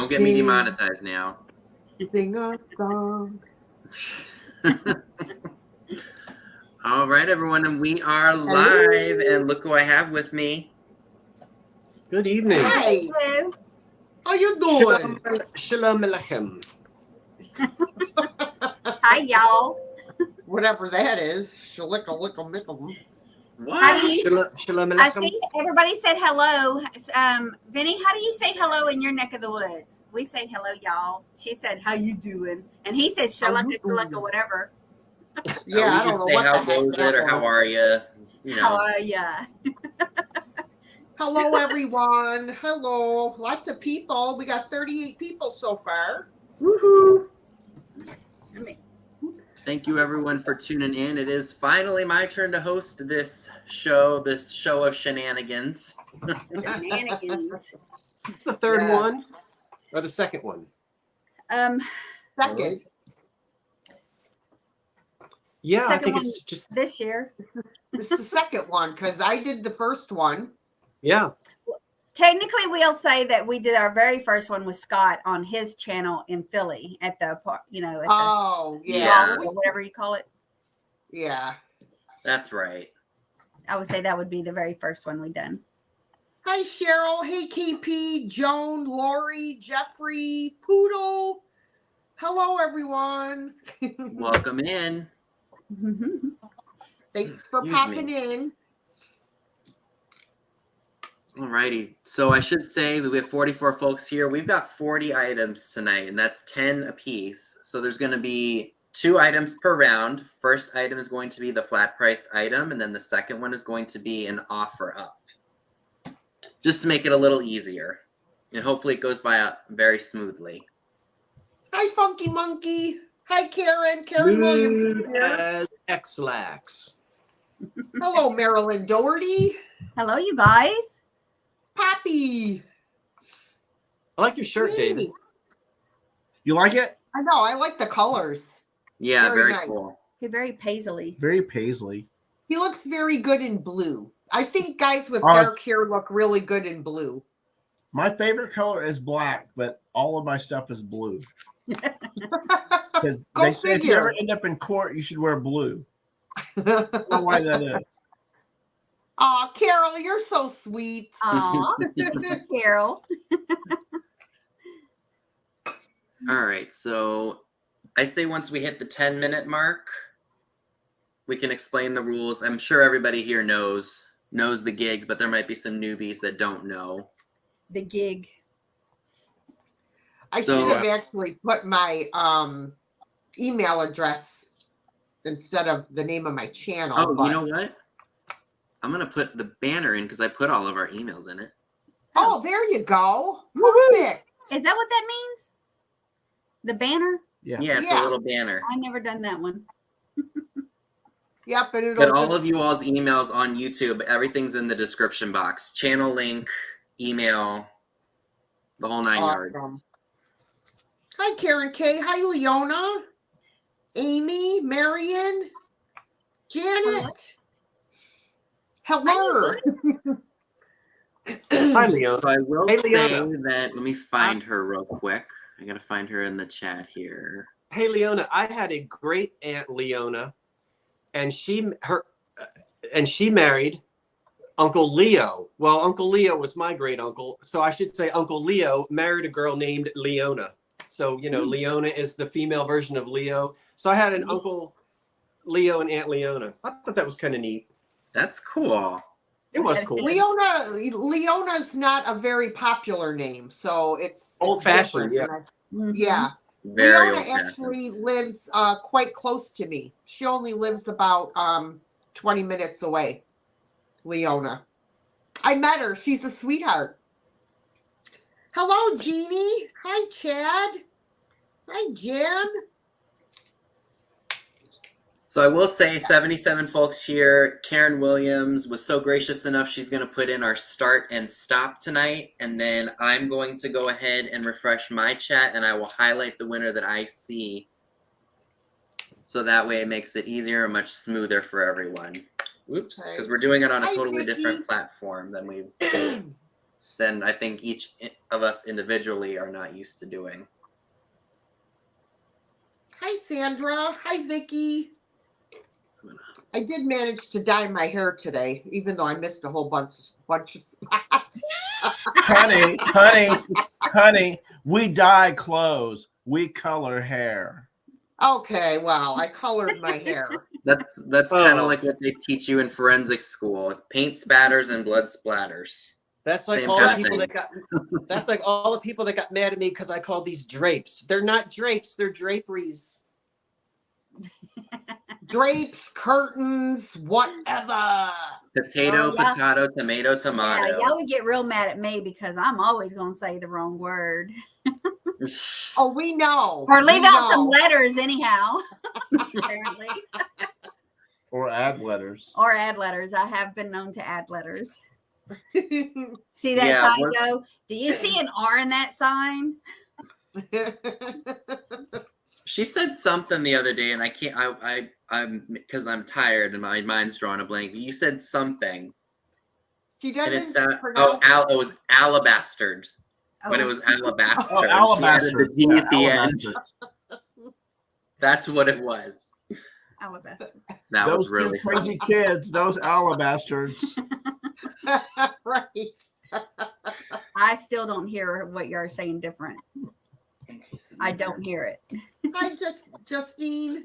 Don't get me demonetized now. Sing a song. All right, everyone, and we are live. And look who I have with me. Good evening. Hi. How you doing? Shalom Alechem. Hi, y'all. Whatever that is. Shalicka-licka-micka. What? How do you? Shalom I Alechem. see everybody said hello. Vinny, how do you say hello in your neck of the woods? We say hello, y'all. She said, "How you doing?" And he said, "Shalaka, shalaka, whatever." Yeah, I don't know say what how the heck goes that it or how was. are you? You How know. are ya? Hello, everyone. Hello. Lots of people. We got 38 people so far. Woohoo! Thank you, everyone, for tuning in. It is finally my turn to host this show of shenanigans. Shenanigans. It's the third Yes. one or the second one? Second. Yeah, I Second think one it's just this year. This is the second one because I did the first one. yeah. Technically, we'll say that we did our very first one with Scott on his channel in Philly at the park. At the Oh, Yeah. yeah. or whatever you call it. Yeah. That's right. I would say that would be the very first one we done. Hi, Cheryl. Hey, KP, Joan, Lori, Jeffrey, Poodle. Hello, everyone. Welcome in. Thanks for Excuse popping me. in. Alrighty. So I should say that we have 44 folks here. We've got 40 items tonight, and that's 10 apiece. So there's going to be 2 items per round. First item is going to be the flat priced item, and then the second one is going to be an offer up. Just to make it a little easier. And hopefully it goes by very smoothly. Hi, Funky Monkey. Hi, Karen. Karen Williams. Here. As X-Lax. Hello, Marilyn Doherty. Hello, you guys. Poppy. I like your shirt, David. You like it? I know. I like the colors. Yeah, very nice. cool. You're very paisley. Very paisley. He looks very good in blue. I think guys with Oh, dark hair look really good in blue. My favorite color is black, but all of my stuff is blue. Because Go they say if you figure. ever end up in court, you should wear blue. I don't know why that is. Aw, Carol, you're so sweet. Aw, Carol. All right, so I say once we hit the 10-minute mark, we can explain the rules. I'm sure everybody here knows the gigs, but there might be some newbies that don't know. The gig. I should have actually put my email address instead of the name of my channel. Oh, but... you know what? I'm going to put the banner in because I put all of our emails in it. Oh, there you go. Perfect. Is that what that means? The banner? Yeah. Yeah, it's a little banner. I never done that one. Yep, but it'll But all of you all's emails on YouTube, everything's in the description box. Channel link, email, the whole 9 yards. Hi, Karen K. Hi, Leona. Amy, Marion, Janet. Hello. Hi, Leon. So I will Hey, say Leona. that, let me find her real quick. I got to find her in the chat here. Hey, Leona. I had a great aunt, Leona, and she married Uncle Leo. Well, Uncle Leo was my great uncle, so I should say Uncle Leo married a girl named Leona. So, Leona is the female version of Leo. So I had an Uncle Leo and Aunt Leona. I thought that was kind of neat. That's cool. It was cool. Leona's not a very popular name, so it's Old-fashioned, yeah. Yeah. Very Leona old-fashioned. actually lives quite close to me. She only lives about 20 minutes away. Leona. I met her. She's a sweetheart. Hello, Jeannie. Hi, Chad. Hi, Jen. So I will say 77 folks here. Karen Williams was so gracious enough. She's going to put in our start and stop tonight. And then I'm going to go ahead and refresh my chat and I will highlight the winner that I see. So that way it makes it easier and much smoother for everyone. Oops, because we're doing it on a totally different platform than we than I think each of us individually are not used to doing. Hi, Sandra. Hi, Vicky. I did manage to dye my hair today, even though I missed a whole bunch of spots. honey, we dye clothes. We color hair. Okay, well, I colored my hair. That's kind of Oh. like what they teach you in forensic school: paint spatters and blood splatters. That's like Same all kind the of people thing. that got. That's like all the people that got mad at me because I called these drapes. They're not drapes. They're draperies. Drapes, curtains, whatever. Potato, Oh, yeah. potato, tomato, tomato. Yeah, y'all would get real mad at me because I'm always going to say the wrong word. Oh, we know. Or leave We out some know. letters anyhow, apparently. Or add letters. Or add letters. I have been known to add letters. See that Yeah, sign go? Do you see an R in that sign? She said something the other day, and I can't. I'm because I'm tired and my mind's drawing a blank. But you said something, She and doesn't it's pronounce. it was alabastard. When it was alabaster. Oh, She alabaster. added the D at the end. alabaster. That's what it was. Alabaster. That Those was really two crazy funny. kids, those alabastards. Right. I still don't hear what you're saying different. I don't hear it. Hi, Justine.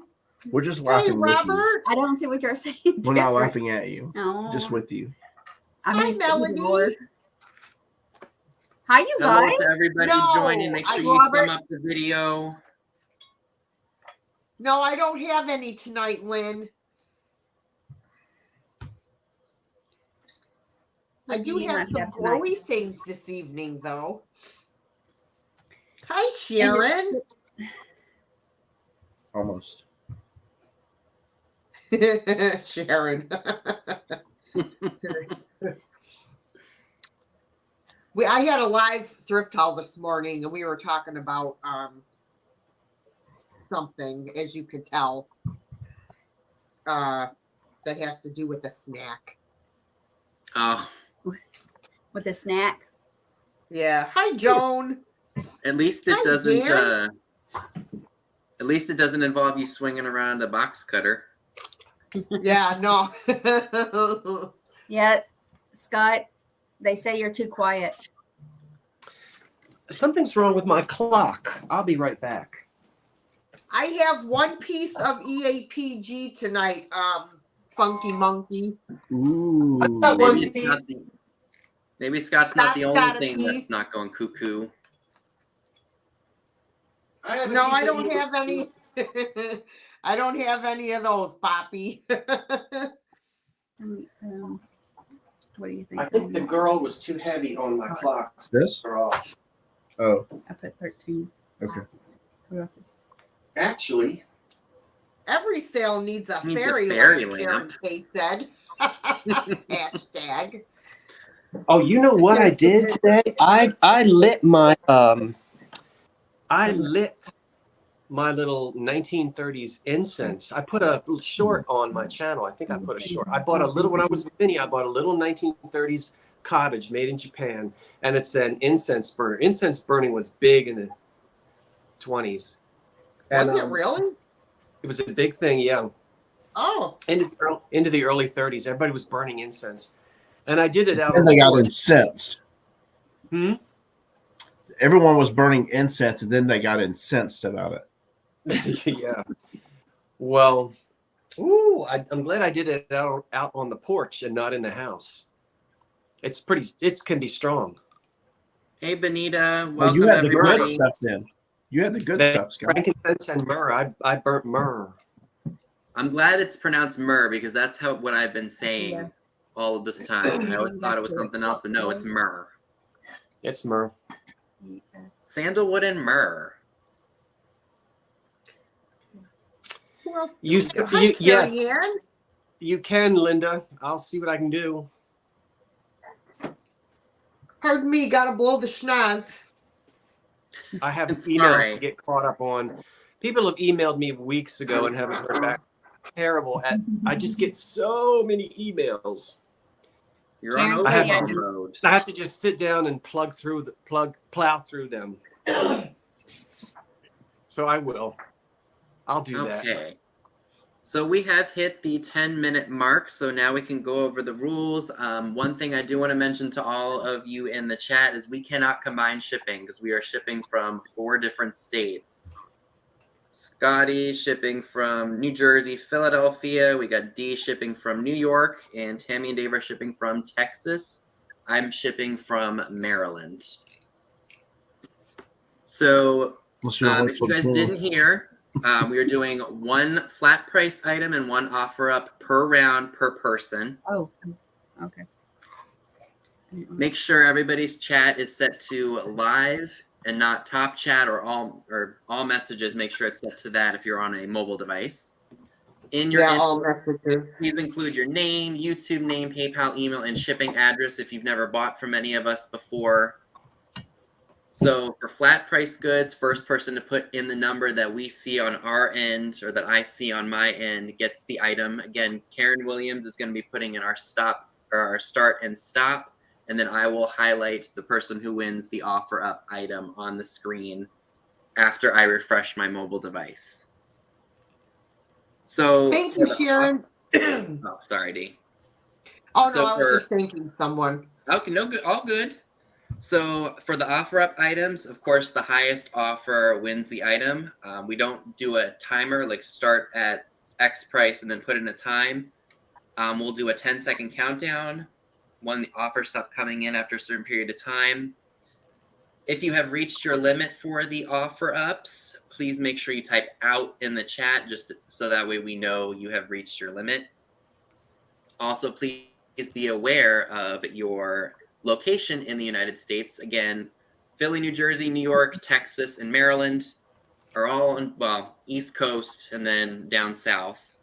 We're just Hey, laughing with you. Robert. I don't see what you're saying. We're not different. laughing at you. No. Just with you. I'm Hi, used to the Melody. Lord. Hi, you Hello guys. to everybody No, joining. Make sure you Robert. thumb up the video. No, I don't have any tonight, Lynn. I What do you have must some have tonight? glowy things this evening, though. Hi, Sharon. Almost. Sharon. I had a live thrift haul this morning, and we were talking about something, as you could tell, that has to do with a snack. Oh, With a snack. Yeah. Hi, Joan. at least it Hi, doesn't. Dan. At least it doesn't involve you swinging around a box cutter. Yeah, no. Yeah, Scott, they say you're too quiet. Something's wrong with my clock. I'll be right back. I have one piece of EAPG tonight, Funky Monkey. Ooh. got one Maybe it's not the. Maybe Scott's not the Scott's got only a thing that's piece. not going cuckoo. No, I don't have any. I don't have any of those, Poppy. What do you think? I think the girl was too heavy on my clock. This? They're off. Oh, I put 13. okay. What about this? Actually, Every sale needs a Needs a fairy fairy lamp, Karen lamp. Kay said. Hashtag. oh, you know what I did today? I lit my little 1930s incense. I put a short on my channel. I think I put a short. I bought a little when I was with Vinny. I bought a little 1930s cottage made in Japan, and it's an incense burner. Incense burning was big in the 20s. Was And, it really? It was a big thing, yeah. Oh. Into the early 30s, everybody was burning incense, and I did it out. And on they the got porch. incensed. Everyone was burning incense, and then they got incensed about it. Yeah. Well, I'm glad I did it out on the porch and not in the house. It can be strong. Hey, Benita. Well, Welcome, you had the everybody. good stuff then. You had the good They- stuff, Scott. Frankincense and myrrh. I burnt myrrh. I'm glad it's pronounced myrrh because that's what I've been saying Yeah. all of this time. I always thought it was something else, but no, it's myrrh. It's myrrh. Yes. Sandalwood and myrrh. Well, Yes, Carrie Ann. you can, Linda. I'll see what I can do. Pardon me, gotta blow the schnoz. I have It's emails alright. to get caught up on. People have emailed me weeks ago and haven't heard back. Terrible. I just get so many emails. You're on Karen, I have- overload mode. load. I have to just sit down and plow through them. So I will. I'll do that. Okay. So we have hit the 10-minute mark, so now we can go over the rules. One thing I do want to mention to all of you in the chat is we cannot combine shipping because we are shipping from 4 different states. Scotty shipping from New Jersey, Philadelphia. We got D shipping from New York, and Tammy and Dave are shipping from Texas. I'm shipping from Maryland. So if you guys didn't hear, we are doing 1 flat price item and 1 offer up per round per person. Oh, okay. Make sure everybody's chat is set to live and not top chat or all messages. Make sure it's set to that if you're on a mobile device. In your all messages. please include your name, YouTube name, PayPal, email, and shipping address if you've never bought from any of us before. So for flat price goods, first person to put in the number that we see on our end or that I see on my end gets the item. Again, Karen Williams is going to be putting in our start and stop, and then I will highlight the person who wins the offer up item on the screen after I refresh my mobile device. So Thank you, Sharon. Oh, sorry, D. Oh, no, So I was just thanking someone. Okay, no good, all good. So for the offer up items, of course, the highest offer wins the item. We don't do a timer, like start at X price and then put in a time. We'll do a 10-second countdown when the offers stop coming in after a certain period of time. If you have reached your limit for the offer ups, please make sure you type out in the chat just so that way we know you have reached your limit. Also, please be aware of your location in the United States. Again, Philly, New Jersey, New York, Texas, and Maryland are all on, well, East Coast and then down south.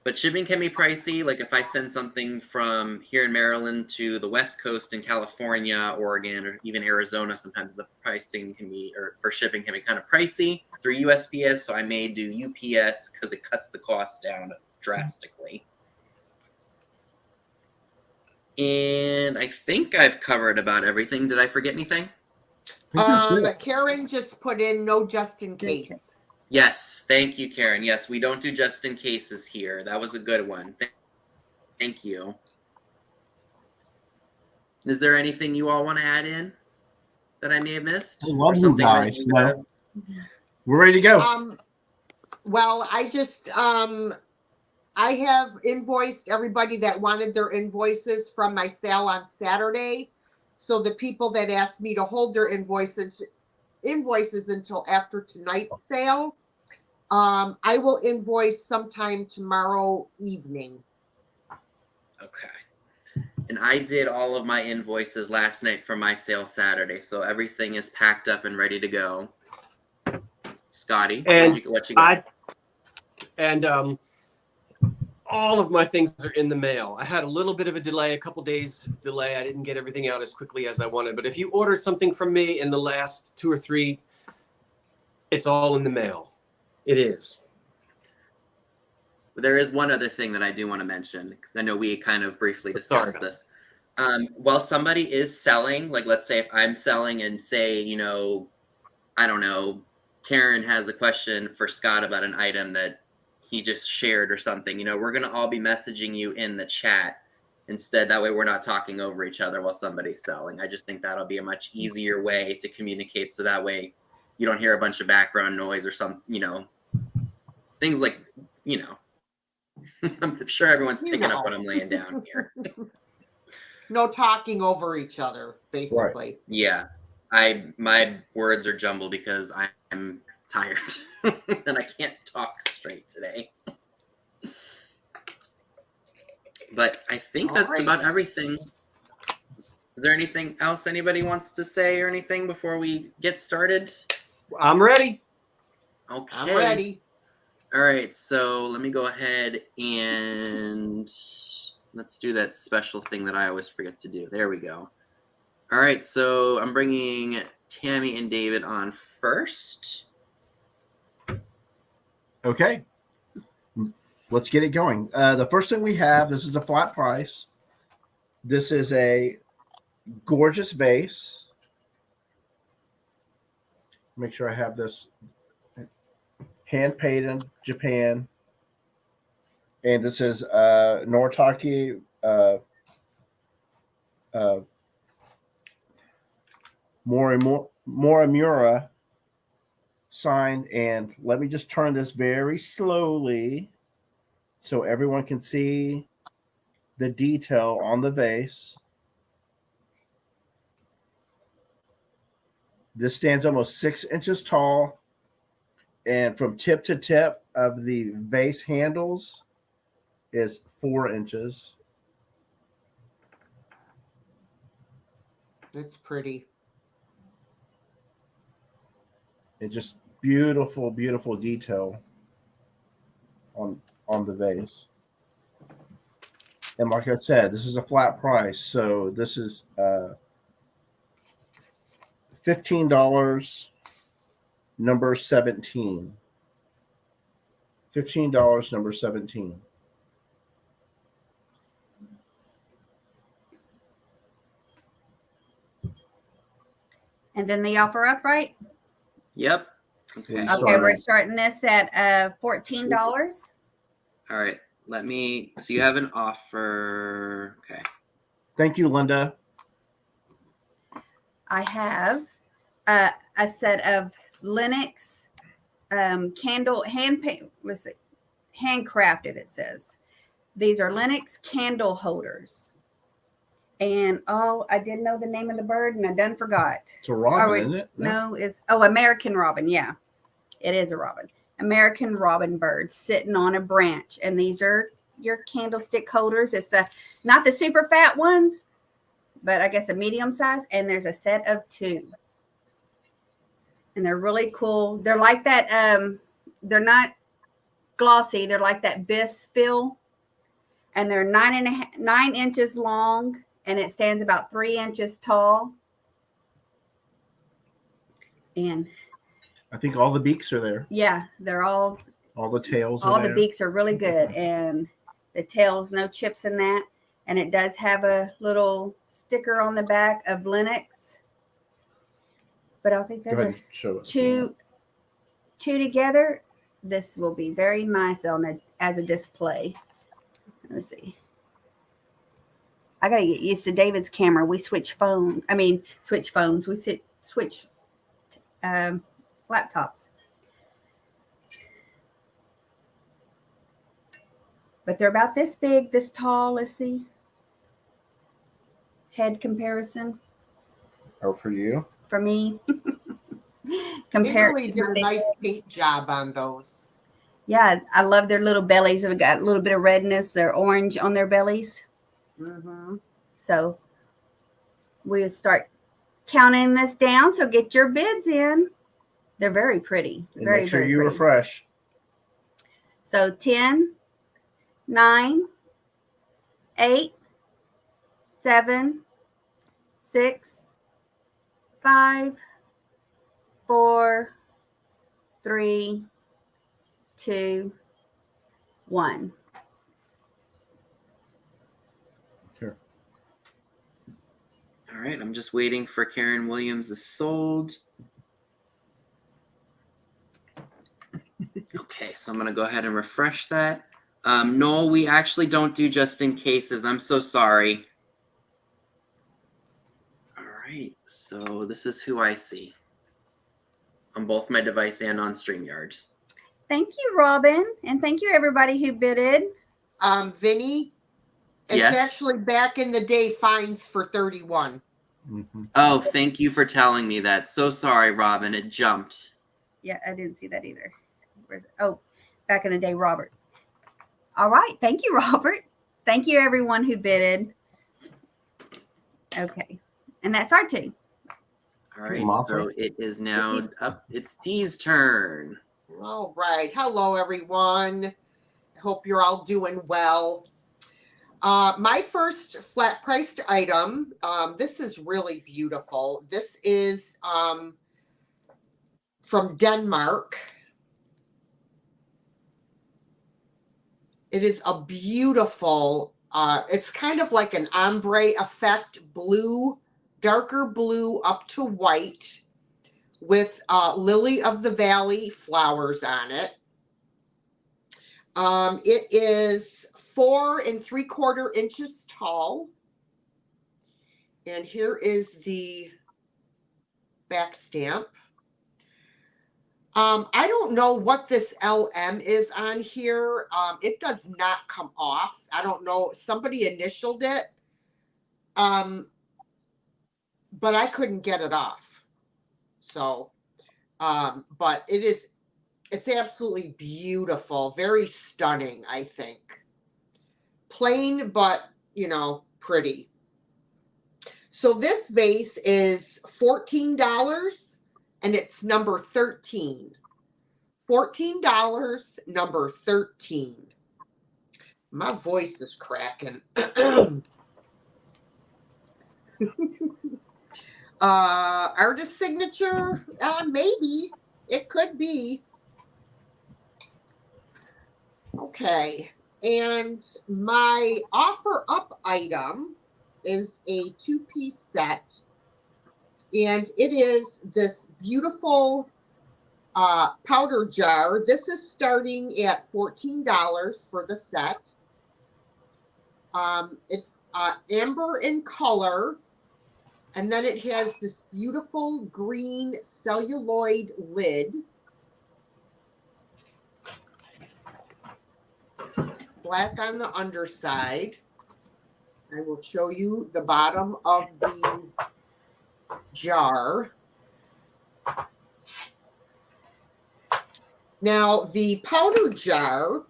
But shipping can be pricey. Like if I send something from here in Maryland to the West Coast in California, Oregon, or even Arizona, sometimes the pricing can be, or for shipping can be kind of pricey through USPS. So I may do UPS because it cuts the cost down drastically. And I think I've covered about everything. Did I forget anything? Karen just put in no just in case. Okay. Yes, thank you, Karen. Yes, we don't do just in cases here. That was a good one. Thank you. Is there anything you all want to add in that I may have missed? I love you guys. No. We're ready to go. Well, I just I have invoiced everybody that wanted their invoices from my sale on Saturday. So the people that asked me to hold their invoices until after tonight's sale, I will invoice sometime tomorrow evening. Okay. And I did all of my invoices last night for my sale Saturday, so everything is packed up and ready to go. Scotty, And what you got? All of my things are in the mail. I had a little bit of a delay, a couple days delay. I didn't get everything out as quickly as I wanted. But if you ordered something from me in the last 2 or 3, it's all in the mail. It is. There is one other thing that I do want to mention, because I know we kind of briefly discussed this. While somebody is selling, like let's say if I'm selling and say, I don't know, Karen has a question for Scott about an item that he just shared or something, we're going to all be messaging you in the chat instead. That way we're not talking over each other while somebody's selling. I just think that'll be a much easier way to communicate. So that way you don't hear a bunch of background noise or some, things like, I'm sure everyone's picking up what I'm laying down here. No talking over each other, basically. Right. Yeah. My words are jumbled because I'm tired and I can't talk straight today. But I think that's about everything. Is there anything else anybody wants to say or anything before we get started? I'm ready. Okay. I'm ready. All right, so let me go ahead and let's do that special thing that I always forget to do. There we go. All right, so I'm bringing Tammy and David on first. Okay. Let's get it going. The first thing we have, this is a flat price. This is a gorgeous vase. Make sure I have this hand painted in Japan. And this is Noritake Morimura signed. And let me just turn this very slowly so everyone can see the detail on the vase. This stands almost 6 inches tall, and from tip to tip of the vase handles is 4 inches. It's pretty. It's just beautiful, beautiful detail on the vase. And like I said, this is a flat price, so this is $15, number 17. $15, number 17. And then the offer up, right? Yep. Okay. Please. Okay, Sorry. we're starting this at $14. All right. Let me. So you have an offer. Okay. Thank you, Linda. I have a set of Linux candle handcrafted. It says these are Linux candle holders. And I didn't know the name of the bird, and I done forgot. It's a robin, wait, isn't it? No, it's American robin. Yeah, it is a robin. American robin bird sitting on a branch, and these are your candlestick holders. It's not the super fat ones, but I guess a medium size. And there's a set of 2, and they're really cool. They're like that. They're not glossy. They're like that bisque feel, and they're 9 inches long. And it stands about 3 inches tall. And I think all the beaks are there. yeah, they're all the tails are all there. the beaks are really good. And the tails, no chips in that. And it does have a little sticker on the back of Linux. But I think Go those ahead are and show it. two together. This will be very nice as a display. Let's see. I gotta get used to David's camera. We switch phones. We switch laptops. But they're about this big, this tall. Let's see. Head comparison Oh, for you? for me. They Compared really to did a nice paint job on those. yeah, I love their little bellies. They've got a little bit of redness. They're orange on their bellies. Mm-hmm. So we'll start counting this down. So get your bids in. They're very pretty. And Very, make sure very you pretty. refresh. So 10, 9, 8, 7, 6, 5, 4, 3, 2, 1. Here. All right. I'm just waiting for Karen Williams is sold. Okay. So I'm going to go ahead and refresh that. No, we actually don't do just in cases. I'm so sorry. All right. So this is who I see on both my device and on StreamYard. Thank you, Robin. And thank you, everybody who bidded. Vinny, it's Yes? actually back in the day fines for 31. Mm-hmm. Oh, thank you for telling me that. So sorry, Robin. It jumped. Yeah, I didn't see that either. Oh, back in the day, Robert. All right. Thank you, Robert. Thank you, everyone who bidded. Okay. And that's our 2. All right. Moffat. So it is now up. It's Dee's turn. All right. Hello, everyone. I hope you're all doing well. My first flat priced item, this is really beautiful. This is from Denmark. It is a beautiful, it's kind of like an ombre effect blue darker blue up to white with lily of the valley flowers on it. It is 4 3/4 inches tall. And here is the back stamp. I don't know what this LM is on here. It does not come off. I don't know. Somebody initialed it. But I couldn't get it off. So, but it's absolutely beautiful. Very stunning, I think. Plain, but, you know, pretty. So this vase is $14 and it's number 13. $14, number 13. My voice is cracking. Artist signature? Maybe. It could be. Okay. And my offer up item is a 2-piece set. And it is this beautiful powder jar. This is starting at $14 for the set. It's amber in color. And then it has this beautiful green celluloid lid. Black on the underside. I will show you the bottom of the jar. Now, the powder jar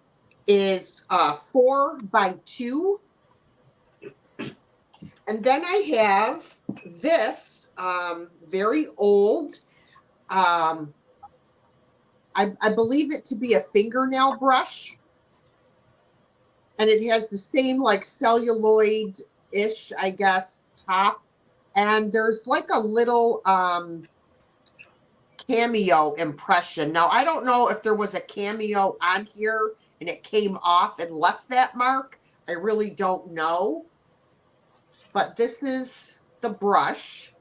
is 4 by 2. And then I have this very old, I believe it to be a fingernail brush. And it has the same like celluloid-ish, I guess, top. And there's like a little cameo impression. Now, I don't know if there was a cameo on here and it came off and left that mark. I really don't know. But this is the brush.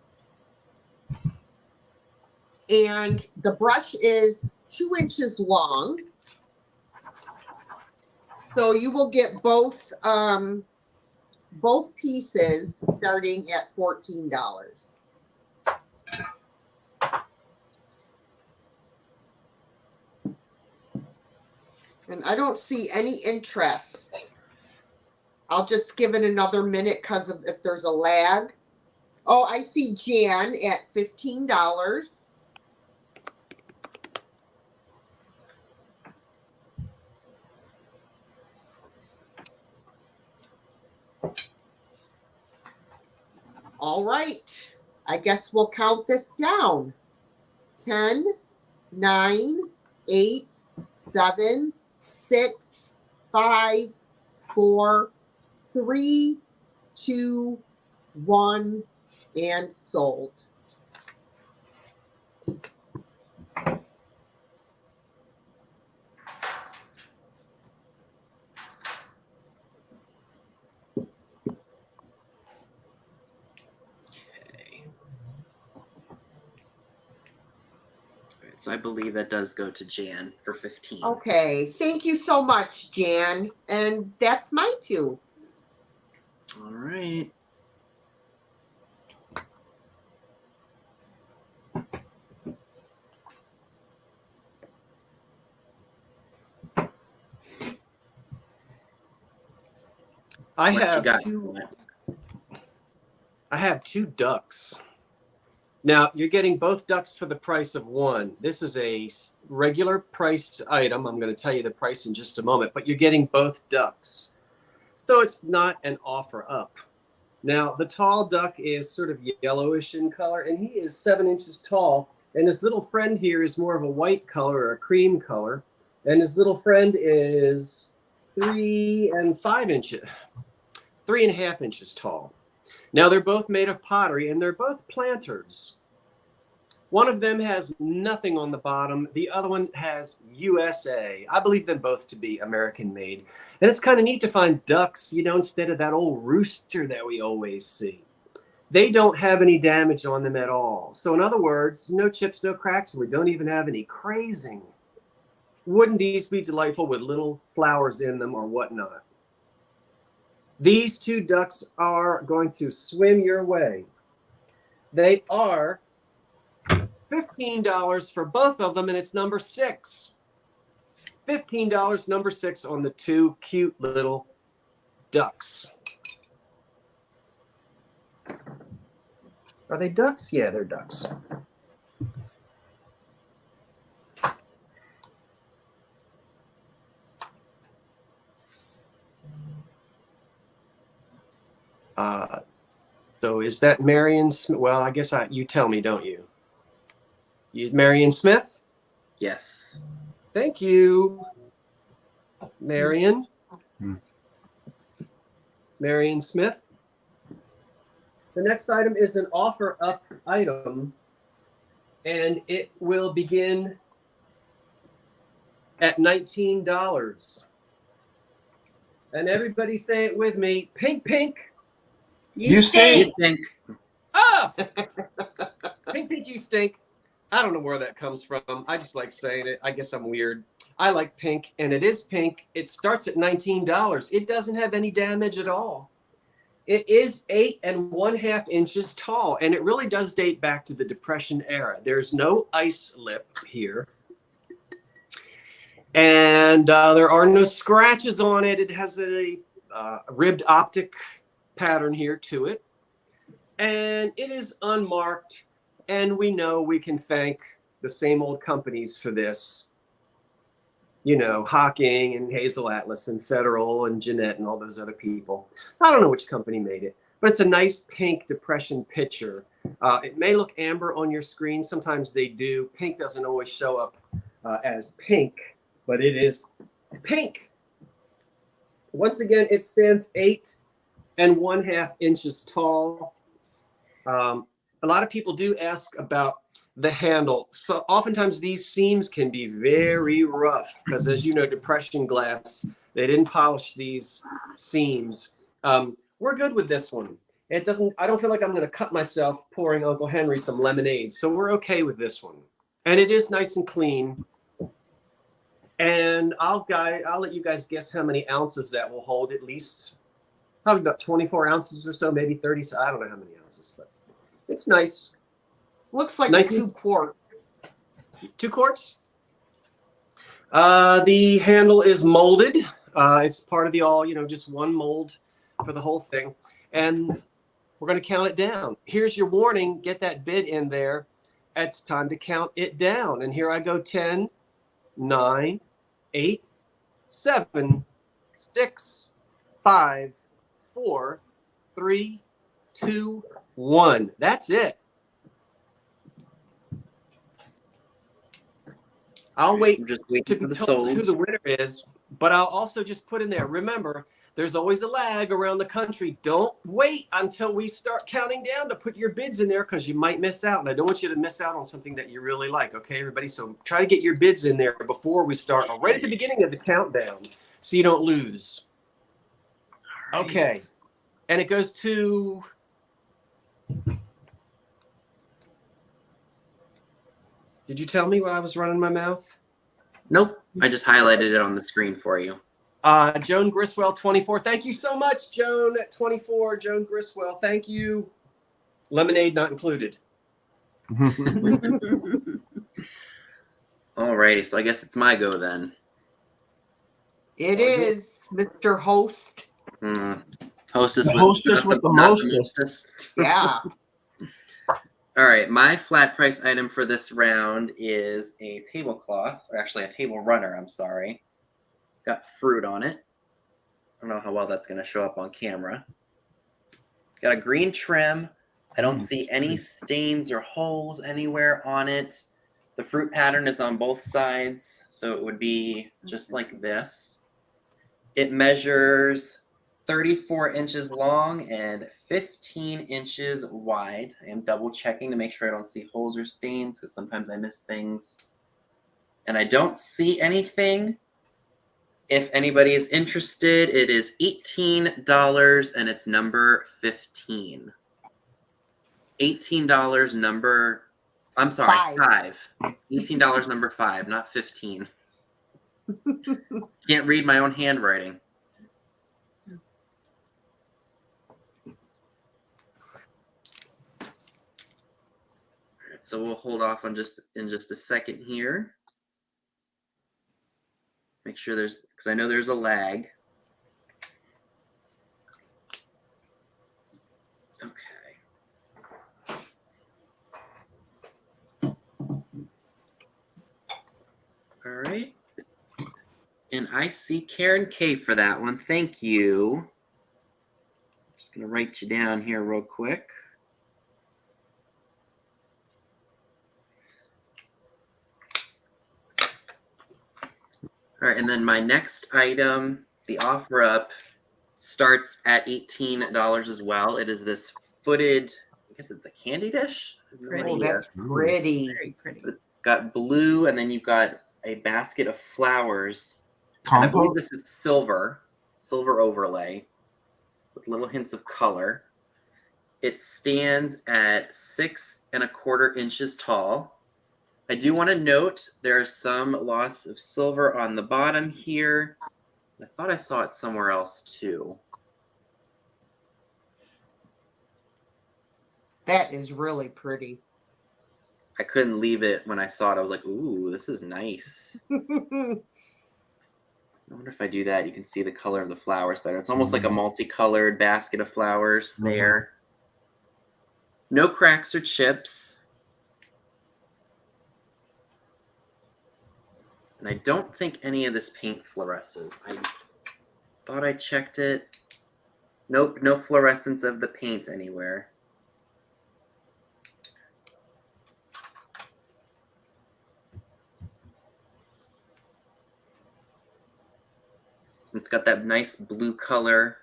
And the brush is 2 inches long. So you will get both pieces starting at $14. And I don't see any interest. I'll just give it another minute because of if there's a lag. Oh, I see Jan at $15. All right. I guess we'll count this down. 10, 9, 8, 7, 6, 5, 4, 3, 2, 1, and sold. So I believe that does go to Jan for 15. Okay. Thank you so much, Jan. And that's my 2. All right. I What you have got? two ducks. Now, you're getting both ducks for the price of one. This is a regular priced item. I'm going to tell you the price in just a moment, but you're getting both ducks. So it's not an offer up. Now, the tall duck is sort of yellowish in color, and he is 7 inches tall. And his little friend here is more of a white color or a cream color. And his little friend is 3.5 inches tall. Now, they're both made of pottery, and they're both planters. One of them has nothing on the bottom. The other one has USA. I believe them both to be American made. And it's kind of neat to find ducks, you know, instead of that old rooster that we always see. they don't have any damage on them at all. So in other words, no chips, no cracks, and we don't even have any crazing. Wouldn't these be delightful with little flowers in them or whatnot? These two ducks are going to swim your way. They are $15 for both of them, and it's number 6. $15, number 6 on the two cute little ducks. Are they ducks? Yeah, they're ducks. So is that Marion Smith? Well, I guess you tell me, don't you? Marion Smith? Yes. Thank you, Marion. Marion Smith. The next item is an offer up item, and it will begin at $19. And everybody say it with me. Pink, pink. You stink. You think? Ah! Pink, pink, you stink. I don't know where that comes from. I just like saying it. I guess I'm weird. I like pink, and it is pink. It starts at $19. It doesn't have any damage at all. It is 8 1/2 inches tall, and it really does date back to the Depression era. There's no ice lip here. And there are no scratches on it. It has a ribbed optic pattern here to it. And it is unmarked. And we know we can thank the same old companies for this. You know, Hawking and Hazel Atlas and Federal and Jeanette and all those other people. I don't know which company made it, but it's a nice pink Depression picture. It may look amber on your screen. Sometimes they do. Pink doesn't always show up as pink, but it is pink. Once again, it stands 8 1/2 inches tall. A lot of people do ask about the handle. So oftentimes these seams can be very rough because, as you know, Depression glass, they didn't polish these seams. We're good with this one. It doesn't, I don't feel like I'm going to cut myself pouring Uncle Henry some lemonade. So we're okay with this one. And it is nice and clean. And I'll let you guys guess how many ounces that will hold. At least probably about 24 ounces or so, maybe 30. So I don't know how many ounces, but it's nice. Looks like 19 a 2-quart. 2 quarts. The handle is molded. It's part of the all, just one mold for the whole thing. And we're going to count it down. Here's your warning. Get that bid in there. It's time to count it down. And here I go. 10, 9, 8, 7, 6, 5, 4, 3, 2, 1. That's it. I'll wait Just wait to for be the told who sold. the winner is, but I'll also just put in there, remember, there's always a lag around the country. Don't wait until we start counting down to put your bids in there because you might miss out. And I don't want you to miss out on something that you really like. Okay, everybody? So try to get your bids in there before we start, or right at the beginning of the countdown so you don't lose. Okay. And it goes to... Did you tell me when I was running my mouth? Nope. I just highlighted it on the screen for you. Joan Griswell, 24. Thank you so much, Joan, at 24. Joan Griswell, thank you. Lemonade not included. Alrighty, so I guess it's my go then. It is, Mr. Host. Hostess The hostess with the mostest. Yeah. All right, my flat price item for this round is a tablecloth, or actually a table runner, I'm sorry. Got fruit on it. I don't know how well that's going to show up on camera. Got a green trim. I don't see any stains or holes anywhere on it. The fruit pattern is on both sides, so it would be just like this. It measures 34 inches long and 15 inches wide. I am double checking to make sure I don't see holes or stains because sometimes I miss things. And I don't see anything. If anybody is interested, it is $18 and it's number 15. $18 number. I'm sorry, five. $18 number 5, not 15. Can't read my own handwriting. All right, so we'll hold off on just a second here. Make sure because I know there's a lag. Okay. All right. And I see Karen K for that one. Thank you. Just going to write you down here real quick. All right, and then my next item, the offer up, starts at $18 as well. It is this footed, I guess it's a candy dish. Oh, that's pretty. Very pretty. Got blue, and then you've got a basket of flowers. And I believe this is silver overlay with little hints of color. It stands at 6 1/4 inches tall. I do want to note there's some loss of silver on the bottom here. I thought I saw it somewhere else too. That is really pretty. I couldn't leave it when I saw it. I was like, ooh, this is nice. I wonder if I do that, you can see the color of the flowers better. It's almost like a multicolored basket of flowers there. No cracks or chips. And I don't think any of this paint fluoresces. I thought I checked it. Nope, no fluorescence of the paint anywhere. It's got that nice blue color.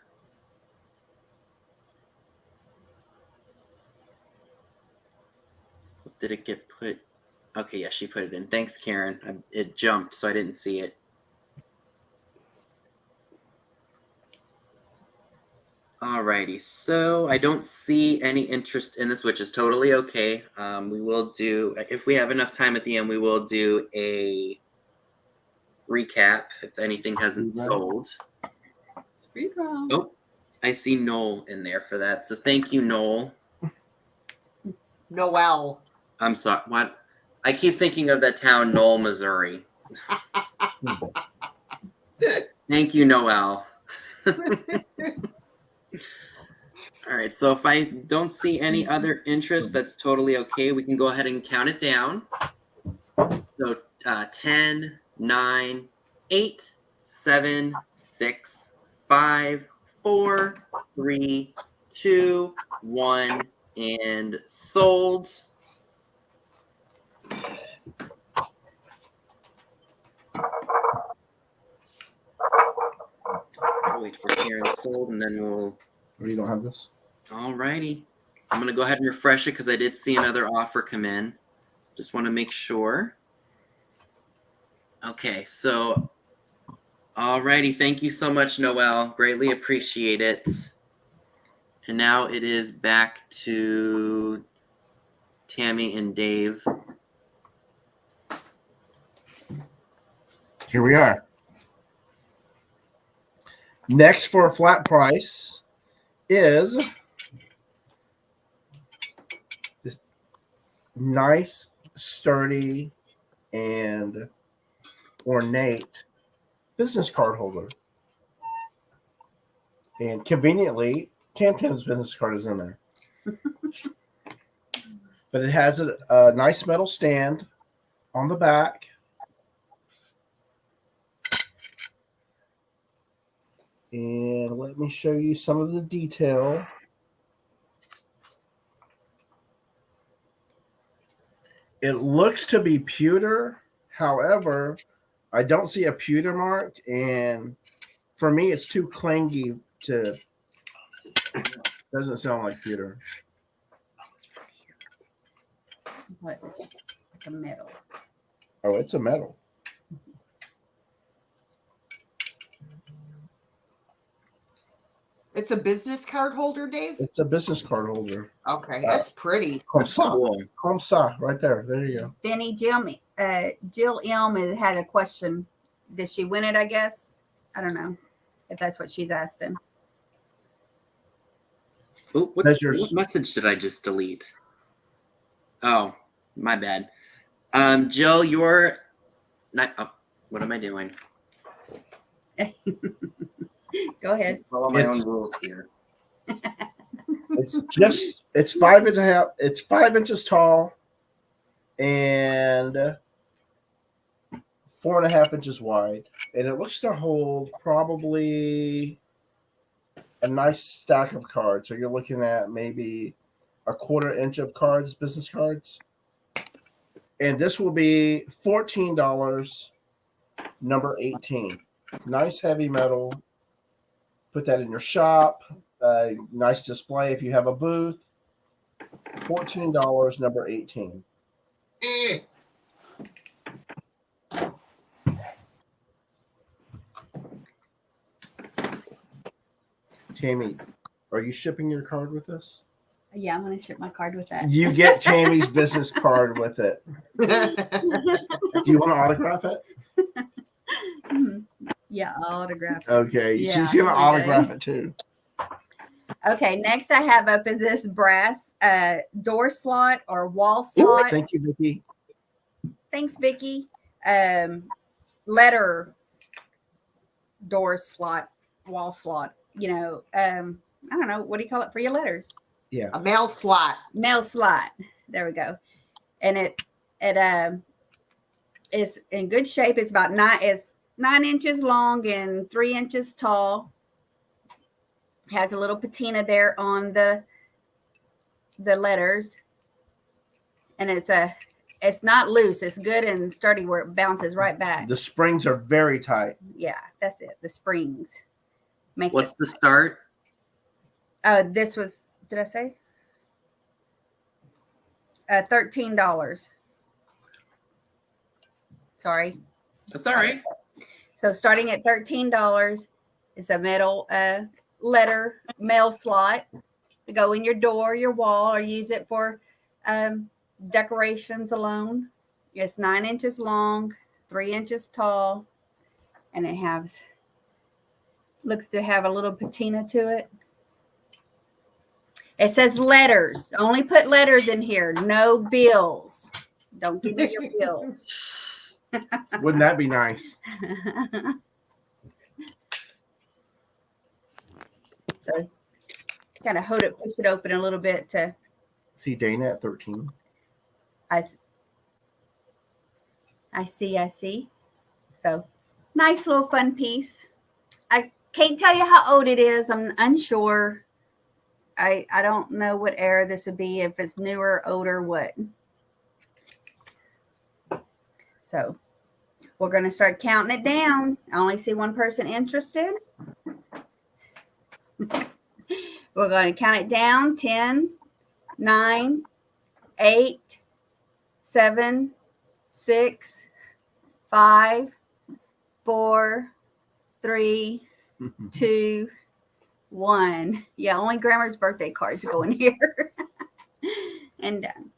Did it get put? Okay, yeah, she put it in. Thanks, Karen. It jumped, so I didn't see it. Alrighty, so I don't see any interest in this, which is totally okay. We will do, if we have enough time at the end, we will do a recap if anything hasn't sold. Oh, I see Noel in there for that. So thank you, Noel. Noel. I'm sorry. What? I keep thinking of that town, Noel, Missouri. Thank you, Noel. All right. So if I don't see any other interest, that's totally okay. We can go ahead and count it down. So 10, 9, 8, 7, 6, 5, 4, 3, 2, 1, and sold. I'll wait for Karen sold, and then we'll. Or you don't have this? All righty. I'm going to go ahead and refresh it because I did see another offer come in. Just want to make sure. Okay, so. All righty. Thank you so much, Noel. Greatly appreciate it. And now it is back to Tammy and Dave. Here we are. Next for a flat price is this nice, sturdy, and ornate business card holder. And conveniently, Tam's business card is in there. But it has a nice metal stand on the back. And let me show you some of the detail. It looks to be pewter. However, I don't see a pewter mark. And for me, it's too clingy to... Doesn't sound like pewter. What? Like a metal. Oh, it's a metal. It's a business card holder, Dave? It's a business card holder. Okay, that's pretty. Comme ça, right there. There you go. Benny, Jill M had a question. Did she win it, I guess? I don't know if that's what she's asking. Ooh, what Measures. message did I just delete? Oh, my bad. Jill, you're not. Oh, what am I doing? Go ahead. Follow my own rules here. It's 5.5. It's 5 inches tall and 4.5 inches wide, and it looks to hold probably a nice stack of cards. So you're looking at maybe a 1/4 inch of cards, business cards, and this will be $14. Number 18. Nice heavy metal. Put that in your shop. Nice display if you have a booth. $14, number 18. Tammy, are you shipping your card with us? Yeah, I'm going to ship my card with that. You get Tammy's business card with it. Do you want to autograph it? Yeah, I'll autograph it. Okay, Yeah, she's going to okay. autograph it too. Okay, next I have up is this brass door slot or wall slot. Thank you, Vicki. Thanks, Vicky. Letter door slot, wall slot. You know, I don't know. What do you call it for your letters? Yeah. A mail slot. Mail slot. There we go. And it is in good shape. It's about 9 inches long and 3 inches tall. Has a little patina there on the letters, and it's not loose. It's good and sturdy where it bounces right back. The springs are very tight. Yeah, that's it. The springs makes What's it. the start? This was. Did I say? $13. Sorry. That's all right. So starting at $13 is a metal letter mail slot to go in your door, your wall, or use it for decorations alone. It's 9 inches long, 3 inches tall, and it looks to have a little patina to it. It says letters. Only put letters in here. No bills. Don't give me your bills. Wouldn't that be nice? So kind of hold it, push it open a little bit to. See Dana at 13. I see. So nice little fun piece. I can't tell you how old it is. I'm unsure. I don't know what era this would be, if it's newer, older, what. So we're going to start counting it down. I only see one person interested. We're going to count it down. 10, 9, 8, 7, 6, 5, 4, 3, 2, 1. Yeah, only Grammar's birthday cards go in here. And done.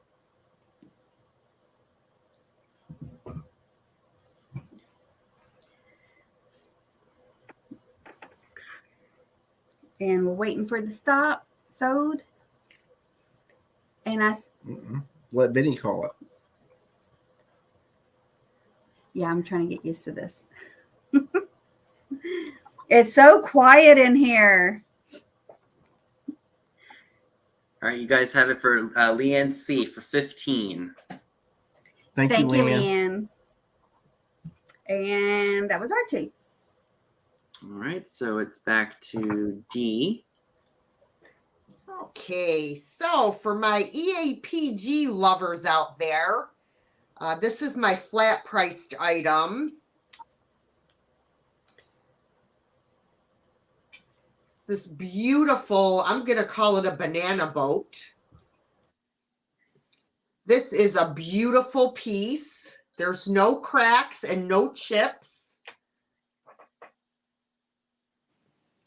And we're waiting for the stop. Sewed. And Let Benny call it. Yeah, I'm trying to get used to this. It's so quiet in here. All right, you guys have it for Leanne C for 15. Thank you, Leanne. Leanne. And that was our two. All right, so it's back to D. Okay, so for my EAPG lovers out there, this is my flat priced item. This beautiful, I'm going to call it a banana boat. This is a beautiful piece. There's no cracks and no chips.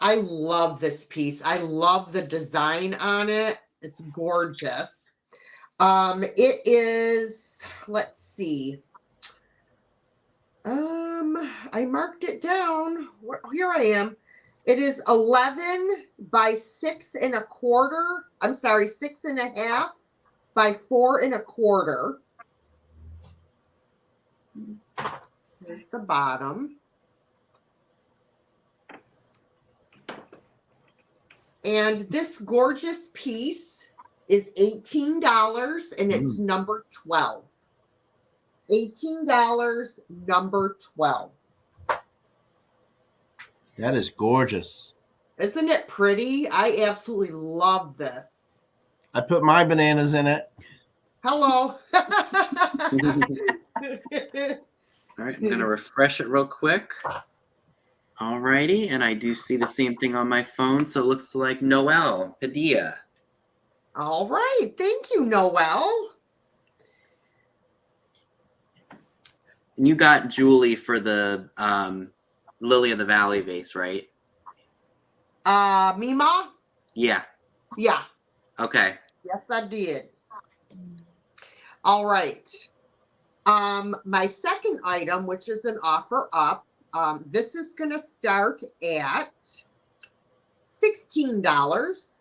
I love this piece. I love the design on it. It's gorgeous. It is, let's see. I marked it down. Here I am. It is 11 by 6 1/4. I'm sorry, 6 1/2 by 4 1/4. Here's the bottom. And this gorgeous piece is $18 and it's number 12. $18, number 12. That is gorgeous. Isn't it pretty? I absolutely love this. I put my bananas in it. Hello. All right, I'm going to refresh it real quick. All righty, and I do see the same thing on my phone, so it looks like Noel Padilla. All right. Thank you, Noel. And you got Julie for the Lily of the Valley vase, right? Mima? Yeah. Yeah. Okay. Yes, I did. All right. My second item, which is an offer up, this is going to start at $16.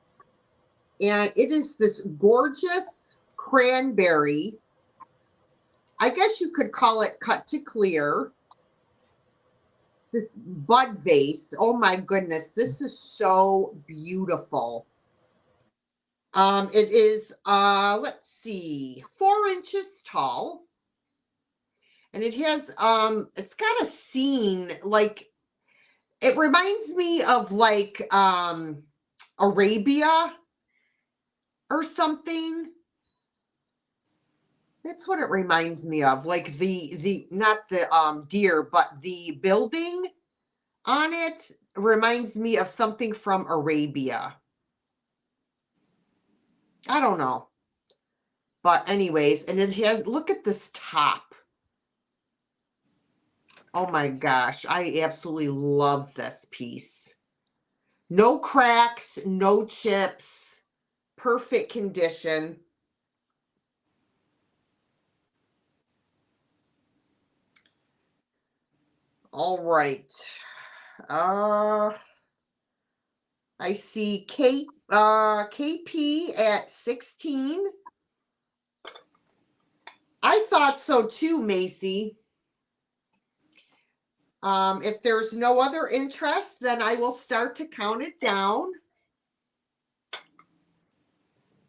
And it is this gorgeous cranberry. I guess you could call it cut to clear. This bud vase. Oh my goodness. This is so beautiful. It is, let's see, 4 inches tall. And it has, it's got a scene, like, it reminds me of like, Arabia or something. That's what it reminds me of. Like the not the deer, but the building on it reminds me of something from Arabia. I don't know. But anyways, and it has, look at this top. Oh my gosh, I absolutely love this piece. No cracks, no chips, perfect condition. All right. I see KP at 16. I thought so too, Macy. If there's no other interest, then I will start to count it down.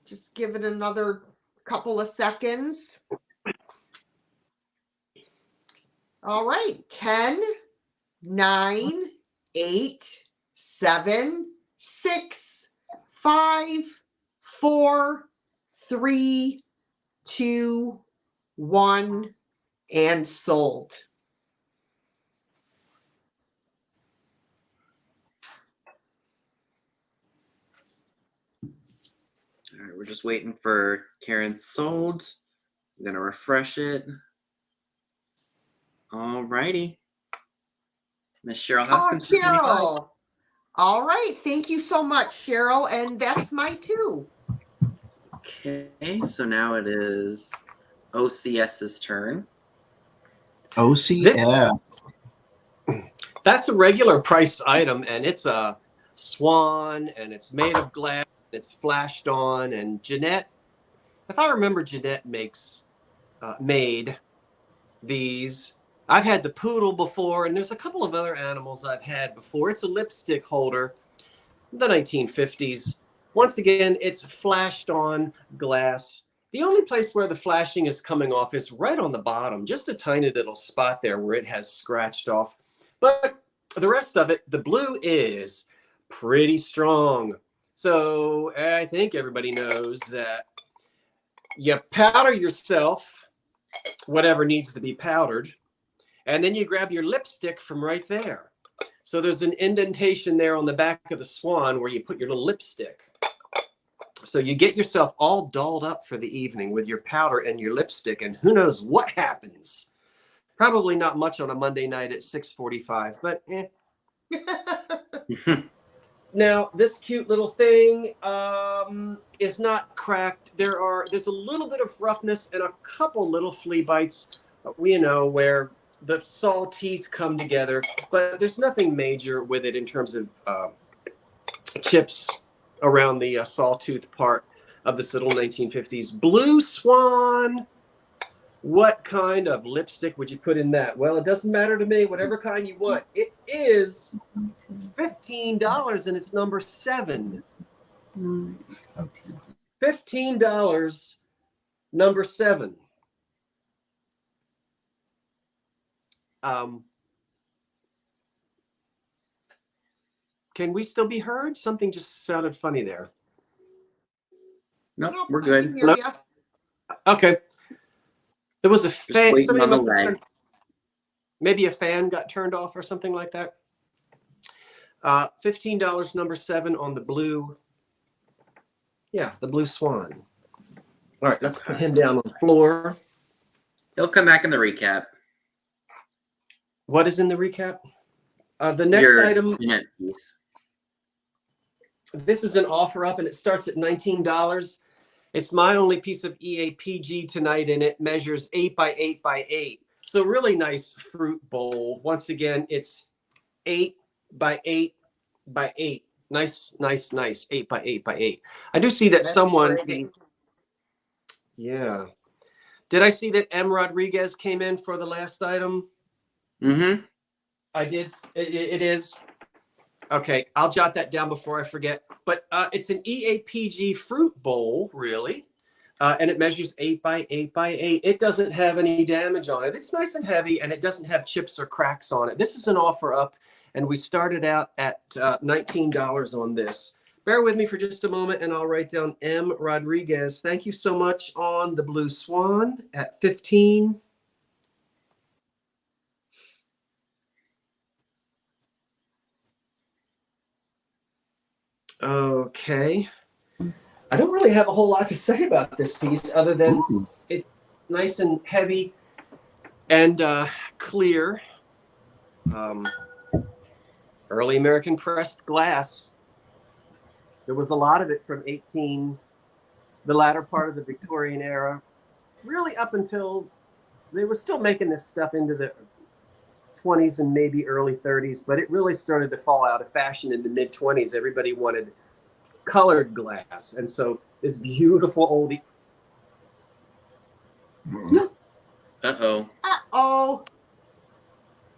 Just give it another couple of seconds. All right, 10, 9, 8, 7, 6, 5, 4, 3, 2, 1, and sold. All right, we're just waiting for Karen sold. I'm going to refresh it. All righty. Miss Cheryl Hoskins. Cheryl. All right. Thank you so much, Cheryl. And that's my 2. Okay, so now it is OCS's turn. OCS. That's a regular price item, and it's a swan, and it's made of glass. It's flashed on, and Jeanette, if I remember, Jeanette made these. I've had the poodle before, and there's a couple of other animals I've had before. It's a lipstick holder, the 1950s. Once again, it's flashed on glass. The only place where the flashing is coming off is right on the bottom, just a tiny little spot there where it has scratched off. But the rest of it, the blue is pretty strong. So I think everybody knows that you powder yourself, whatever needs to be powdered, and then you grab your lipstick from right there. So there's an indentation there on the back of the swan where you put your little lipstick. So you get yourself all dolled up for the evening with your powder and your lipstick, and who knows what happens. Probably not much on a Monday night at 6:45, but Now, this cute little thing is not cracked. There's a little bit of roughness and a couple little flea bites, where the saw teeth come together, but there's nothing major with it in terms of chips around the sawtooth part of this little 1950s Blue Swan. What kind of lipstick would you put in that? Well, it doesn't matter to me. Whatever kind you want. It is $15 and it's number 7. $15, number 7. Can we still be heard? Something just sounded funny there. Nope, Nope, we're I good. can hear Hello? ya. Okay. There was a fan. waiting Somebody on the must have lag. maybe a fan got turned off or something like that. $15, number 7 on the blue. Yeah, the Blue Swan. All right, let's put him down on the floor. He'll come back in the recap. What is in the recap? The next Your item, Jeanette piece. this is an offer up and it starts at $19. It's my only piece of EAPG tonight and it measures 8 by 8 by 8. So really nice fruit bowl. Once again, it's 8 by 8 by 8. Nice, 8 by 8 by 8. I do see that That's someone, pretty. yeah. Did I see that M. Rodriguez came in for the last item? Mm-hmm. I did. It is. Okay, I'll jot that down before I forget. But it's an EAPG fruit bowl, really. And it measures 8 by 8 by 8. It doesn't have any damage on it. It's nice and heavy, and it doesn't have chips or cracks on it. This is an offer up, and we started out at $19 on this. Bear with me for just a moment, and I'll write down M. Rodriguez. Thank you so much on the Blue Swan at 15. Okay. I don't really have a whole lot to say about this piece other than it's nice and heavy and clear. Early American pressed glass. There was a lot of it from the latter part of the Victorian era, really up until they were still making this stuff into the 20s and maybe early 30s, but it really started to fall out of fashion in the mid 20s. Everybody wanted colored glass, and so this beautiful oldie. Uh-oh. Uh-oh.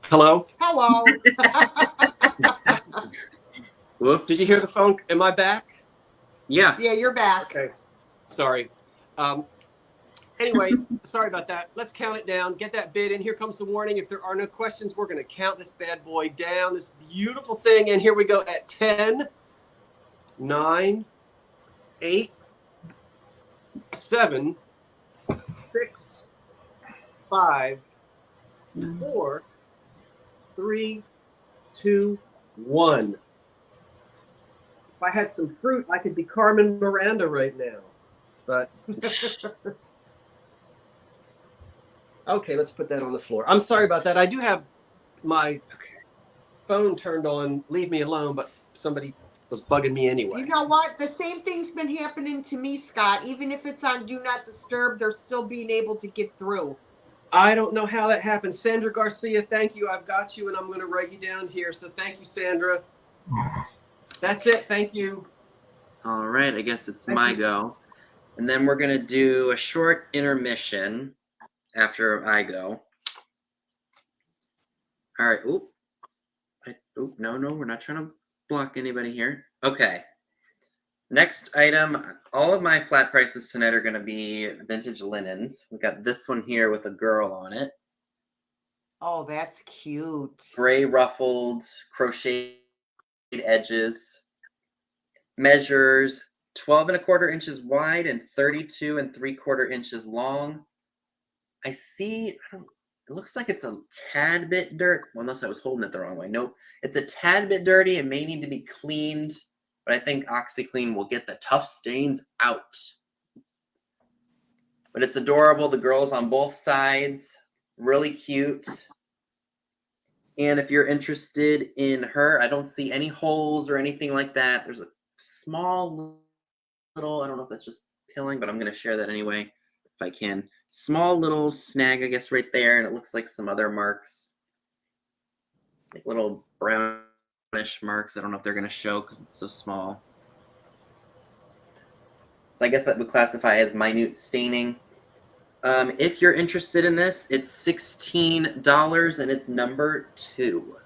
Hello? Hello. Whoops. Did you hear the phone? Am I back? Yeah. Yeah, you're back. Okay. Sorry. Anyway, sorry about that. Let's count it down. Get that bid in. Here comes the warning. If there are no questions, we're going to count this bad boy down, this beautiful thing. And here we go at 10, 9, 8, 7, 6, 5, 4, 3, 2, 1. If I had some fruit, I could be Carmen Miranda right now. But okay, let's put that on the floor. I'm sorry about that. I do have my phone turned on. Leave me alone, but somebody was bugging me anyway. You know what? The same thing's been happening to me, Scott. Even if it's on Do Not Disturb, they're still being able to get through. I don't know how that happens. Sandra Garcia, thank you. I've got you, and I'm going to write you down here. So thank you, Sandra. That's it. Thank you. All right. I guess it's Thank my you. go. And then we're going to do a short intermission after I go. All right. Oop. No, we're not trying to block anybody here. Okay. Next item. All of my flat prices tonight are going to be vintage linens. We got this one here with a girl on it. Oh, that's cute. Gray ruffled crocheted edges. Measures 12 1/4 inches wide and 32 3/4 inches long. I see, it looks like it's a tad bit dirt. Well, unless I was holding it the wrong way. Nope. It's a tad bit dirty. It may need to be cleaned, but I think OxyClean will get the tough stains out. But it's adorable. The girls on both sides, really cute. And if you're interested in her, I don't see any holes or anything like that. There's a small little, I don't know if that's just pilling, but I'm going to share that anyway if I can. Small little snag, I guess, right there. And it looks like some other marks, like little brownish marks. I don't know if they're going to show because it's so small. So I guess that would classify as minute staining. If you're interested in this, it's $16 and it's number 2.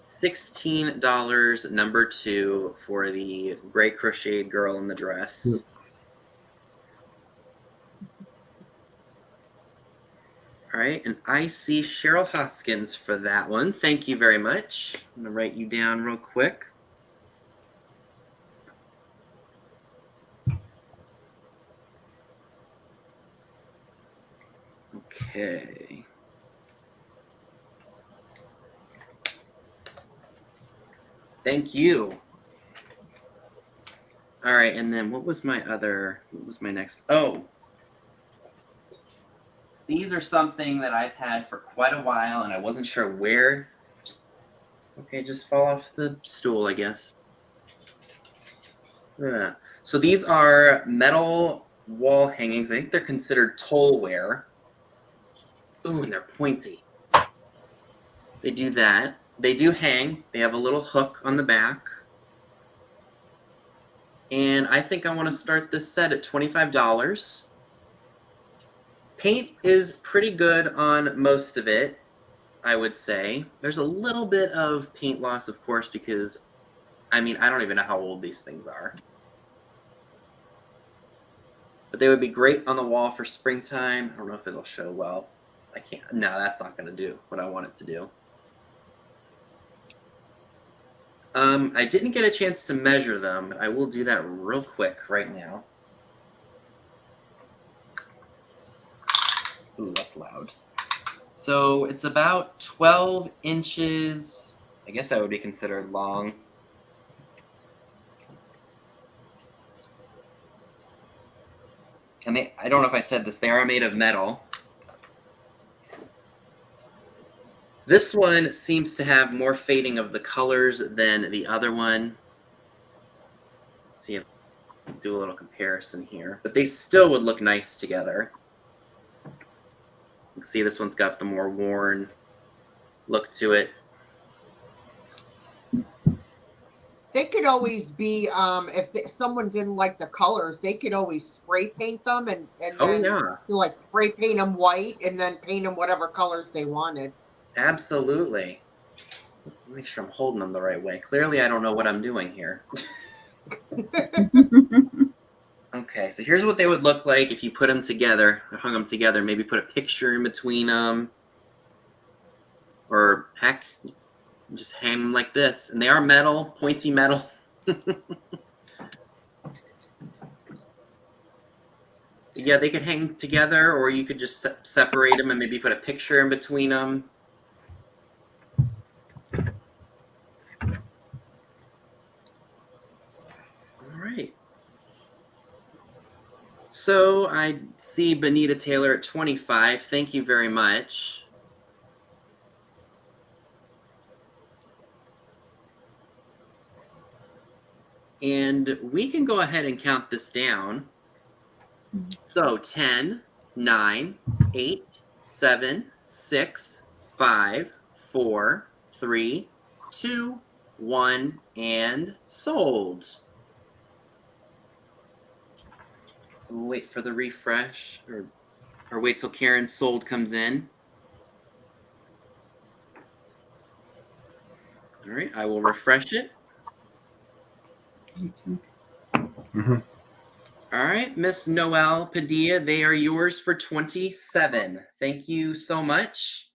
$16, number 2 for the gray crocheted girl in the dress. Yep. All right, and I see Cheryl Hoskins for that one. Thank you very much. I'm gonna write you down real quick. Okay. Thank you. All right, and then what was my next? Oh, these are something that I've had for quite a while, and I wasn't sure where. Okay, just fall off the stool, I guess. Yeah. So these are metal wall hangings. I think they're considered tollware. Ooh, and they're pointy. They do that. They do hang. They have a little hook on the back. And I think I want to start this set at $25. Paint is pretty good on most of it, I would say. There's a little bit of paint loss, of course, because, I mean, I don't even know how old these things are. But they would be great on the wall for springtime. I don't know if it'll show well. I can't. No, that's not going to do what I want it to do. I didn't get a chance to measure them. I will do that real quick right now. Ooh, that's loud. So it's about 12 inches. I guess that would be considered long. And I don't know if I said this, they are made of metal. This one seems to have more fading of the colors than the other one. Let's see if I can do a little comparison here. But they still would look nice together. You can see this one's got the more worn look to it. They could always be, if someone didn't like the colors, they could always spray paint them and then like spray paint them white and then paint them whatever colors they wanted. Absolutely. Make sure I'm holding them the right way. Clearly, I don't know what I'm doing here. Okay, so here's what they would look like if you put them together, or hung them together. Maybe put a picture in between them. Or, heck, just hang them like this. And they are metal, pointy metal. Yeah, they could hang together, or you could just separate them and maybe put a picture in between them. All right. So I see Benita Taylor at 25. Thank you very much. And we can go ahead and count this down. So 10, 9, 8, 7, 6, 5, 4, 3, 2, 1, and sold. So we'll wait for the refresh, or wait till Karen's sold comes in. All right, I will refresh it. Mm-hmm. All right, Miss Noelle Padilla, they are yours for 27. Thank you so much.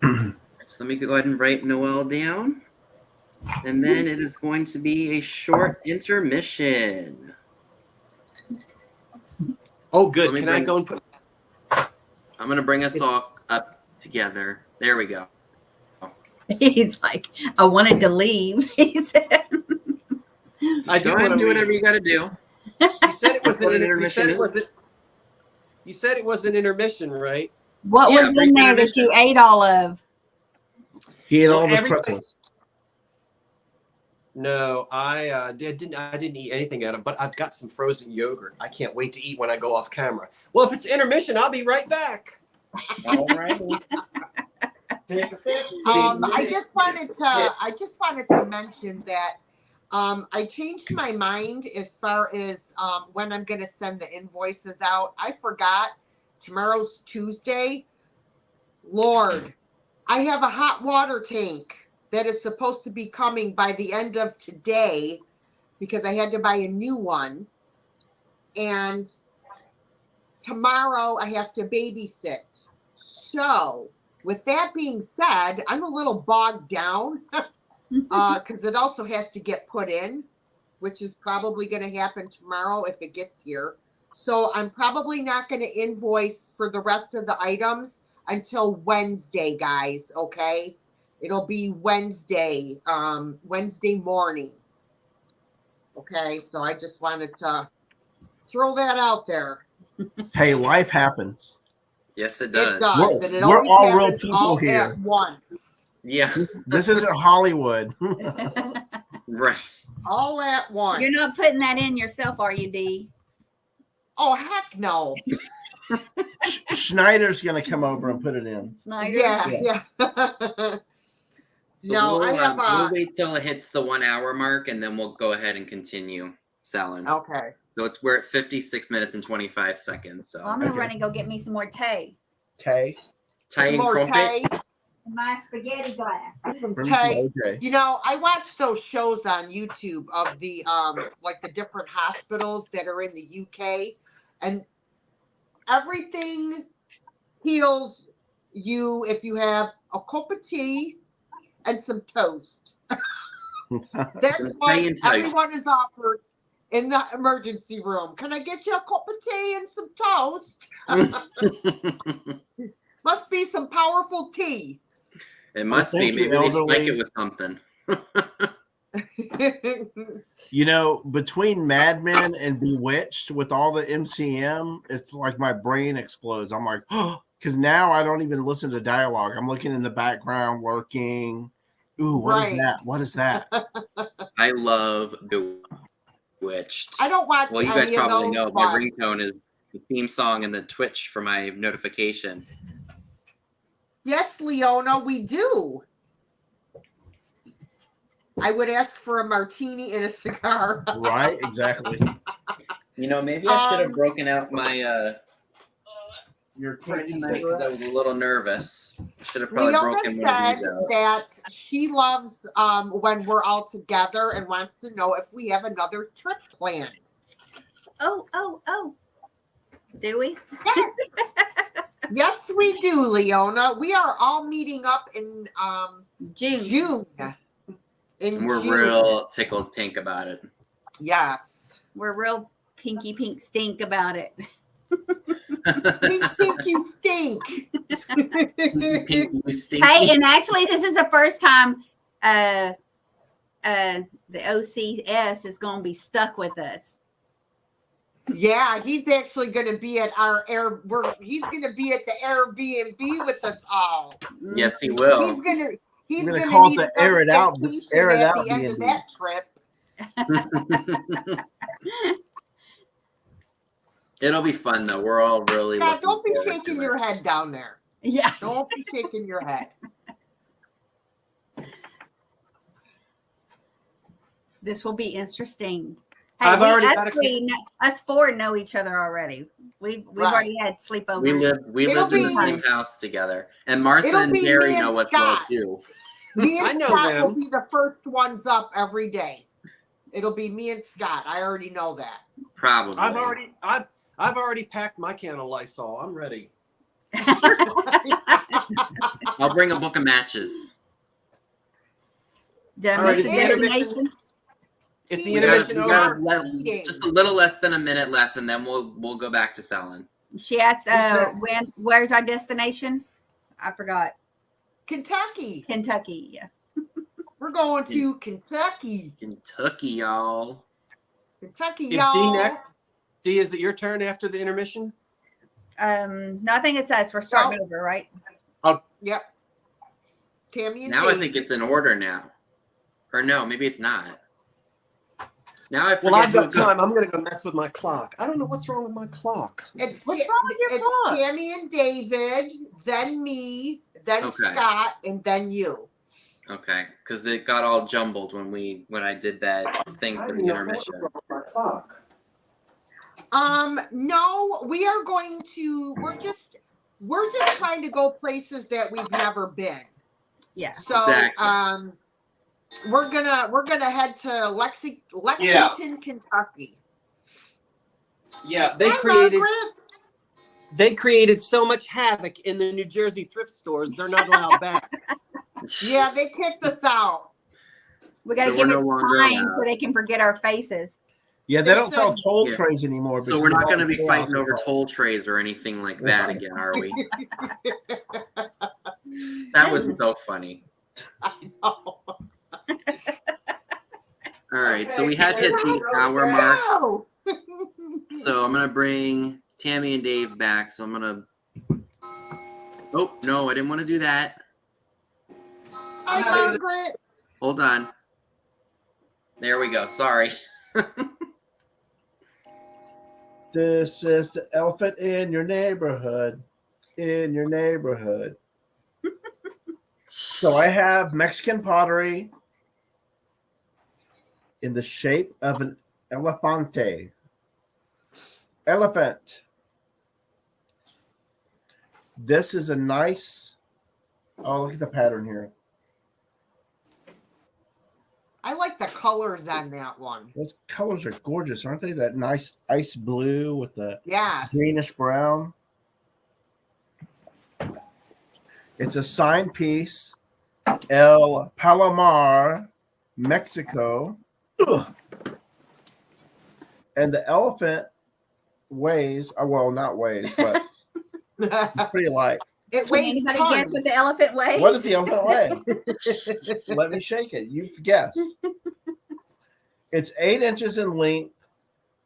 So let me go ahead and write Noelle down. And then it is going to be a short intermission. Oh, good. Can I go and put... I'm going to bring us all up together. There we go. He's like, I wanted to leave. He said. I do want to do whatever you got to do. You said it was an intermission. You said it was an intermission, right? What Yeah, was brief in there that you ate all of? He ate Well, all of his everything- pretzels. No, I didn't eat anything out of, but I've got some frozen yogurt. I can't wait to eat when I go off camera. Well, if it's intermission, I'll be right back. All right. I just wanted to mention that I changed my mind as far as when I'm going to send the invoices out. I forgot tomorrow's Tuesday. Lord, I have a hot water tank that is supposed to be coming by the end of today because I had to buy a new one. And tomorrow I have to babysit. So, with that being said, I'm a little bogged down because it also has to get put in, which is probably going to happen tomorrow if it gets here. So, I'm probably not going to invoice for the rest of the items until Wednesday, guys. Okay. It'll be Wednesday, Wednesday morning. Okay. So, I just wanted to throw that out there. Hey, life happens. Yes, it It does. does, and it We're always all real happens people all here. at once. Yeah, This isn't Hollywood. right. All at once. You're not putting that in yourself, are you, Dee? Oh, heck no. Schneider's going to come over and put it in. Snyder? Yeah. So No, I have we'll wait till it hits the 1 hour mark, and then we'll go ahead and continue selling. Okay. So we're at 56 minutes and 25 seconds. So Well, I'm going to Okay. run and go get me some more tea. Okay. Thai and More crumpet. Tay. in my spaghetti glass. Bring me some Tay. OJ. You know, I watch those shows on YouTube of the like the different hospitals that are in the UK, and everything heals you if you have a cup of tea and some toast. That's Some what tea and toast. everyone is offered in the emergency room. Can I get you a cup of tea and some toast? Must be some powerful tea. It must be. thank you, Maybe they spike elderly. it with something. You know, between Mad Men and Bewitched, with all the MCM, it's like my brain explodes. I'm like, oh, because now I don't even listen to dialogue. I'm looking in the background, lurking. Ooh, what is Right. that? What is that? I love Bewitched. I don't watch Well, you guys any of probably those, know my but ringtone is the theme song and the Twitch for my notification. yes, Leona, we do. I would ask for a martini and a cigar. Right? Exactly. You know, maybe I should have Um, broken out my Your Prince tinny tonight because I was a little nervous. Should have probably Leona broken one of said these out. that she loves when we're all together and wants to know if we have another trip planned. Oh. Do we? Yes. Yes, we do, Leona. We are all meeting up in June. June. And we're real tickled pink about it. Yes. We're real pinky pink stink about it. Pink, you stink. Pink, you stinky. Hey, and actually, this is the first time the OCS is going to be stuck with us. Yeah, he's actually going to be at our he's going to be at the Airbnb with us all. Yes, he will. He's going Gonna to call it need the another air it out- vacation air it at out the end of B&B. that trip. It'll be fun though. We're all really. Scott, looking don't be forward shaking to it. your head down there. Yeah. Don't be shaking your head. This will be interesting. I've already got us four know each other already. We've Right. already had sleepovers. We It'll lived in the be- same house together, and Martha It'll and be Gary me and know us well Scott. too. Me I and know Scott will them. be the first ones up every day. It'll be me and Scott. I already know that. Probably. I've already packed my can of Lysol. I'm ready. I'll bring a book of matches. Did I All right, miss is a the destination? It's the We intermission we over. got Eating. just a little less than a minute left, and then we'll go back to selling. She asked, Yes. where's our destination? I forgot. Kentucky. Kentucky. Yeah. We're going to Kentucky. Kentucky, y'all. Kentucky, Is y'all. D next? D, is it your turn after the intermission? No, I think it's us. We're starting over, right? Yep. Tammy and Now Dave. I think it's in order now. Or no, maybe it's not. Now I forget Well, I've got who goes- time. I'm going to go mess with my clock. I don't know what's wrong with my clock. It's What's wrong with your clock? Tammy and David, then me, then Okay. Scott, and then you. Okay, because it got all jumbled when I did that thing I for don't the know what's intermission. wrong with my clock. No, we are going to. We're just trying to go places that we've never been. Yeah. So, Exactly. we're gonna head to Lexington, Yeah. Kentucky. Yeah, Hi, they created so much havoc in the New Jersey thrift stores. They're not allowed back. Yeah, they kicked us out. We got to So give we're it no longer time allowed. so they can forget our faces. Yeah, they don't sell said- toll Yeah. trays anymore. So because we're not of going to all be the fighting chaos over involved. toll trays or anything like that Right. again, are we? That was so funny. Oh, All right, so we had hit the hour mark. no! So I'm gonna bring Tammy and Dave back. So I'm gonna. Oh no, I didn't want to do that. Hi, Margaret. Hold on. There we go. Sorry. This is the elephant in your neighborhood. In your neighborhood. So I have Mexican pottery in the shape of an elefante. Elephant. This is a nice. Oh, look at the pattern here. I like the colors on that one. Those colors are gorgeous, aren't they? That nice ice blue with the Yes. greenish brown. It's a signed piece, El Palomar, Mexico. And the elephant weighs, well, not weighs, but pretty light. It Can weighs anybody tons. guess what the elephant weighs? What does the elephant weigh? Let me shake it. You guess. It's 8 inches in length,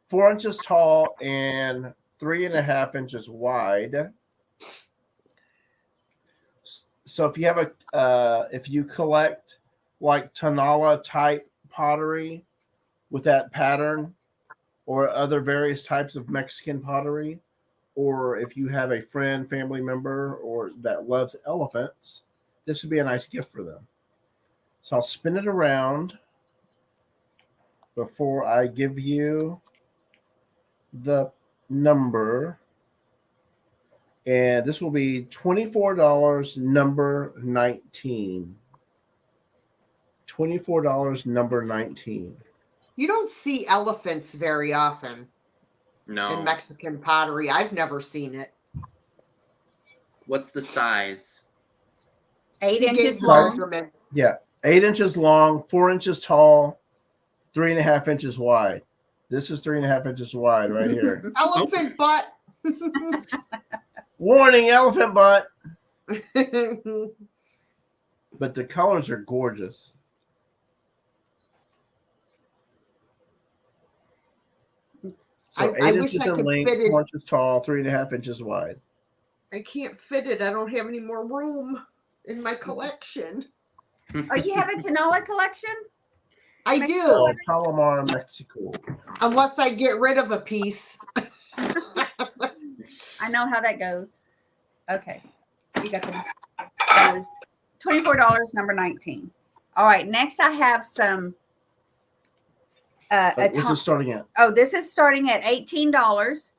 4 inches tall, and 3.5 inches wide. So if you have if you collect like Tonala type pottery with that pattern, or other various types of Mexican pottery, or if you have a friend, family member, or that loves elephants, this would be a nice gift for them. So I'll spin it around before I give you the number. And this will be $24, number 19. $24, number 19. You don't see elephants very often No. in Mexican pottery. I've never seen it. What's the size? 8 He gave inches the long. measurement. Yeah, 8 inches long, 4 inches tall, 3.5 inches wide. This is 3.5 inches wide right here. Elephant butt. Warning, elephant butt. But the colors are gorgeous. So I 8 wish inches I in could length, fit it. 4 inches tall, 3.5 inches wide. I can't fit it. I don't have any more room in my collection. Oh, you have a Tonala collection? I do, Oh, Palomar, Mexico. unless I get rid of a piece. I know how that goes. Okay. You got them. That was $24, number 19. All right. Next, I have some. What's it starting at? Oh, this is starting at $18.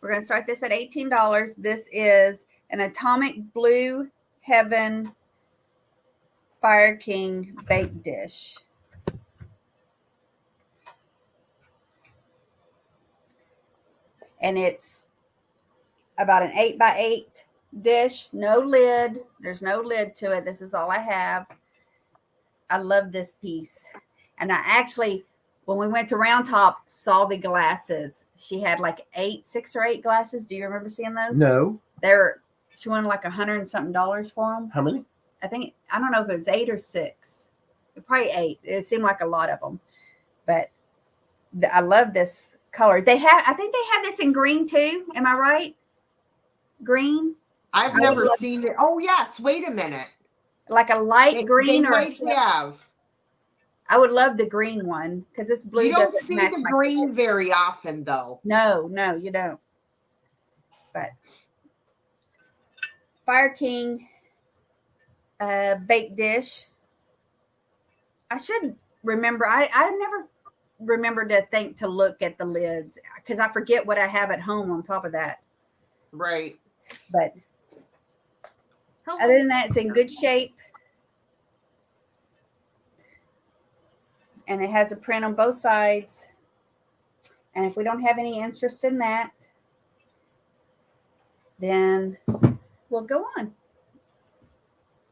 We're going to start this at $18. This is an Atomic Blue Heaven Fire King bake dish. And it's about an 8x8 dish, no lid. There's no lid to it. This is all I have. I love this piece. And I actually, when we went to Round Top, saw the glasses. She had like 6 or 8 glasses. Do you remember seeing those? No. She wanted like $100 and something for them. How many? I don't know if it was 8 or 6. Probably 8. It seemed like a lot of them. But I love this color. I think they have this in green too. Am I right? Green? I've I never would love- seen it. Oh yes, wait a minute. Like a light They green or might have. I would love the green one because this blue You don't doesn't see match the my green kitchen. very often though. No, you don't. But Fire King baked dish. I should remember. I never remember to think to look at the lids because I forget what I have at home on top of that. Right. But Hello. other than that, it's in good shape. And it has a print on both sides. And if we don't have any interest in that, then we'll go on.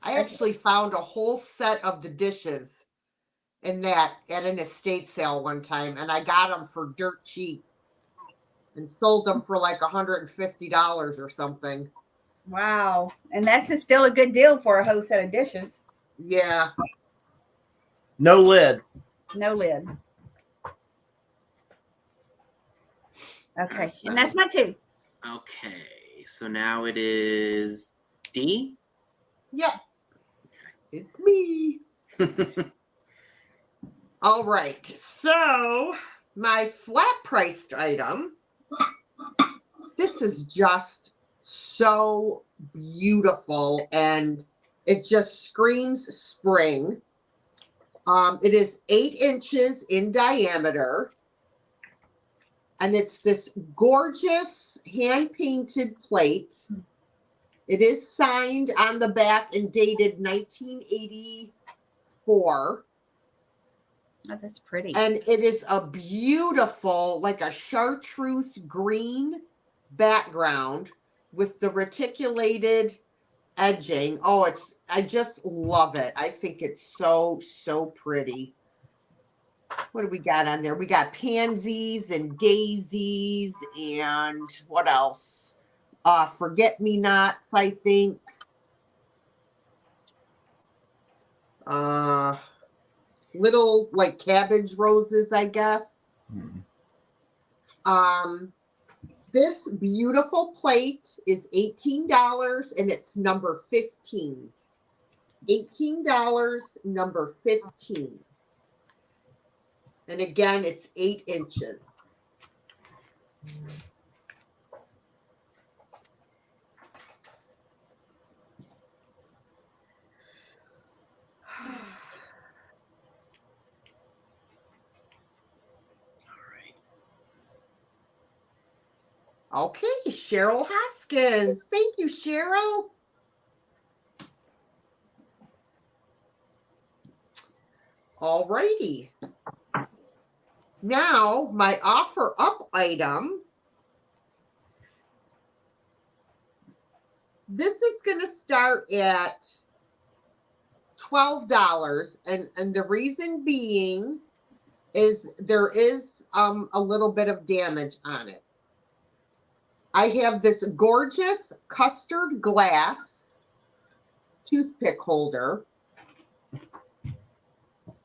I actually found a whole set of the dishes in that at an estate sale one time, and I got them for dirt cheap and sold them for like $150 or something. Wow. And that's still a good deal for a whole set of dishes. Yeah. No lid. No lid. Okay. And that's my 2. Okay, so now it is D. Yep. It's me. All right. So my flat priced item. This is just so beautiful and it just screams spring. It is 8 inches in diameter. And it's this gorgeous hand-painted plate. It is signed on the back and dated 1984. Oh, that's pretty. And it is a beautiful, like a chartreuse green background with the reticulated edging. Oh, I just love it. I think it's so, so pretty. What do we got on there? We got pansies and daisies and what else? Forget-me-nots, I think. Little like cabbage roses, I guess. This beautiful plate is $18 and it's number 15. $18, number 15. And again, it's 8 inches. Okay, Cheryl Hoskins. Thank you, Cheryl. All righty. Now, my offer up item. This is going to start at $12. And the reason being is there is a little bit of damage on it. I have this gorgeous custard glass toothpick holder.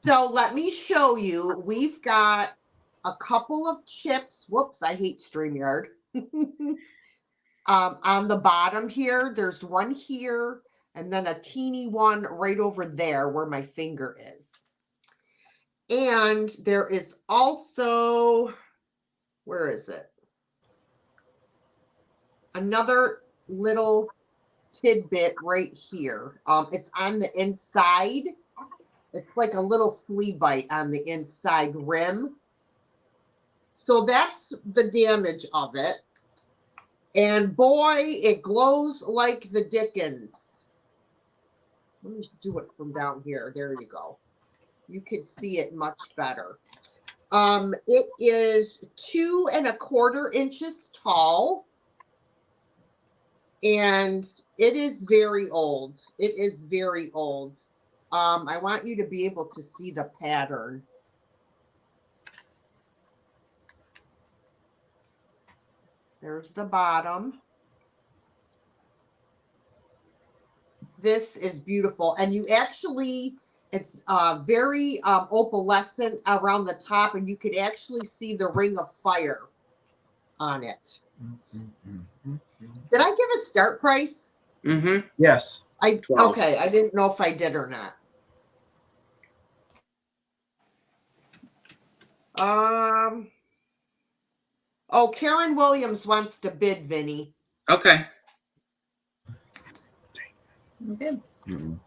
So let me show you. We've got a couple of chips. Whoops, I hate StreamYard. On the bottom here, there's one here, and then a teeny one right over there where my finger is. And there is also, where is it? Another little tidbit right here. It's on the inside. It's like a little flea bite on the inside rim. So that's the damage of it. And boy, it glows like the dickens. Let me do it from down here. There you go. You can see it much better. It is 2 1/4 inches tall. And it is very old. It is very old. I want you to be able to see the pattern. There's the bottom. This is beautiful. And you actually, it's very opalescent around the top, and you could actually see the ring of fire on it. Did I give a start price? Mm-hmm. Yes. 12. Okay, I didn't know if I did or not. Oh, Karen Williams wants to bid, Vinny. Okay. Good. Mhm.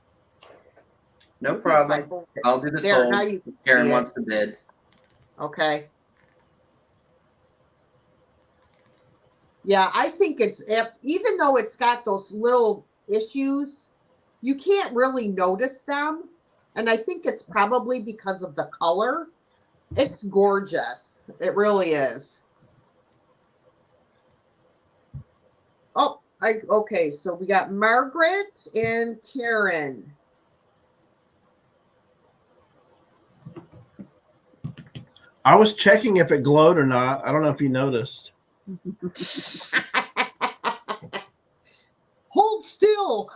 No If I problem. hold it. I'll do the There, sold. now you can Karen see it. wants to bid. Okay. Yeah, I think it's even though it's got those little issues, you can't really notice them. And I think it's probably because of the color. It's gorgeous. It really is. Oh, okay, so we got Margaret and Karen. I was checking if it glowed or not. I don't know if you noticed. Hold still.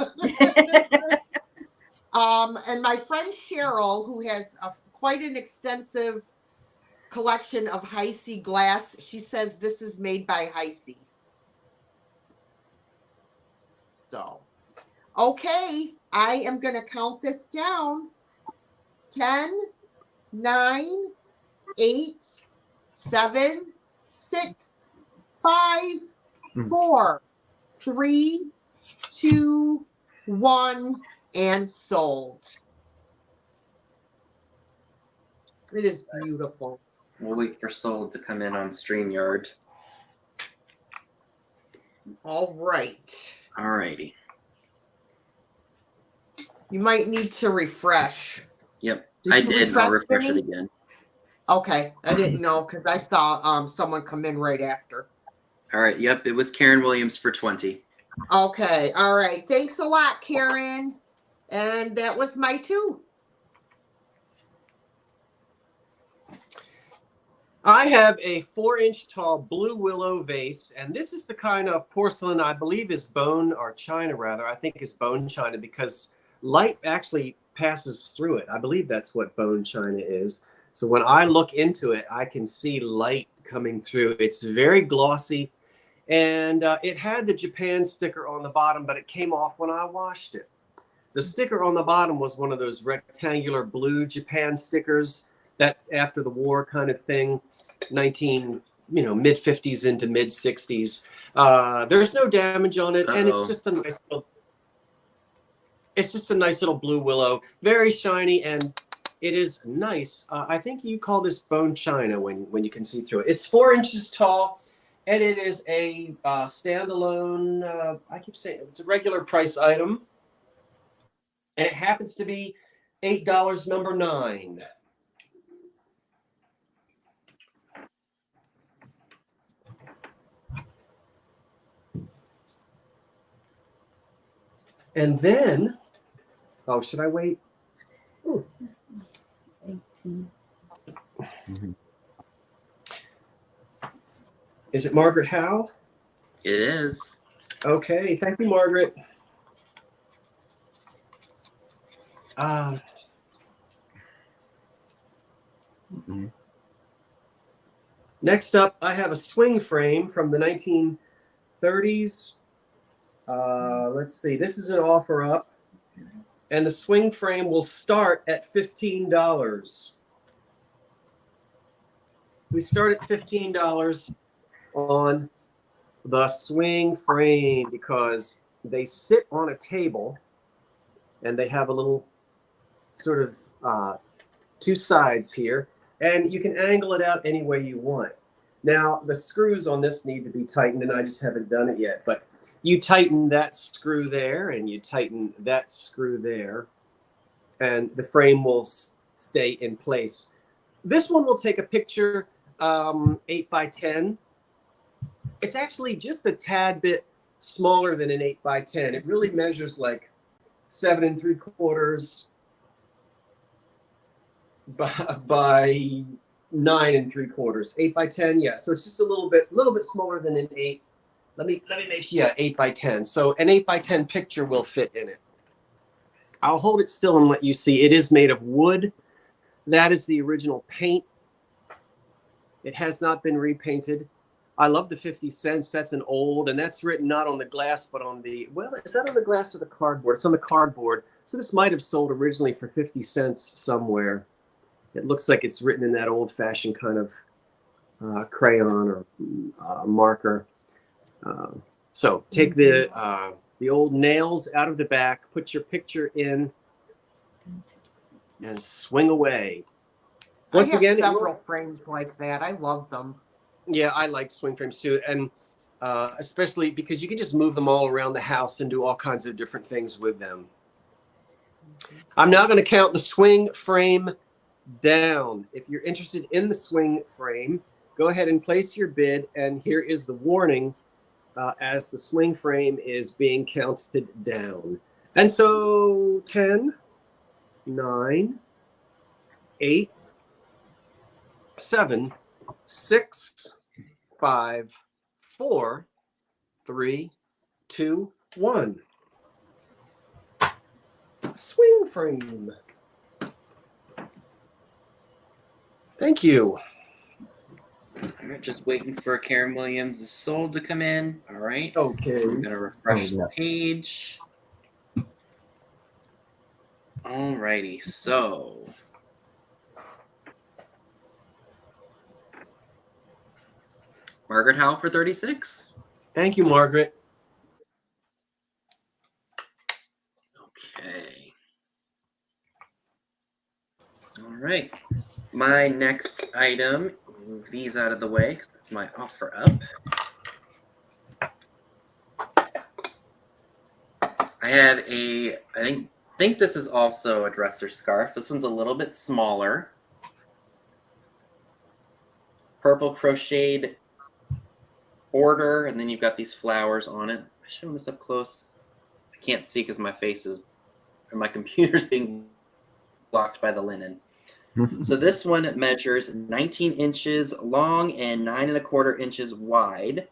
And my friend Cheryl, who has quite an extensive collection of Hi-C glass, she says this is made by Hi-C. So, okay, I am going to count this down. 10, 9, 8, 7, 6, 5, 4, 3, 2, 1, and sold. It is beautiful. We'll wait for sold to come in on StreamYard. All right. Alrighty. You might need to refresh. Yep. Did I you did. I'll refresh, refresh it Vinny? again. Okay, I didn't know because I saw someone come in right after. All right. Yep. It was Karen Williams for 20. Okay, all right. Thanks a lot, Karen. And that was my 2. I have a 4-inch tall blue willow vase, and this is the kind of porcelain I believe is bone or china, rather. I think is bone china because light actually passes through it. I believe that's what bone china is. So when I look into it, I can see light coming through. It's very glossy, and it had the Japan sticker on the bottom, but it came off when I washed it. The sticker on the bottom was one of those rectangular blue Japan stickers that after the war kind of thing. Mid 50s into mid 60s. There's no damage on it, and it's just a nice little blue willow, very shiny, and it is nice. I think you call this bone china when you can see through it. It's 4 inches tall, and it is a standalone. I keep saying it's a regular price item, and it happens to be $8, number 9. And then, should I wait? Ooh. 18. Is it Margaret Howe? It is. Okay, thank you, Margaret. Next up, I have a swing frame from the 1930s. Let's see, this is an offer up, and the swing frame will start at $15. We start at $15 on the swing frame because they sit on a table and they have a little sort of 2 sides here, and you can angle it out any way you want. Now, the screws on this need to be tightened, and I just haven't done it yet, but you tighten that screw there and you tighten that screw there, and the frame will stay in place. This one will take a picture 8 by 10. It's actually just a tad bit smaller than an 8 by 10. It really measures like 7 3/4 by 9 3/4. 8 by 10, yeah. So it's just a little bit smaller than an 8. Let me make sure. Yeah, 8 by 10. So an 8 by 10 picture will fit in it. I'll hold it still and let you see. It is made of wood. That is the original paint. It has not been repainted. I love the 50 cents. That's an old, and that's written not on the glass, but on the, well, is that on the glass or the cardboard? It's on the cardboard. So this might have sold originally for 50 cents somewhere. It looks like it's written in that old-fashioned kind of crayon or marker. So take the old nails out of the back, put your picture in, and swing away. Once I have again, several frames like that. I love them. yeah, I like swing frames too, and especially because you can just move them all around the house and do all kinds of different things with them. I'm now going to count the swing frame down. If you're interested in the swing frame, go ahead and place your bid, and here is the warning as the swing frame is being counted down. And so 10, 9, 8, 7, 6, 5, 4, 3, 2, 1. Swing frame. Thank you. All right, just waiting for Karen Williams' sold to come in. All right. Okay. I'm gonna refresh Oh, yeah. the page. All righty, so Margaret Howell for 36. Thank you, Margaret. Okay. All right. My next item, move these out of the way because it's my offer up. I have I think this is also a dresser scarf. This one's a little bit smaller. Purple crocheted border, and then you've got these flowers on it. I'm showing this up close. I can't see because my face is, or my computer's being blocked by the linen. So this one measures 19 inches long and 9¼ inches wide.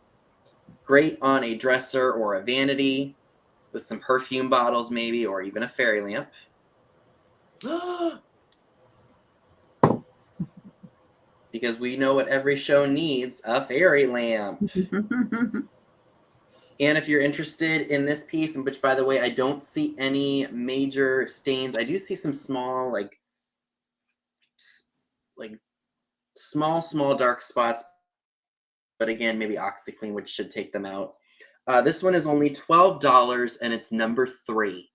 Great on a dresser or a vanity with some perfume bottles maybe, or even a fairy lamp. Because we know what every show needs, a fairy lamp. And if you're interested in this piece, and which by the way, I don't see any major stains. I do see some small, like small dark spots, but again, maybe OxyClean, which should take them out. This one is only $12, and it's number 3.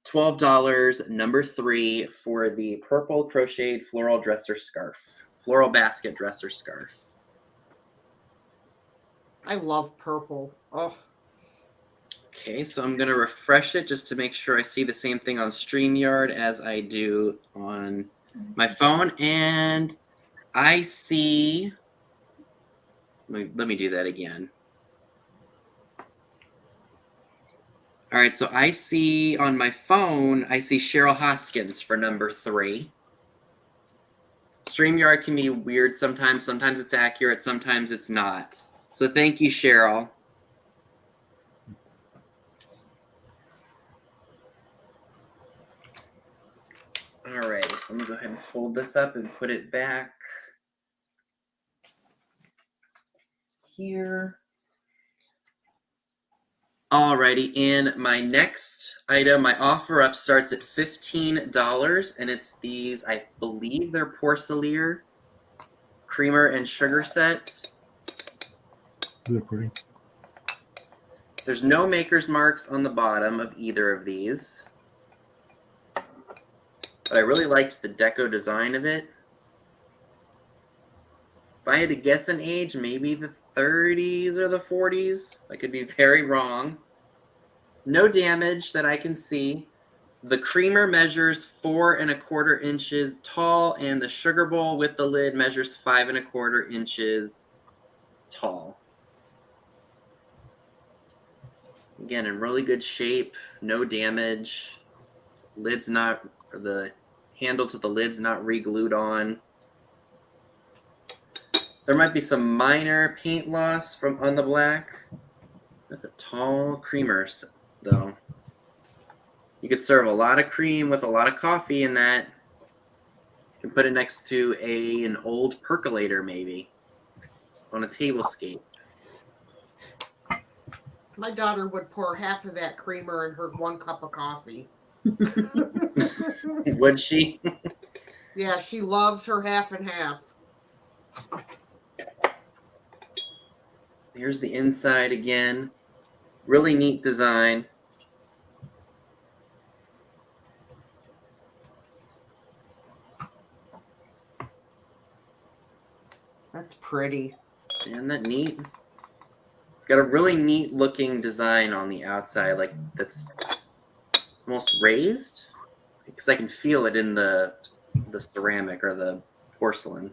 $12, number 3 for the purple crocheted floral dresser scarf, floral basket dresser scarf. I love purple. Oh, Okay, so I'm gonna refresh it just to make sure I see the same thing on StreamYard as I do on my phone, and I see. Let me do that again. All right, so I see on my phone, I see Cheryl Hoskins for number 3. StreamYard can be weird sometimes. Sometimes it's accurate, sometimes it's not. So thank you, Cheryl. All right, so let me go ahead and fold this up and put it back here. Alrighty, and my next item, my offer up starts at $15, and it's these, I believe they're Porcelain creamer and sugar set. They're pretty. There's no maker's marks on the bottom of either of these, but I really liked the deco design of it. If I had to guess an age, maybe the 30s or the 40s. I could be very wrong. No damage that I can see. The creamer measures 4¼ inches tall, and the sugar bowl with the lid measures 5¼ inches tall. Again, in really good shape, no damage. Lid's not, or the handle to the lid's not re-glued on. There might be some minor paint loss on the black. That's a tall creamer, though. You could serve a lot of cream with a lot of coffee in that. You can put it next to an old percolator, maybe. on a table scape. My daughter would pour half of that creamer in her 1 cup of coffee. Would she? Yeah, she loves her half and half. Here's the inside again. Really neat design. That's pretty. Isn't that neat? It's got a really neat looking design on the outside, like that's almost raised. Because I can feel it in the ceramic or the porcelain.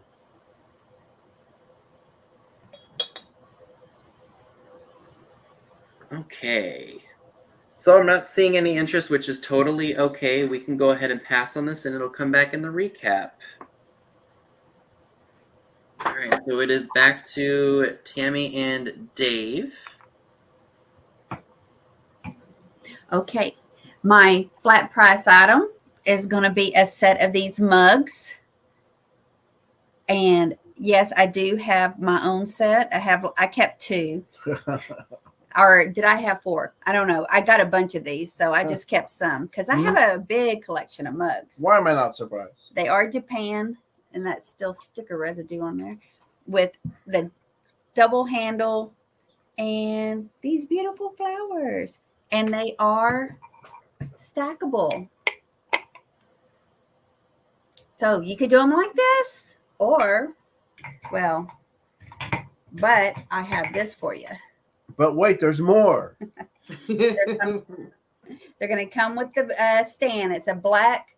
Okay. So I'm not seeing any interest, which is totally okay. We can go ahead and pass on this and it'll come back in the recap. All right, so it is back to Tammy and Dave. Okay, my flat price item is going to be a set of these mugs. And yes, I do have my own set. I kept 2. Or did I have 4? I don't know. I got a bunch of these, so I just kept some because I have a big collection of mugs. Why am I not surprised? They are Japan, and that's still sticker residue on there with the double handle and these beautiful flowers. And they are stackable. So you could do them like this or, well, but I have this for you. But wait, there's more. They're going to come with the stand. It's a black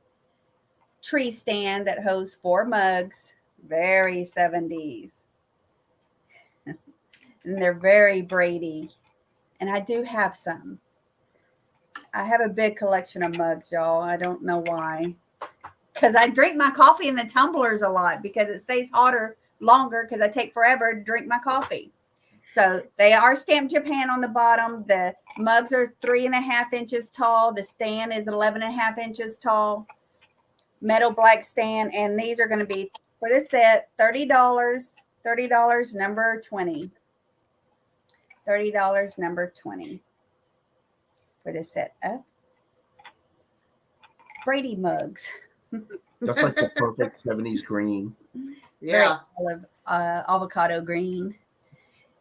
tree stand that holds 4 mugs. Very 70s. And they're very Brady. And I do have some. I have a big collection of mugs, y'all. I don't know why. Because I drink my coffee in the tumblers a lot because it stays hotter longer because I take forever to drink my coffee. So they are stamped Japan on the bottom. The mugs are 3.5 inches tall. The stand is 11.5 inches tall. Metal black stand. And these are going to be, for this set, $30. $30, number 20. $30, number 20. For this set up. Brady mugs. That's like the perfect 70s green. Yeah. Olive, avocado green.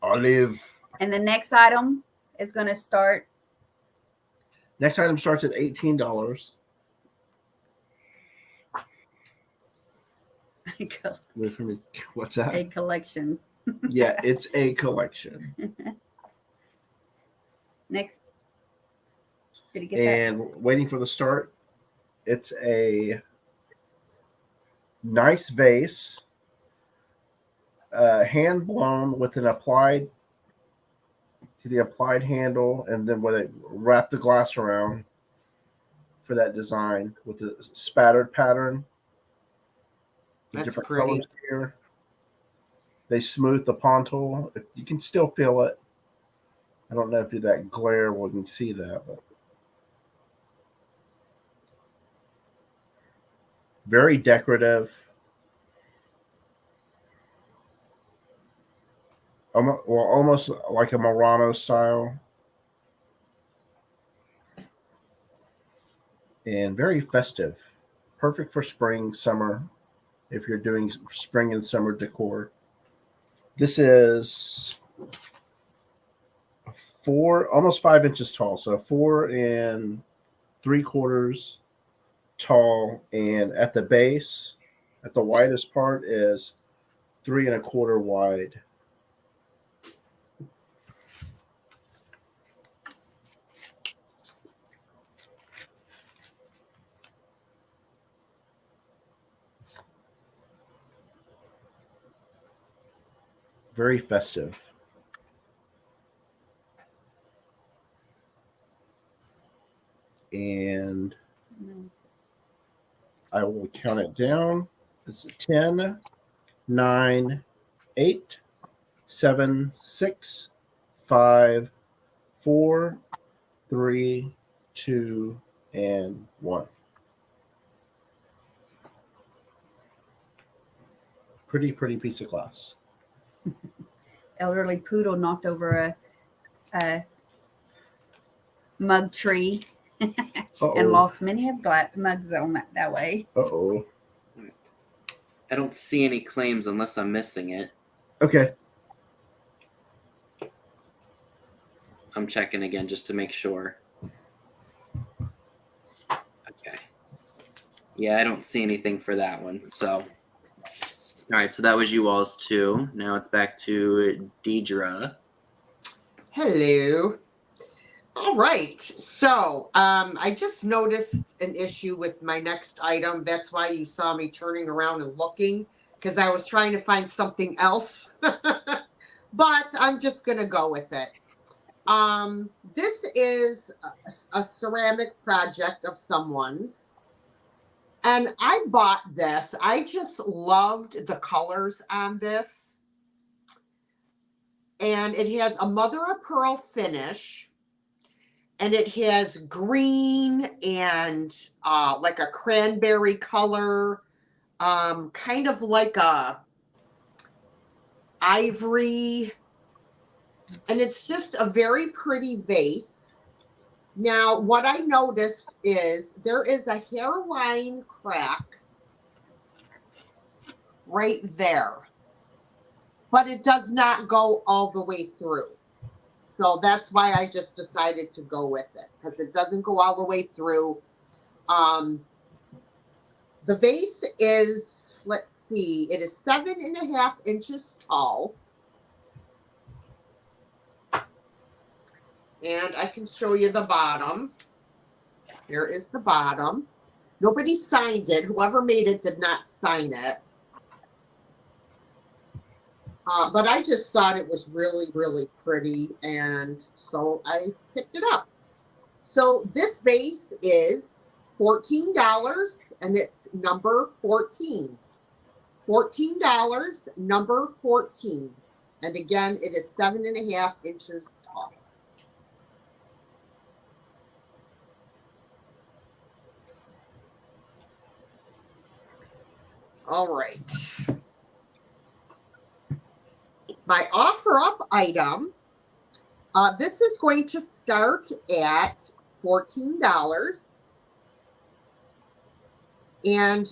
Olive. And the next item is going to start. Next item starts at $18. What's that? A collection. Yeah, it's a collection. Next. Did you get And waiting for the start. It's a nice vase, hand blown with an applied to the applied handle, and then with it wrap the glass around for that design with the spattered pattern. The That's different pretty. colors here. They smooth the pontil. You can still feel it. I don't know if that glare wouldn't see that, but very decorative. Almost like a Murano style. And very festive. Perfect for spring, summer, if you're doing spring and summer decor. This is almost 5 inches tall. So 4 3/4 tall. And at the base, at the widest part, is 3 1/4 wide. Very festive. And I will count it down. It's 10, 9, 8, 7, 6, 5, 4, 3, 2, and 1. Pretty piece of glass. elderly poodle knocked over a mug tree and lost many of mugs on that way. Uh-oh. I don't see any claims unless I'm missing it. Okay. I'm checking again just to make sure. Okay. Yeah, I don't see anything for that one. So, all right. So that was you all's two. Now it's back to Deidre. Hello. All right. So I just noticed an issue with my next item. That's why you saw me turning around and looking, because I was trying to find something else. But I'm just going to go with it. This is a ceramic project of someone's. And I bought this. I just loved the colors on this. And it has a mother of pearl finish. And it has green and like a cranberry color, kind of like a ivory. And it's just a very pretty vase. Now, what I noticed is there is a hairline crack right there, but it does not go all the way through. So that's why I just decided to go with it, because it doesn't go all the way through. The vase is, let's see, it is 7.5 inches tall. And I can show you the bottom. Here is the bottom. Nobody signed it. Whoever made it did not sign it. But I just thought it was really, really pretty. And so I picked it up. So this vase is $14 and it's number 14. $14, number 14. And again, it is 7.5 inches tall. All right. My offer up item, this is going to start at $14. And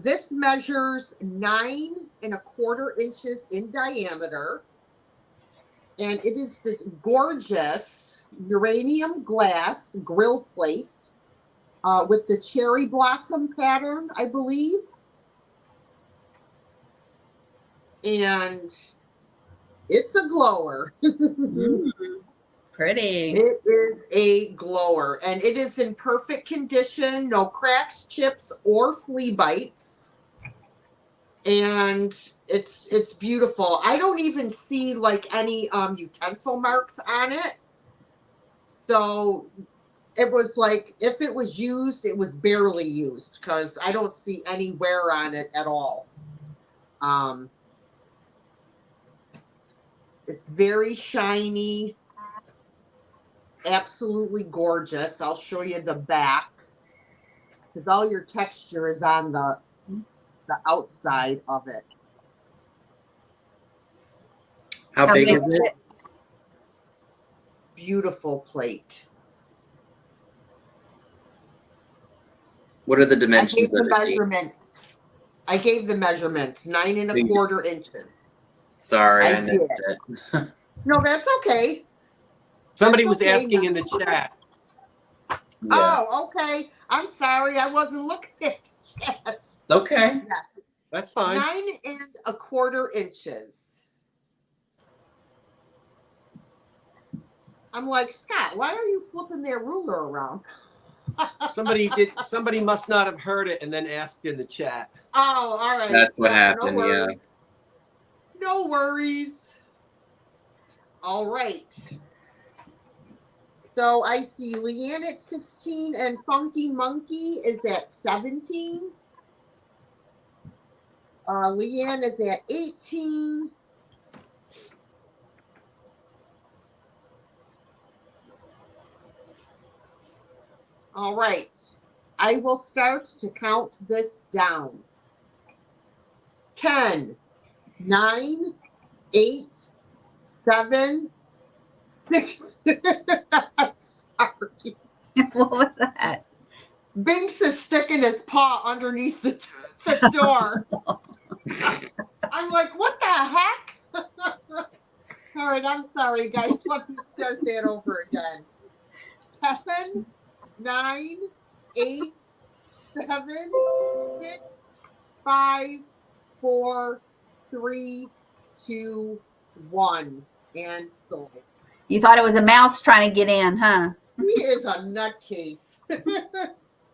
this measures 9.25 inches in diameter. And it is this gorgeous uranium glass grill plate with the cherry blossom pattern, I believe. And it's a glower. Pretty. It is a glower, and it is in perfect condition, no cracks, chips, or flea bites. And it's beautiful. I don't even see like any utensil marks on it. So it was like, if it was used, it was barely used, because I don't see any wear on it at all. It's very shiny, absolutely gorgeous. I'll show you the back, because all your texture is on the outside of it. How big is it? Beautiful plate. What are the I dimensions gave the of it? measurements. I gave the measurements, 9.25 inches. Sorry, I I missed it. No, that's okay. Somebody That's was okay. asking in the chat. Yeah. Oh, okay. I'm sorry. I wasn't looking at the chat. It's okay. Yes. That's fine. 9.25 inches. I'm like, Scott, why are you flipping their ruler around? Somebody must not have heard it and then asked in the chat. Oh, all right. That's what No happened, yeah. worries. No worries. All right. So I see Leanne at 16 and Funky Monkey is at 17. Leanne is at 18. All right. I will start to count this down. 10, 9, 8, 7, 6. I'm sorry. What was that? Binks is sticking his paw underneath the door. I'm like, what the heck? All right, I'm sorry, guys. Let me start that over again. 10, 9, 8, 7, 6, 5, 4, 3, 2, 1, and sold. You thought it was a mouse trying to get in, huh? He is a nutcase.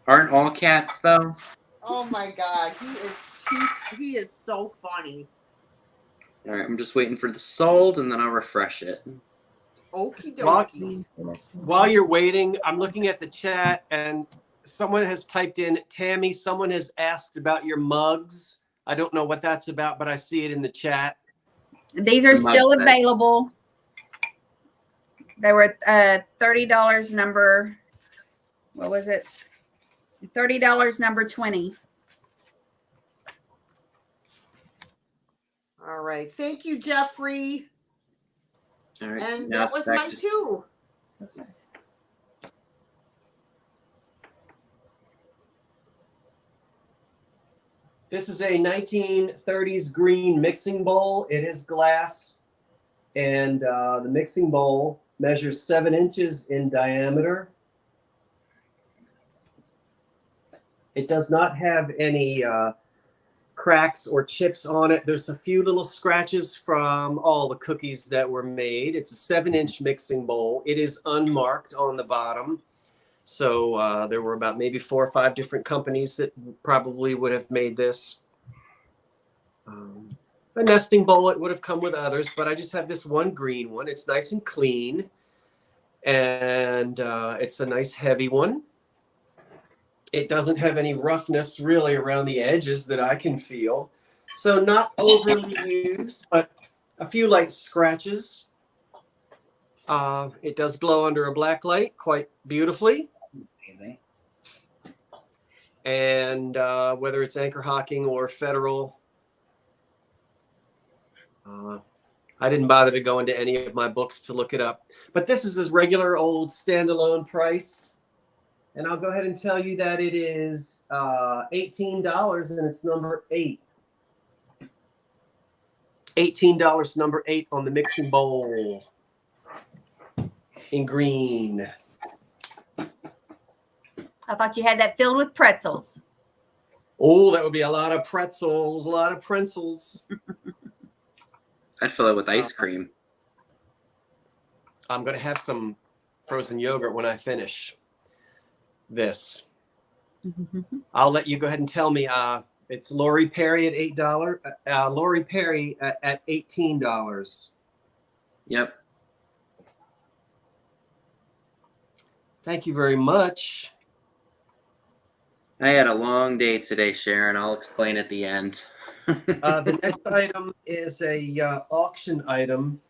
Aren't all cats though? Oh my God, he is so funny. All right, I'm just waiting for the sold, and then I'll refresh it. Okie Well, dokie. While you're waiting, I'm looking at the chat, and someone has typed in, Tammy, someone has asked about your mugs. I don't know what that's about, but I see it in the chat. These are The mug still set. available. They were $30 number. What was it? $30 number 20. All right. Thank you, Jeffrey. All right, And now that it's was back my to- 2. This is a 1930s green mixing bowl. It is glass, and the mixing bowl measures 7 inches in diameter. It does not have any cracks or chips on it. There's a few little scratches from all the cookies that were made. It's a 7-inch mixing bowl. It is unmarked on the bottom. So there were about maybe 4 or 5 different companies that probably would have made this. A nesting bowl, it would have come with others, but I just have this one green one. It's nice and clean, and it's a nice heavy one. It doesn't have any roughness really around the edges that I can feel. So not overly used, but a few light scratches. It does glow under a black light quite beautifully. Amazing. And whether it's anchor hocking or federal, I didn't bother to go into any of my books to look it up. But this is his regular old standalone price. And I'll go ahead and tell you that it is $18 and it's number 8. $18, number 8 on the mixing bowl in green. I thought you had that filled with pretzels. Oh, that would be a lot of pretzels, a lot of pretzels. I'd fill it with ice cream. I'm going to have some frozen yogurt when I finish this. I'll let you go ahead and tell me. It's Lori Perry at $8. Lori Perry at $18. Yep. Thank you very much. I had a long day today, Sharon. I'll explain at the end. The next item is a auction item,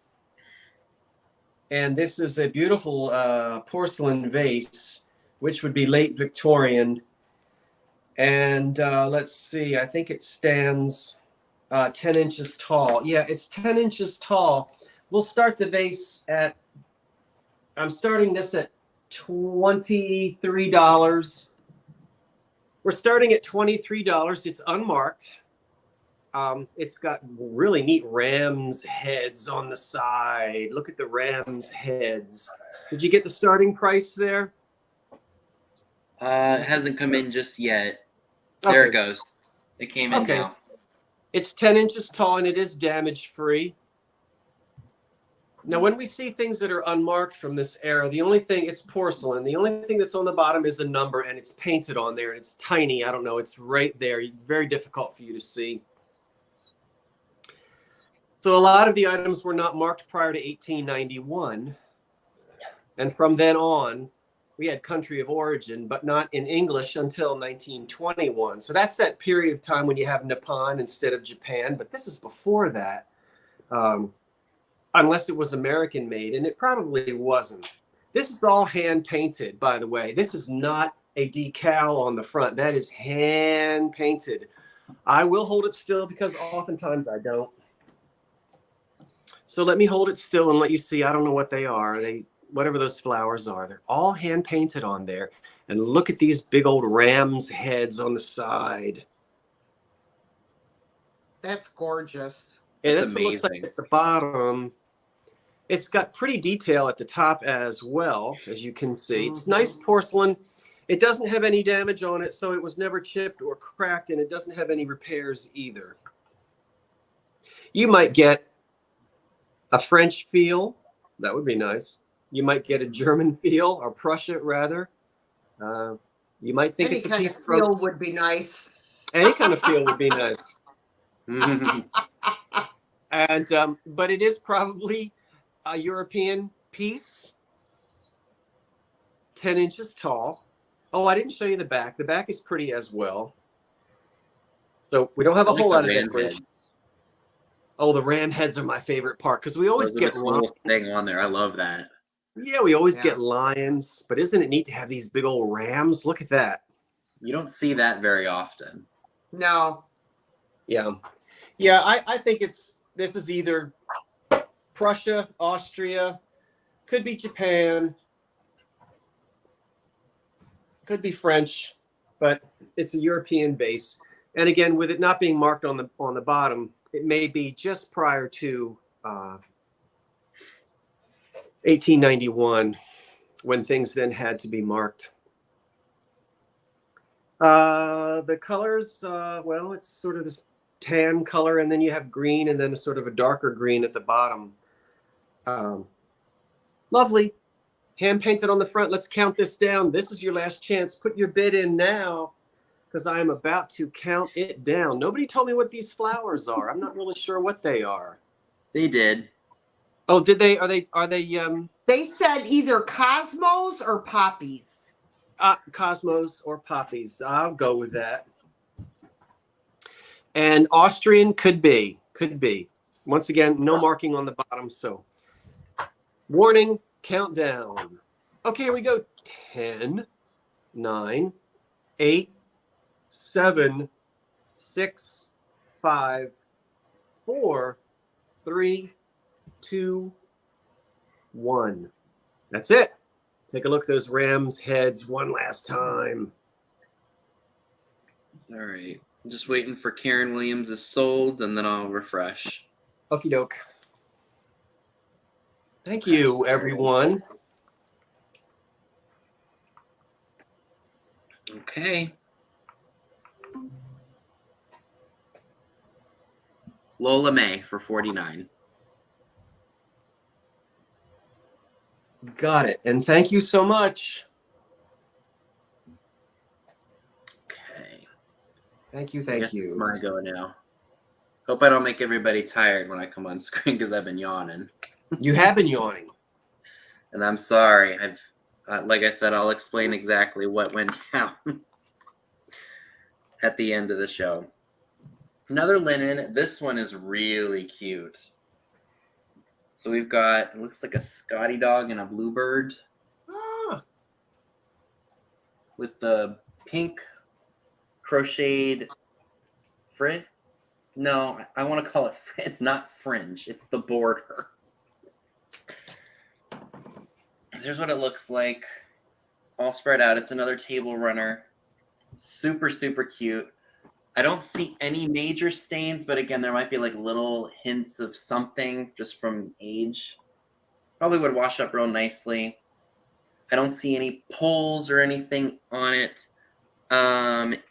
and this is a beautiful porcelain vase, which would be late Victorian. And let's see, I think it stands 10 inches tall. Yeah, it's 10 inches tall. We'll start the vase at, I'm starting this at $23. We're starting at $23. It's unmarked. It's got really neat ram's heads on the side. Look at the ram's heads. Did you get the starting price there? It hasn't come in just yet. There Okay. it goes. It came in Okay. now. It's 10 inches tall and it is damage free. Now, when we see things that are unmarked from this era, the only thing, it's porcelain. The only thing that's on the bottom is a number, and it's painted on there. It's tiny. I don't know. It's right there. Very difficult for you to see. So a lot of the items were not marked prior to 1891. And from then on, we had country of origin, but not in English until 1921. So that's that period of time when you have Nippon instead of Japan. But this is before that. Unless it was American made, and it probably wasn't. This is all hand painted, by the way. This is not a decal on the front. That is hand painted. I will hold it still because oftentimes I don't. So let me hold it still and let you see. I don't know what they are. Whatever those flowers are, they're all hand painted on there. And look at these big old ram's heads on the side. That's gorgeous. And That's that's what it looks like amazing. at the bottom. It's got pretty detail at the top as well, as you can see. It's nice porcelain. It doesn't have any damage on it, so it was never chipped or cracked, and it doesn't have any repairs either. You might get a French feel. That would be nice. You might get a German feel, or Prussia, rather. You might think Any it's a kind piece of from... feel would be nice. Any kind of feel would be nice. And but it is probably a European piece, 10 inches tall. Oh, I didn't show you the back. The back is pretty as well. So we don't have a whole lot of decoration. Oh, the ram heads are my favorite part because we always get the coolest thing on there. I love that. Yeah, we always get lions, but isn't it neat to have these big old rams? Look at that. You don't see that very often. No. Yeah. Yeah, I think this is either Prussia, Austria, could be Japan, could be French, but it's a European base. And again, with it not being marked on the bottom, it may be just prior to 1891 when things then had to be marked. The colors, well, it's sort of this tan color, and then you have green, and then a sort of a darker green at the bottom. Lovely. Hand painted on the front. Let's count this down. This is your last chance. Put your bid in now, because I am about to count it down. Nobody told me what these flowers are. I'm not really sure what they are. They did. Oh, did they? Are they? They said either cosmos or poppies. Cosmos or poppies. I'll go with that. And Austrian could be. Once again, no marking on the bottom. So, warning, countdown. Okay, here we go. 10, 9, 8, 7, 6, 5, 4, 3, 2, 1. That's it. Take a look at those ram's heads one last time. All right. I'm just waiting for Karen Williams is sold, and then I'll refresh. Okie doke. Thank you, everyone. Okay. Lola May for 49. Got it. And thank you so much. Okay. Thank you. I Thank guess you. it's my go now. Hope I don't make everybody tired when I come on screen because I've been yawning. You have been yawning. And I'm sorry. Like I said, I'll explain exactly what went down at the end of the show. Another linen. This one is really cute. So we've got, it looks like a Scotty dog and a bluebird with the pink crocheted fringe. No, I want to call it, it's not fringe. It's the border. Here's what it looks like. All spread out. It's another table runner. Super, super cute. I don't see any major stains, but again, there might be like little hints of something just from age. Probably would wash up real nicely. I don't see any pulls or anything on it.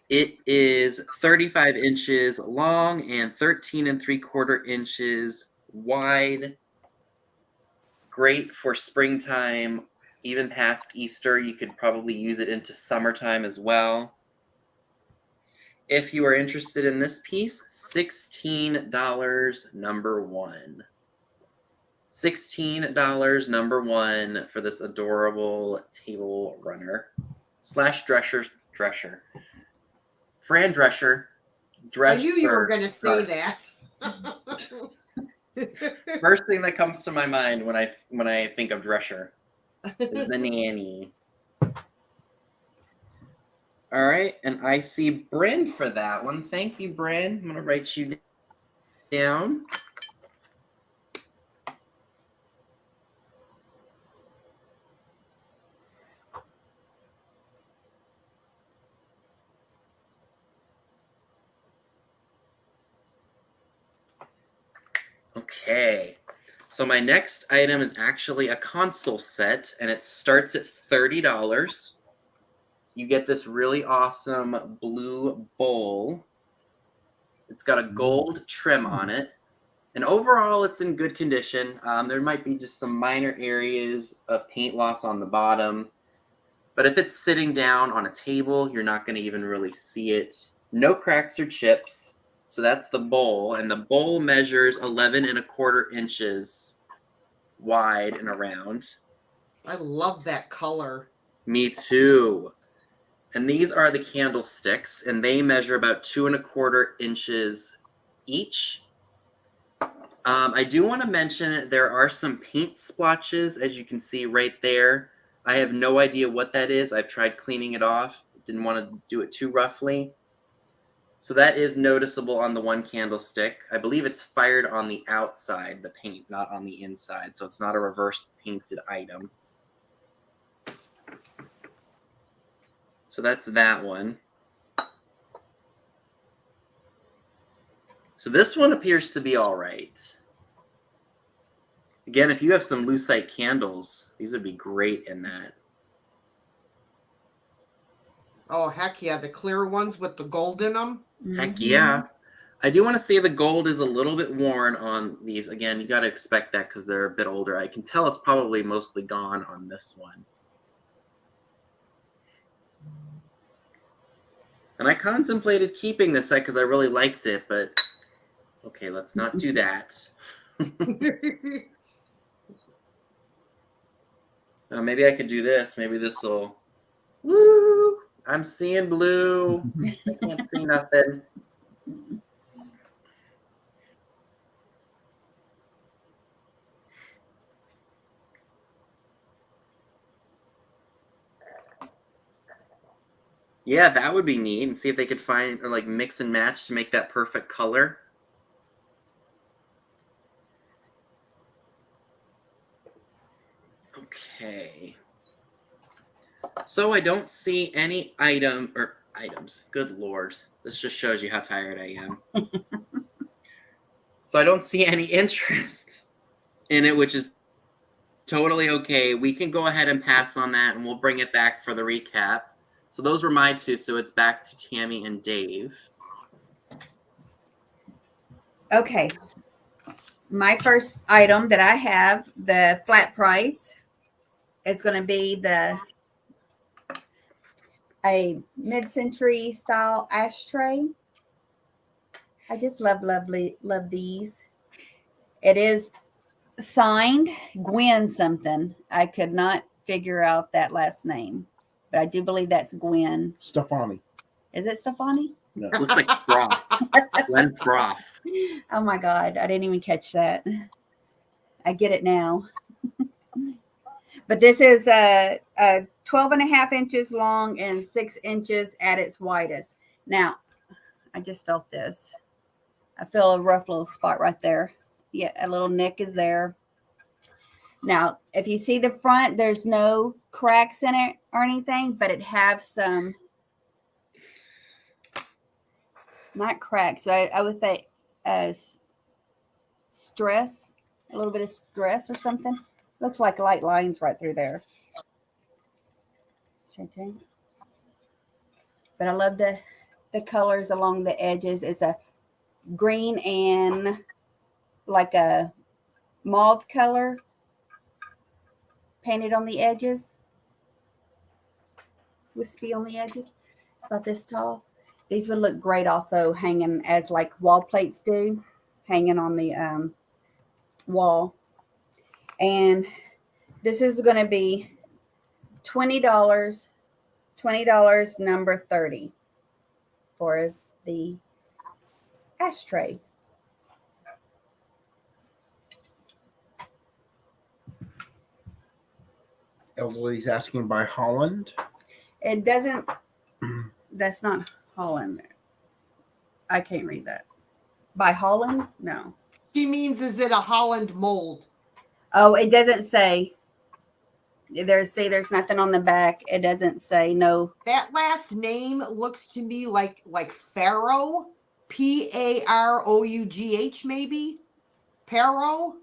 It is 35 inches long and 13 3/4 inches wide. Great for springtime, even past Easter. You could probably use it into summertime as well. If you are interested in this piece, $16 number one. $16 number one for this adorable table runner / dresser. Fran Drescher. I knew you were going to say that. First thing that comes to my mind when I think of Drescher is the nanny. All right, and I see Bryn for that one. Thank you, Bryn. I'm going to write you down. Okay. So my next item is actually a console set, and it starts at $30. You get this really awesome blue bowl. It's got a gold trim on it. And overall, it's in good condition. There might be just some minor areas of paint loss on the bottom. But if it's sitting down on a table, you're not going to even really see it. No cracks or chips. So that's the bowl. And the bowl measures 11 1/4 inches wide and around. I love that color. Me too. And these are the candlesticks, and they measure about 2 1/4 inches each. I do want to mention there are some paint splotches, as you can see right there. I have no idea what that is. I've tried cleaning it off. Didn't want to do it too roughly. So that is noticeable on the one candlestick. I believe it's fired on the outside, the paint, not on the inside. So it's not a reverse painted item. So that's that one. So this one appears to be all right. Again, if you have some lucite candles, these would be great in that. Oh, heck yeah. The clear ones with the gold in them. Heck yeah. I do want to say the gold is a little bit worn on these. Again, you got to expect that because they're a bit older. I can tell it's probably mostly gone on this one. And I contemplated keeping this set because I really liked it, but okay, let's not do that. Maybe I could do this. Maybe this will. Woo! I'm seeing blue. I can't see nothing. Yeah, that would be neat. And see if they could find or like mix and match to make that perfect color. Okay. So I don't see any items. Good Lord. This just shows you how tired I am. So I don't see any interest in it, which is totally okay. We can go ahead and pass on that, and we'll bring it back for the recap. So those were my two. So it's back to Tammy and Dave. Okay. My first item that I have, the flat price, is going to be a mid-century style ashtray. I just love these. It is signed Gwen something. I could not figure out that last name, but I do believe that's Gwen. Stefani. Is it Stefani? No. Looks like froth. Gwen Froth. Oh my God. I didn't even catch that. I get it now. But this is a 12 1/2 inches long and 6 inches at its widest. Now, I just felt this. I feel a rough little spot right there. Yeah, a little nick is there. Now, if you see the front, there's no cracks in it or anything, but it has some, not cracks, but I would say stress, a little bit of stress or something. Looks like light lines right through there. But I love the colors along the edges. It's a green and like a mauve color painted on the edges. Wispy on the edges. It's about this tall. These would look great also hanging as like wall plates do, hanging on the wall. And this is going to be $20, number 30 for the ashtray. Elderly's asking by Holland. It doesn't, that's not Holland. I can't read that. By Holland? No. She means, is it a Holland mold? Oh, it doesn't say. There's nothing on the back. It doesn't say no. That last name looks to me like Pharaoh, Parough, maybe. Pero Is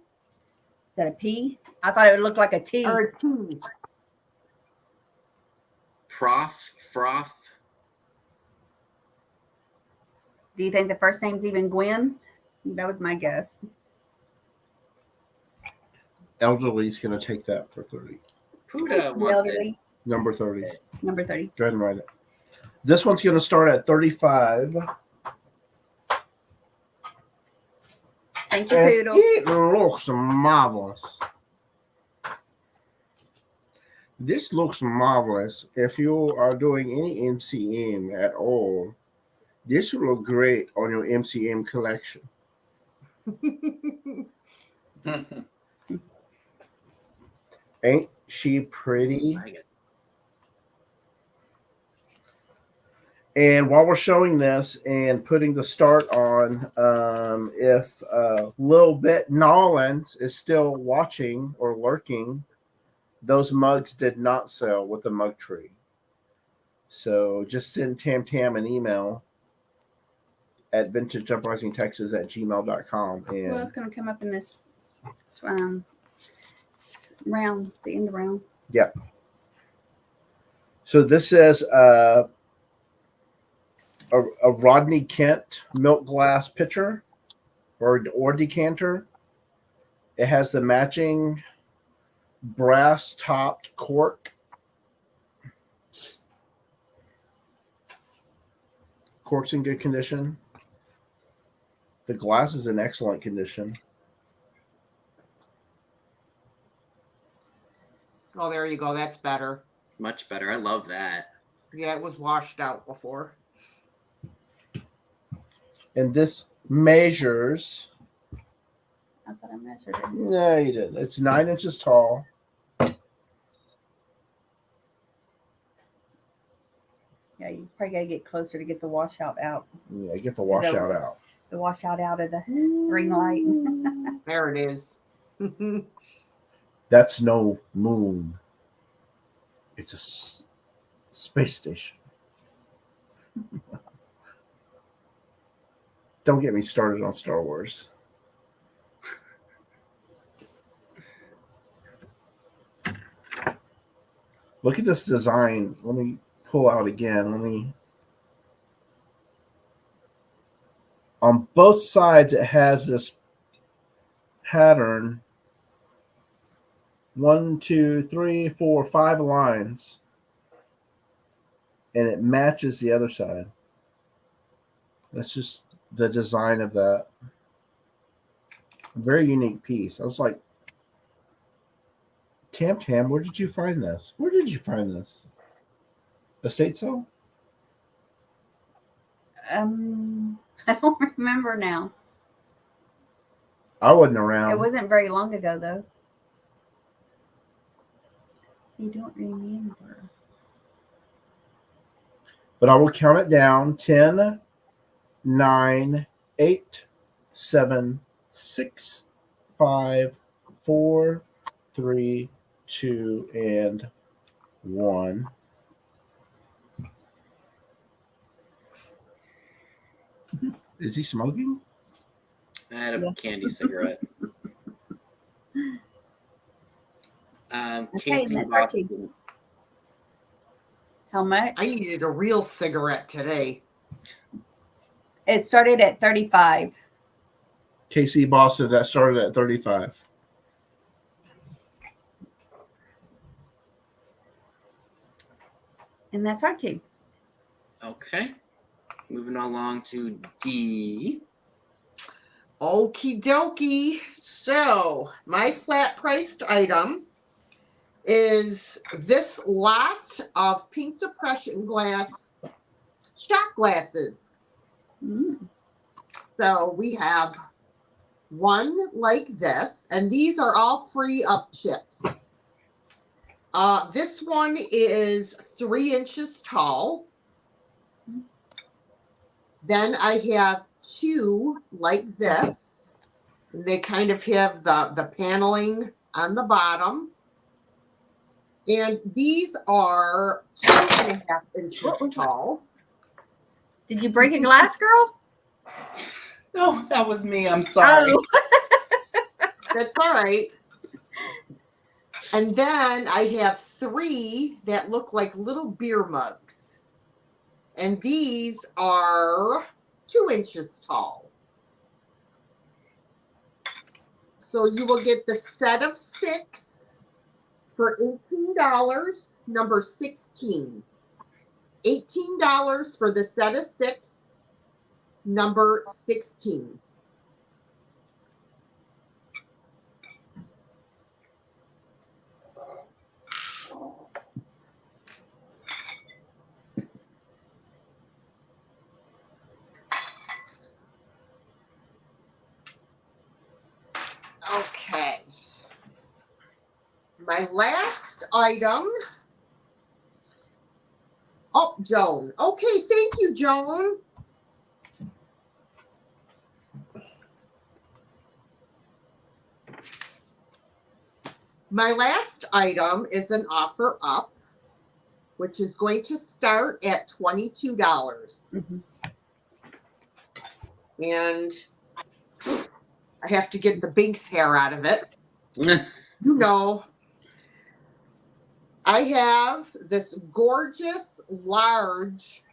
that a P? I thought it would look like a T. or a T? Froth. Do you think the first name's even Gwen? That was my guess. Elderly's going to take that for 30. Puda wants it. Elderly, Number 30. number 30. Go ahead and write it. This one's going to start at 35. Thank you, And Poodle. it looks marvelous. This looks marvelous. If you are doing any MCM at all, this will look great on your MCM collection. Ain't she pretty? Like it. And while we're showing this and putting the start on, if Lil Bit Nollins is still watching or lurking, those mugs did not sell with the mug tree. So just send Tam an email at vintageuprisingtexas@gmail.com. Well, And it's going to come up in this round, the end of round. so this is a Rodney Kent milk glass pitcher or decanter. It has the matching brass topped cork. Cork's in good condition. The glass is in excellent condition. Oh, there you go. That's better. Much better. I love that. Yeah, it was washed out before. And this measures. I thought I measured it. No, you didn't. It's 9 inches tall. Yeah, you probably got to get closer to get the washout out. Yeah, get the washout out. The washout out of the ring light. There it is. That's no moon. It's a space station. Don't get me started on Star Wars. Look at this design. Let me pull out again. On both sides, it has this pattern. 1, 2, 3, 4, 5 lines. And it matches the other side. That's just the design of that. Very unique piece. I was like, Tam, where did you find this? Where did you find this? Estate sale? I don't remember now. I wasn't around. It wasn't very long ago, though. You don't remember. But I will count it down. 10, 9, 8, 7, 6, 5, 4, 3, 2, and 1. Is he smoking? I had a candy cigarette. Okay, Casey that's bought- our TV. How much? I needed a real cigarette today. It started at 35. KC Boss said that started at 35. And that's our two. Okay. Moving along to D. Okie dokie. So my flat priced item is this lot of pink depression glass shot glasses. Mm. So we have one like this, and these are all free of chips. This one is 3 inches tall. Then I have two like this. They kind of have the paneling on the bottom. And these are 2.5 inches tall. Did you break a glass, girl? No, that was me. I'm sorry. Oh. That's all right. And then I have 3 that look like little beer mugs. And these are 2 inches tall. So you will get the set of 6 for $18, number 16. $18 for the set of 6, number 16. Okay. My last item. Oh, Joan. Okay, thank you, Joan. My last item is an offer up, which is going to start at $22. Mhm. And I have to get the Binks hair out of it. You know, I have this gorgeous, large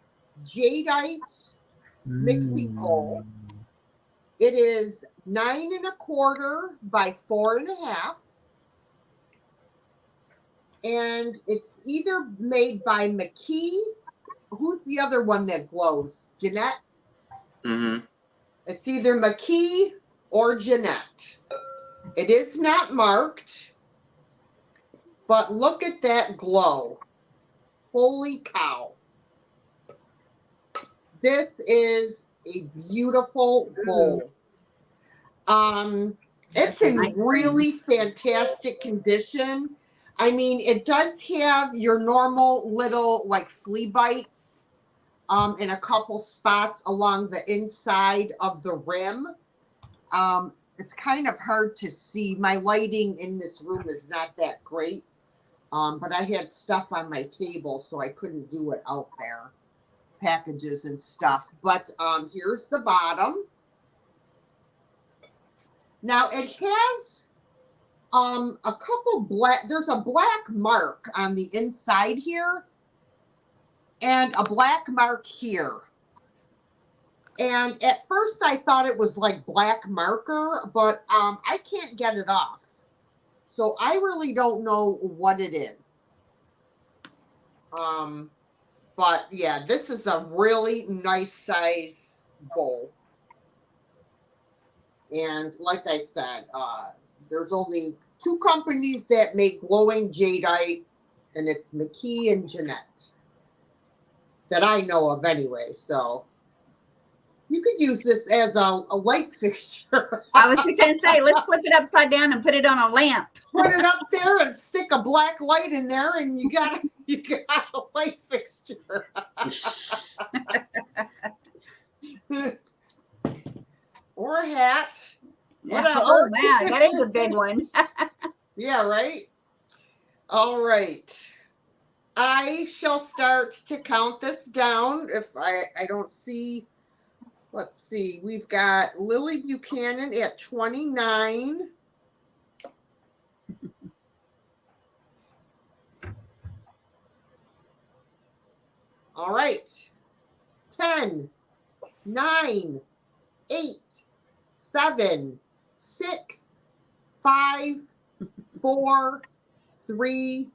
jadeite mixing bowl. It is 9 1/4 by 4 1/2. And it's either made by McKee. Who's the other one that glows? Jeanette? Mm-hmm. It's either McKee or Jeanette. It is not marked, but look at that glow. Holy cow. This is a beautiful bowl. It's in really fantastic condition. I mean, it does have your normal little like flea bites in a couple spots along the inside of the rim. It's kind of hard to see. My lighting in this room is not that great, but I had stuff on my table, so I couldn't do it out there, packages and stuff. But here's the bottom. Now it has a couple black, there's a black mark on the inside here and a black mark here. And at first I thought it was like black marker, but I can't get it off. So I really don't know what it is. But yeah, this is a really nice size bowl. And like I said, there's only 2 companies that make glowing jadeite, and it's McKee and Jeanette that I know of anyway. So you could use this as a light fixture. I was just going to say, let's flip it upside down and put it on a lamp. Put it up there and stick a black light in there, and you got a light fixture. Or a hat. Whatever. Oh, man, that is a big one. Yeah, right? All right. I shall start to count this down if I don't see. Let's see. We've got Lily Buchanan at 29. All right. 10, 9, 8, 7, 6, 5, 4, 3,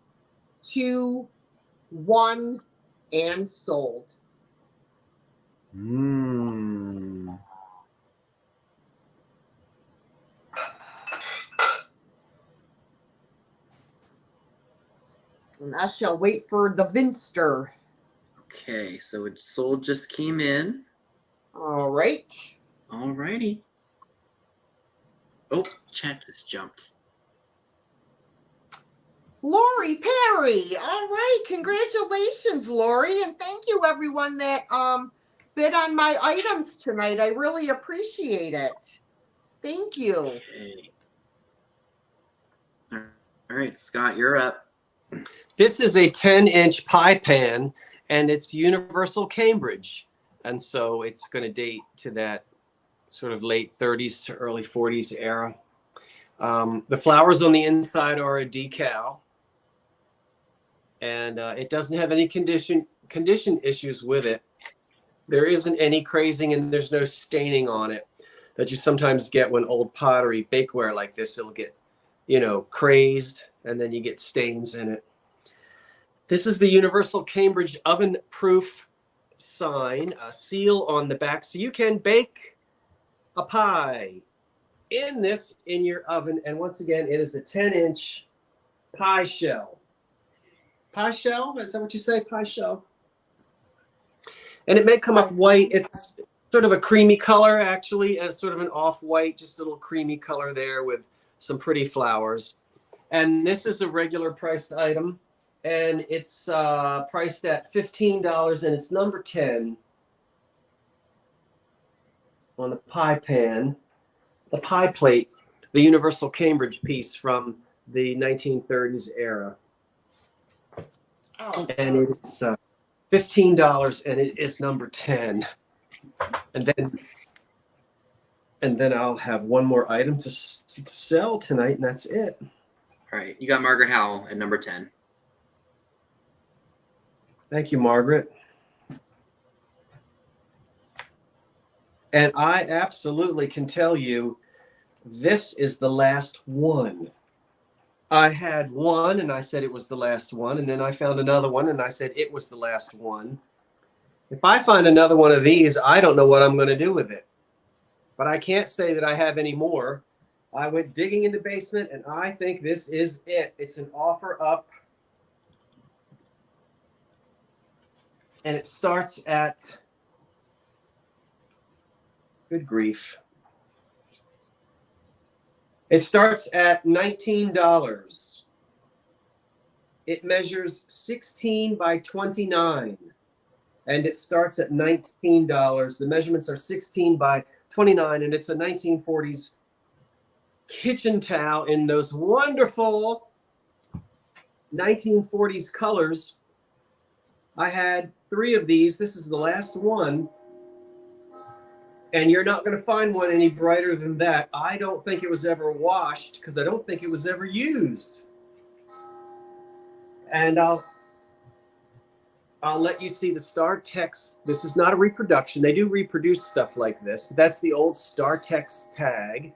2, 1, and sold. Mm. And I shall wait for the Vinster. Okay, so it sold just came in. All right. Alrighty. Oh, chat just jumped. Lori Perry. All right. Congratulations, Lori. And thank you, everyone that bid on my items tonight. I really appreciate it. Thank you. Okay. All right, Scott, you're up. This is a 10-inch pie pan, and it's Universal Cambridge. And so it's going to date to that sort of late 30s to early 40s era. The flowers on the inside are a decal, and it doesn't have any condition issues with it. There isn't any crazing, and there's no staining on it that you sometimes get when old pottery, bakeware like this, it'll get, crazed, and then you get stains in it. This is the Universal Cambridge Oven Proof sign, a seal on the back, so you can bake a pie in your oven. And once again, it is a 10-inch pie shell. Pie shell? Is that what you say? Pie shell? And it may come up white. It's sort of a creamy color, actually, and it's sort of an off-white, just a little creamy color there with some pretty flowers. And this is a regular priced item, and it's priced at $15, and it's number 10 on the pie pan, the pie plate, the Universal Cambridge piece from the 1930s era. Oh, And it's $15, and it is number 10. And then I'll have one more item to sell tonight, and that's it. All right, you got Margaret Howell at number 10. Thank you, Margaret. And I absolutely can tell you, this is the last one. I had one, and I said it was the last one, and then I found another one, and I said it was the last one. If I find another one of these, I don't know what I'm going to do with it. But I can't say that I have any more. I went digging in the basement, and I think this is it. It's an offer up. And it starts at, good grief. It starts at $19. It measures 16 by 29. And it starts at $19. The measurements are 16 by 29, and it's a 1940s kitchen towel in those wonderful 1940s colors. I had 3 of these. This is the last one. And you're not going to find one any brighter than that. I don't think it was ever washed because I don't think it was ever used. And I'll let you see the StarTex. This is not a reproduction. They do reproduce stuff like this, but that's the old StarTex tag.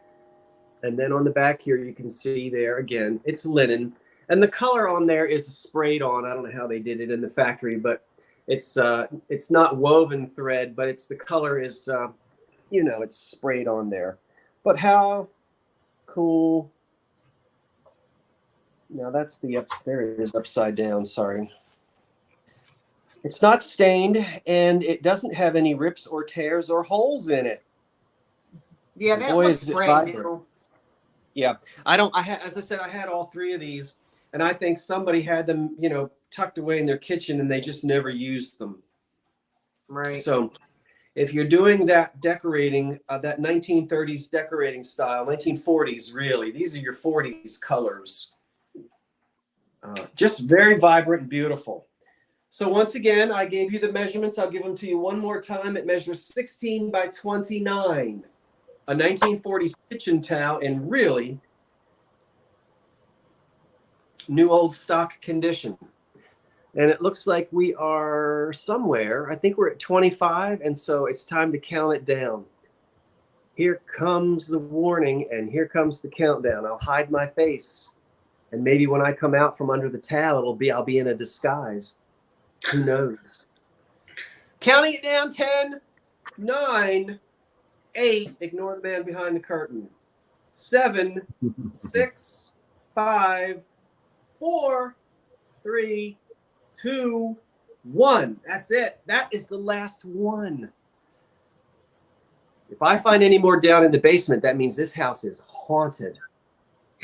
And then on the back here, you can see there again, it's linen. And the color on there is sprayed on. I don't know how they did it in the factory, but it's not woven thread, but the color is, it's sprayed on there. But how cool. Now that's there it is upside down, sorry. It's not stained, and it doesn't have any rips or tears or holes in it. yeah, that Boy, looks is it brand vibrant. new. Yeah, as I said, I had all 3 of these, and I think somebody had them, tucked away in their kitchen, and they just never used them. Right. So if you're doing that decorating, that 1930s decorating style, 1940s, really, these are your 40s colors. Just very vibrant and beautiful. So once again, I gave you the measurements. I'll give them to you one more time. It measures 16 by 29. A 1940s kitchen towel in really new old stock condition. And it looks like we are somewhere. I think we're at 25, and so it's time to count it down. Here comes the warning, and here comes the countdown. I'll hide my face, and maybe when I come out from under the towel, I'll be in a disguise. Who knows? Counting it down: 10, 9, 8. Ignore the man behind the curtain. 7, 6, 5, 4, 3, 2, 1. That's it. That is the last one. If I find any more down in the basement, that means this house is haunted.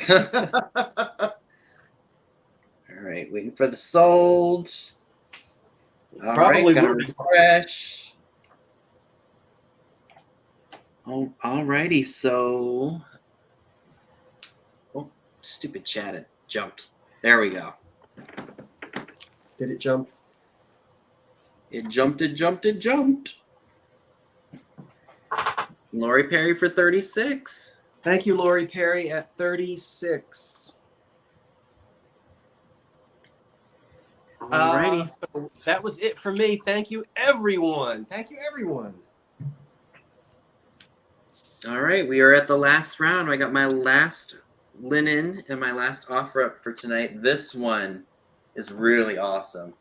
All right, waiting for the sold. All Probably right, gonna will be. refresh. Oh, all righty. So, stupid chat, it jumped. There we go. Did it jump? It jumped. Lori Perry for 36. Thank you, Lori Perry at 36. Alrighty. So that was it for me. Thank you, everyone. Thank you, everyone. All right, we are at the last round. I got my last linen and my last offer up for tonight. This one is really awesome.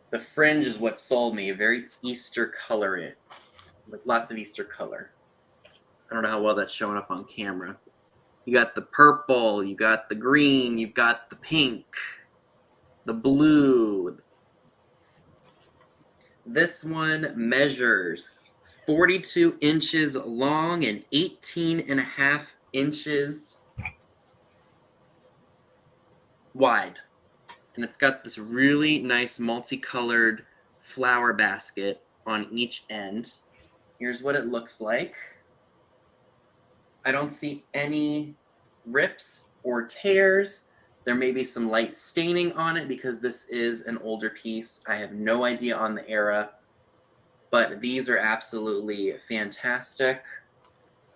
The fringe is what sold me. A very Easter color in, like lots of Easter color. I don't know how well that's showing up on camera. You got the purple, you got the green, you've got the pink, the blue. This one measures 42 inches long and 18 and a half inches wide. And it's got this really nice multicolored flower basket on each end. Here's what it looks like. I don't see any rips or tears. There may be some light staining on it because this is an older piece. I have no idea on the era, but these are absolutely fantastic.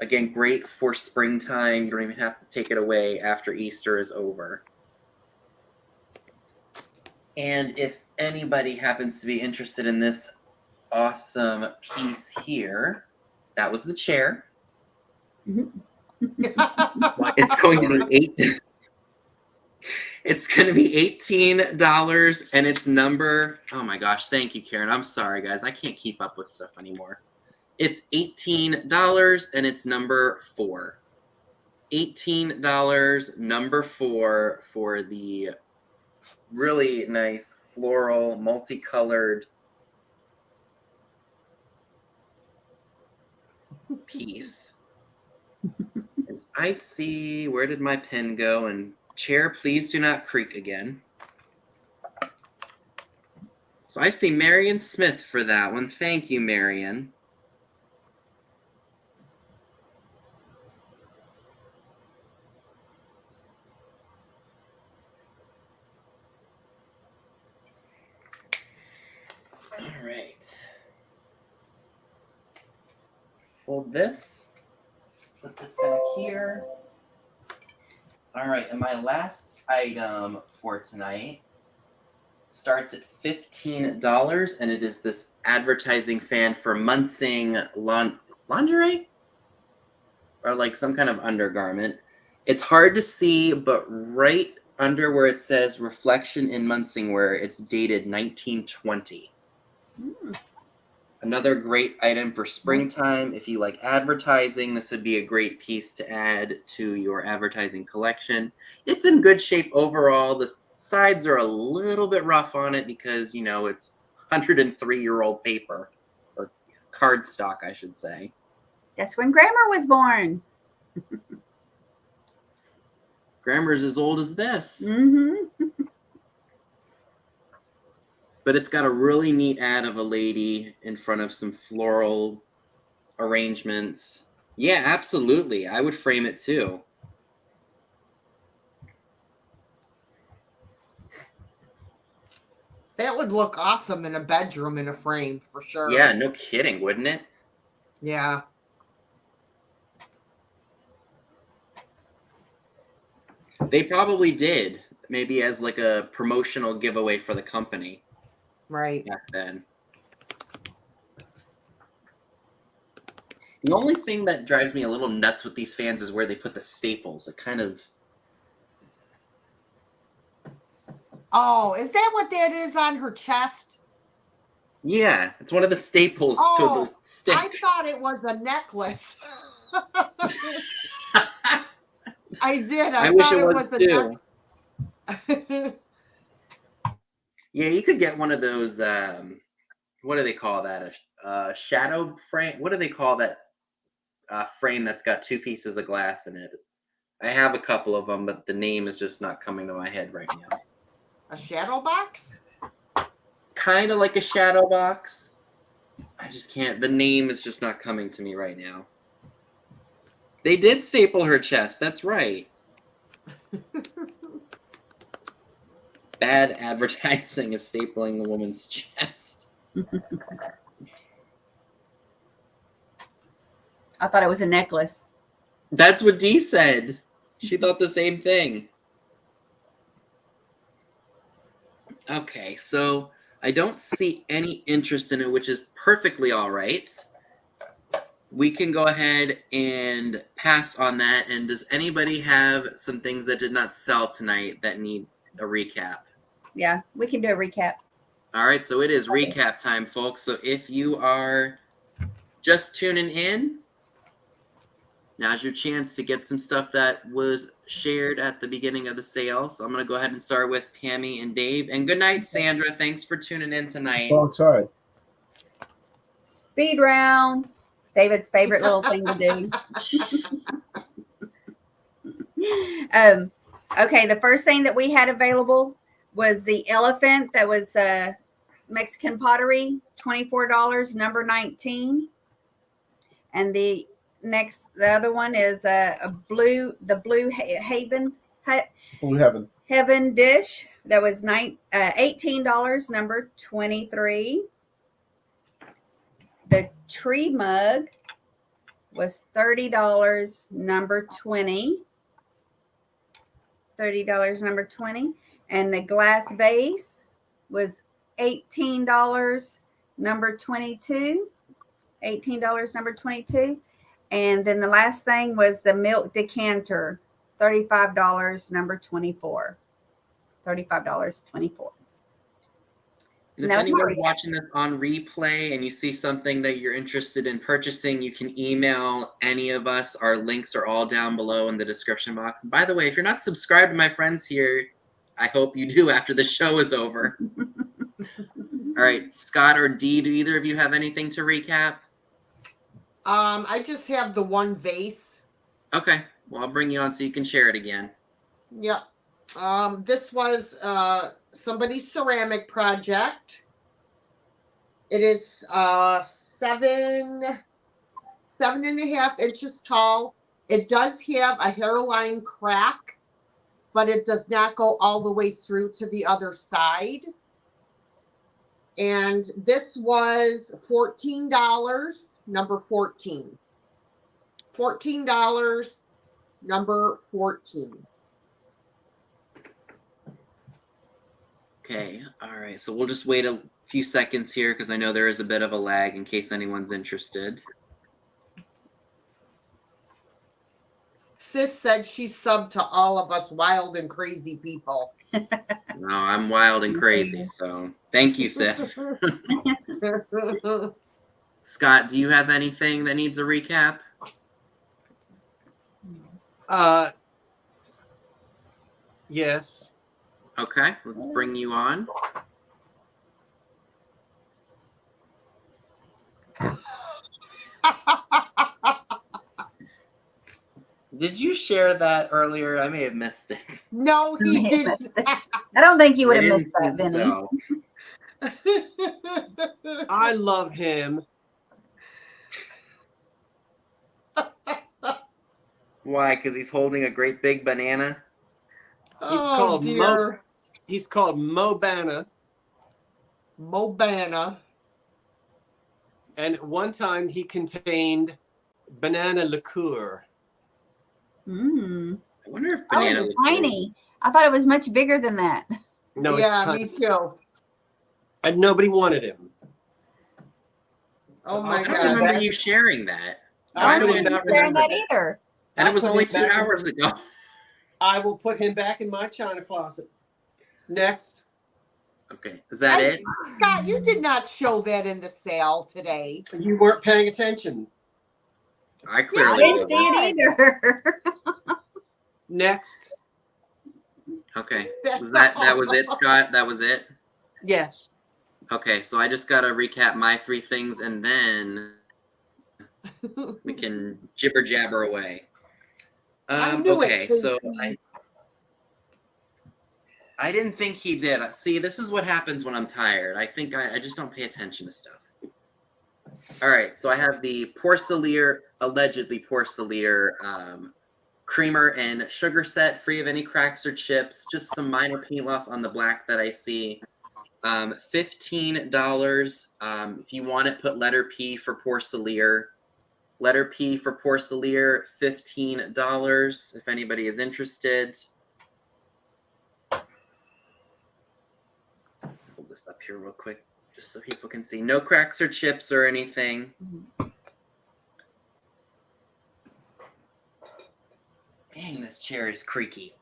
Again, great for springtime. You don't even have to take it away after Easter is over. And if anybody happens to be interested in this awesome piece here, that was the chair. It's going to be It's going to be $18, and it's number. Oh my gosh! Thank you, Karen. I'm sorry, guys. I can't keep up with stuff anymore. It's $18, and it's number 4. $18, number 4 for the really nice floral, multicolored piece. And I see, where did my pen go? And chair, please do not creak again. So I see Marion Smith for that one. Thank you, Marion. All right. Fold this. Put this back here. All right, and my last item for tonight starts at $15, and it is this advertising fan for Munsing lingerie? Or like some kind of undergarment. It's hard to see, but right under where it says Reflection in Munsing wear, it's dated 1920. Another great item for springtime. If you like advertising, this would be a great piece to add to your advertising collection. It's in good shape overall. The sides are a little bit rough on it because, you know, it's 103-year-old paper, or cardstock, I should say. That's when grammar was born. Grammar's as old as this. Mm-hmm. But it's got a really neat ad of a lady in front of some floral arrangements. Yeah, absolutely. I would frame it too. That would look awesome in a bedroom in a frame for sure. Yeah, no kidding, wouldn't it? Yeah. They probably did, maybe as like a promotional giveaway for the company Right. back then. The only thing that drives me a little nuts with these fans is where they put the staples. It kind of... Oh, is that what that is on her chest? Yeah, it's one of the staples to the stick. I thought it was a necklace. I did. I wish thought it it was was too. a necklace. Yeah, you could get one of those, what do they call that? A shadow frame? What do they call that frame that's got 2 pieces of glass in it? I have a couple of them, but the name is just not coming to my head right now. A shadow box? Kind of like a shadow box. I just can't. The name is just not coming to me right now. They did staple her chest. That's right. Bad advertising is stapling the woman's chest. I thought it was a necklace. That's what Dee said. She thought the same thing. Okay, so I don't see any interest in it, which is perfectly all right. We can go ahead and pass on that. And does anybody have some things that did not sell tonight that need a recap? Yeah, we can do a recap. All right, so it is recap time, folks. So if you are just tuning in, now's your chance to get some stuff that was shared at the beginning of the sale. So I'm going to go ahead and start with Tammy and Dave. And good night, Sandra. Thanks for tuning in tonight. Wrong side. Speed round. David's favorite little thing to do. Okay, the first thing that we had available was the elephant that was Mexican pottery, $24, number 19. And the other one is the blue Haven Blue Heaven. Heaven dish that was $18, number 23. The tree mug was $30, number 20. $30, number 20. And the glass vase was $18, number 22. $18, number 22. And then the last thing was the milk decanter, $35, number 24. $35.24. And if No anyone's worries. watching this on replay and you see something that you're interested in purchasing, you can email any of us. Our links are all down below in the description box. And by the way, if you're not subscribed to my friends here, I hope you do after the show is over. All right, Scott or Dee, do either of you have anything to recap? I just have the one vase. Okay, well, I'll bring you on so you can share it again. Yep. This was somebody's ceramic project. It is 7.5 inches tall. It does have a hairline crack, but it does not go all the way through to the other side. And this was $14, number 14. $14, number 14. Okay, all right. So we'll just wait a few seconds here because I know there is a bit of a lag in case anyone's interested. Sis said she subbed to all of us wild and crazy people. No, I'm wild and crazy, so thank you, sis. Scott, do you have anything that needs a recap? Yes. Okay, let's bring you on. Did you share that earlier? I may have missed it. No, he didn't. I don't think you would have I missed that, didn't think Vinny. so. I love him. Why? Because he's holding a great big banana? He's Oh, called dear. He's called Mobana. Mobana. And one time he contained banana liqueur. Mm. I wonder if Oh, banana it's was tiny. I thought it was much bigger than that. No, Yeah, it's me tiny. too. And nobody wanted him. Oh So my I don't God. remember you sharing that. I Why put do I him not back- remember that that? either. And I it was put only it 2 back in hours the- ago. I will put him back in my china closet. Next. Okay, is that it? Scott, you did not show that in the sale today. You weren't paying attention. I I clearly didn't wasn't. see it either. Next. Okay, That's was that all. was it, Scott? That was it? Yes. Okay, so I just gotta recap my 3 things and then we can jibber jabber away. I knew it, Okay, so Casey. I didn't think he did. See, this is what happens when I'm tired. I think I just don't pay attention to stuff. All right, so I have the Porcelain, allegedly Porcelain, creamer and sugar set, free of any cracks or chips. Just some minor paint loss on the black that I see. $15. If you want it, put letter P for Porcelain. Letter P for Porcelain, $15, if anybody is interested. Hold this up here real quick, just so people can see. No cracks or chips or anything. Dang, this chair is creaky.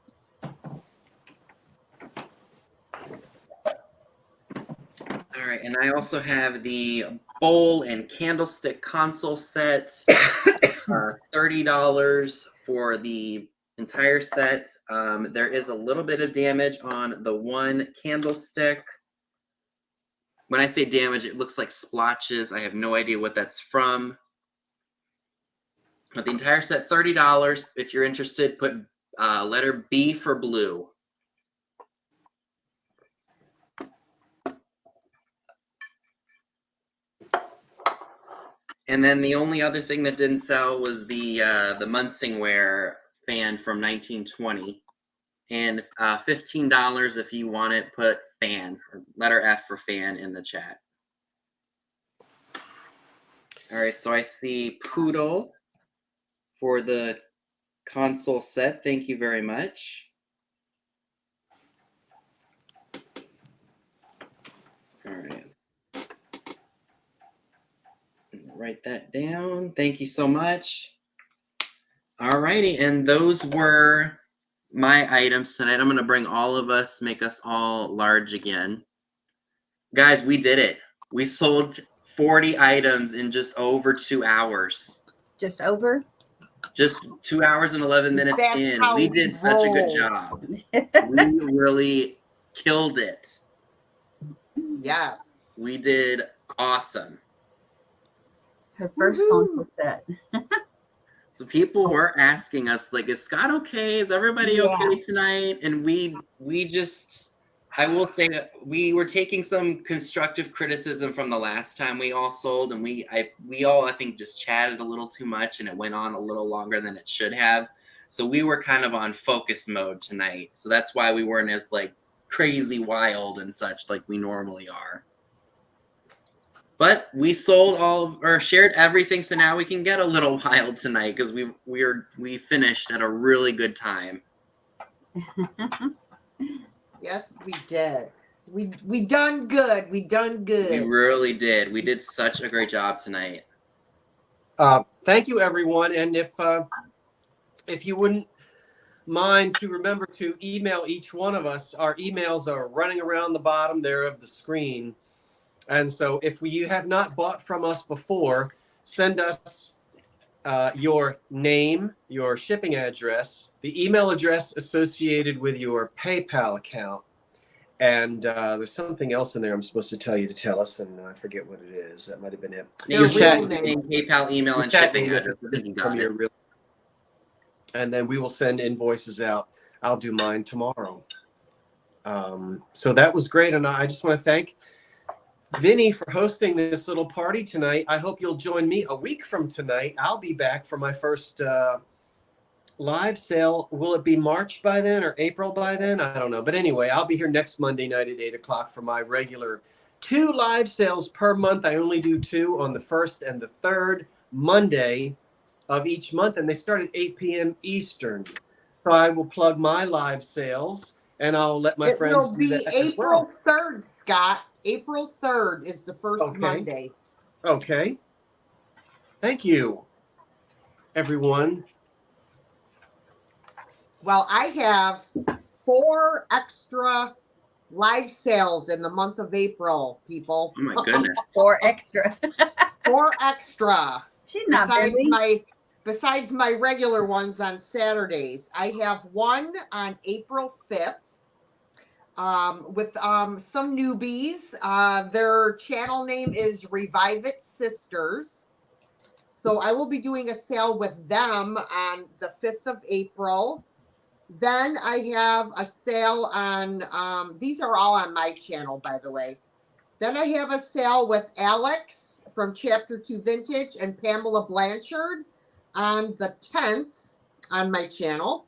All right, and I also have the bowl and candlestick console set, $30 for the entire set. There is a little bit of damage on the one candlestick. When I say damage, it looks like splotches. I have no idea what that's from. But the entire set, $30. If you're interested, put letter B for blue. And then the only other thing that didn't sell was the Munsingware fan from 1920. And $15 if you want it, put fan, or letter F for fan in the chat. All right, so I see Poodle for the console set. Thank you very much. All right. Write that down. Thank you so much. All righty, and those were my items tonight. I'm going to bring all of us, make us all large again. Guys, we did it. We sold 40 items in just over 2 hours. Just over? Just 2 hours and 11 minutes That's in. how We we did such a good roll. job. We really killed it. Yes. We did awesome. Her first Woohoo. console set. So people were asking us, like, is Scott okay? Is everybody Yeah. okay tonight? And we just, I will say that we were taking some constructive criticism from the last time we all sold, and we all, I think, just chatted a little too much, and it went on a little longer than it should have. So we were kind of on focus mode tonight. So that's why we weren't as, like, crazy wild and such like we normally are. But we sold all or shared everything, so now we can get a little wild tonight because we finished at a really good time. Yes, we did. We done good. We done good. We really did. We did such a great job tonight. Thank you, everyone. And if you wouldn't mind to remember to email each one of us, our emails are running around the bottom there of the screen. And so if you have not bought from us before, send us your name, your shipping address, the email address associated with your PayPal account. And there's something else in there I'm supposed to tell you to tell us, and I forget what it is. That might have been it. Your chat real name, PayPal, email, and Chat shipping name address. I think you got it. And then we will send invoices out. I'll do mine tomorrow. So that was great. And I just want to thank Vinny for hosting this little party tonight. I hope you'll join me a week from tonight. I'll be back for my first live sale. Will it be March by then or April by then? I don't know. But anyway, I'll be here next Monday night at 8 o'clock for my regular 2 live sales per month. I only do 2 on the 1st and the 3rd Monday of each month, and they start at 8 p.m. Eastern. So I will plug my live sales, and I'll let my friends will do be that as April well. 3rd, Scott. April 3rd is the first Okay. Monday. Okay. Thank you, everyone. Well, I have 4 extra live sales in the month of April, people. Oh my goodness. 4 extra. 4 extra. She's not Besides my regular ones on Saturdays. I have one on April 5th. With some newbies. Their channel name is Revive It Sisters. So I will be doing a sale with them on the 5th of April. Then I have a sale on, these are all on my channel, by the way. Then I have a sale with Alex from Chapter 2 Vintage and Pamela Blanchard on the 10th on my channel.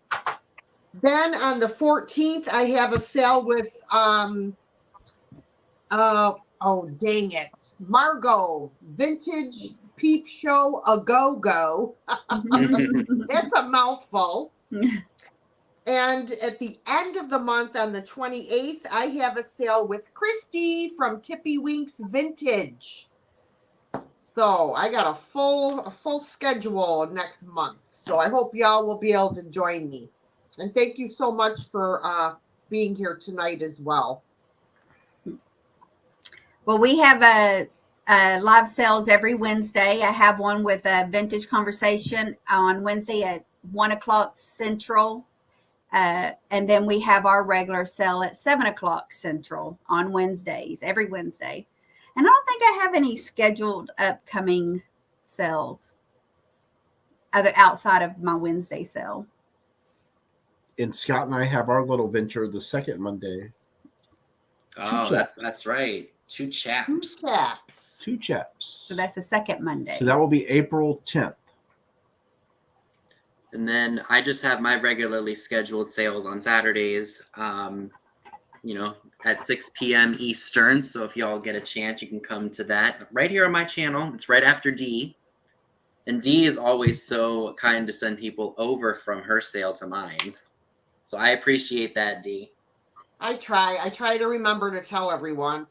Then on the 14th, I have a sale with Oh, dang it. Margot, Vintage Peep Show A Go Go. That's a mouthful. And at the end of the month on the 28th, I have a sale with Christy from Tippy Winks Vintage. So I got a full schedule next month. So I hope y'all will be able to join me. And thank you so much for being here tonight as well. Well, we have a live sales every Wednesday. I have one with a vintage conversation on Wednesday at 1:00 Central. And then we have our regular sale at 7:00 Central on Wednesdays, every Wednesday. And I don't think I have any scheduled upcoming sales other outside of my Wednesday sale. And Scott and I have our little venture the second Monday. Oh, that's right. Two chaps. Two chaps. So that's the second Monday. So that will be April 10th. And then I just have my regularly scheduled sales on Saturdays, at 6 p.m. Eastern. So if y'all get a chance, you can come to that right here on my channel. It's right after D. And D is always so kind to send people over from her sale to mine. So I appreciate that, D. I try to remember to tell everyone.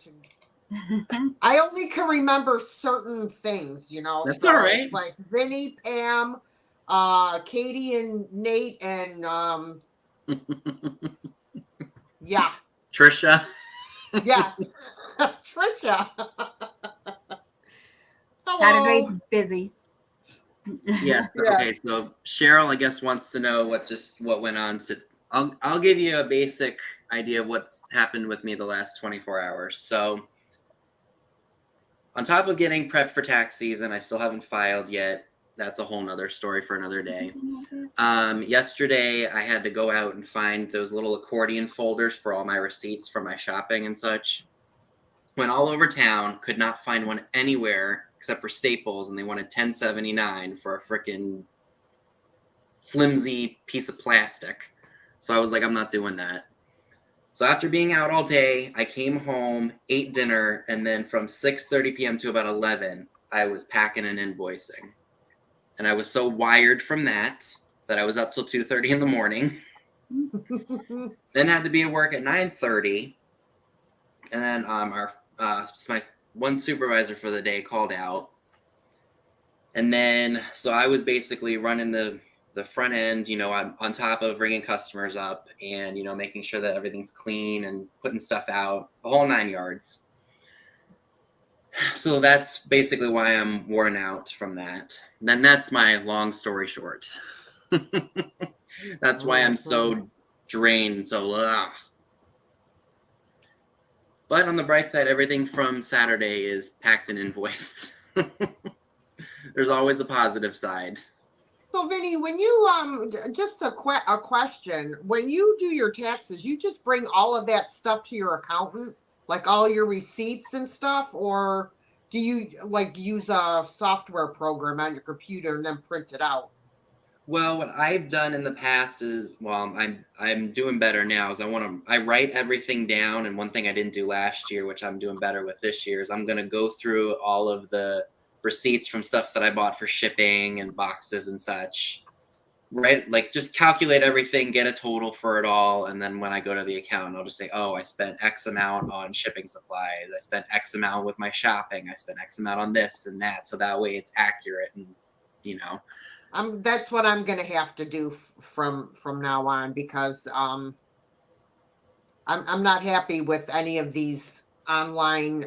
I only can remember certain things, That's so all right. Like Vinny, Pam, Katie and Nate, and yeah. Trisha. Yes. Trisha. Hello. Saturday's busy. Yeah. Okay. So Cheryl, I guess, wants to know what went on. So I'll give you a basic idea of what's happened with me the last 24 hours. So on top of getting prepped for tax season, I still haven't filed yet. That's a whole nother story for another day. Yesterday, I had to go out and find those little accordion folders for all my receipts for my shopping and such. Went all over town, could not find one anywhere except for Staples, and they wanted $10.79 for a freaking flimsy piece of plastic. So I was like, I'm not doing that. So after being out all day, I came home, ate dinner, and then from 6:30 p.m. to about 11, I was packing and invoicing. And I was so wired from that I was up till 2:30 in the morning. Then had to be at work at 9:30. And then my one supervisor for the day called out. And then, so I was basically running the front end, I'm on top of ringing customers up and, making sure that everything's clean and putting stuff out, the whole 9 yards. So that's basically why I'm worn out from that. Then that's my long story short. That's why I'm so drained and so But on the bright side, everything from Saturday is packed and invoiced. There's always a positive side. So Vinny, when you just a question, when you do your taxes, you just bring all of that stuff to your accountant, like all your receipts and stuff, or do you like use a software program on your computer and then print it out? Well, what I've done in the past is, I'm doing better now, is I write everything down. And one thing I didn't do last year, which I'm doing better with this year, is I'm going to go through all of the receipts from stuff that I bought for shipping and boxes and such, right? Like just calculate everything, get a total for it all. And then when I go to the account, I'll just say, oh, I spent X amount on shipping supplies. I spent X amount with my shopping. I spent X amount on this and that. So that way it's accurate and, that's what I'm going to have to do from now on, because I'm not happy with any of these online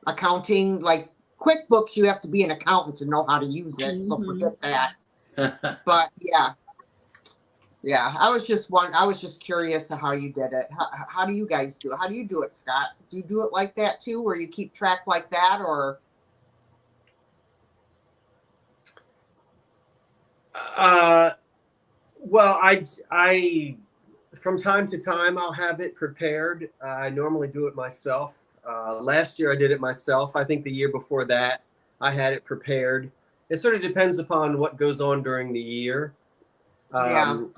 accounting. Like QuickBooks, you have to be an accountant to know how to use it, so forget that. But yeah, I was just curious of how you did it. How do you guys do it? How do you do it, Scott? Do you do it like that too, where you keep track like that, or? Well, I from time to time I'll have it prepared. I normally do it myself. Last year I did it myself. I think the year before that I had it prepared. It sort of depends upon what goes on during the year. Buying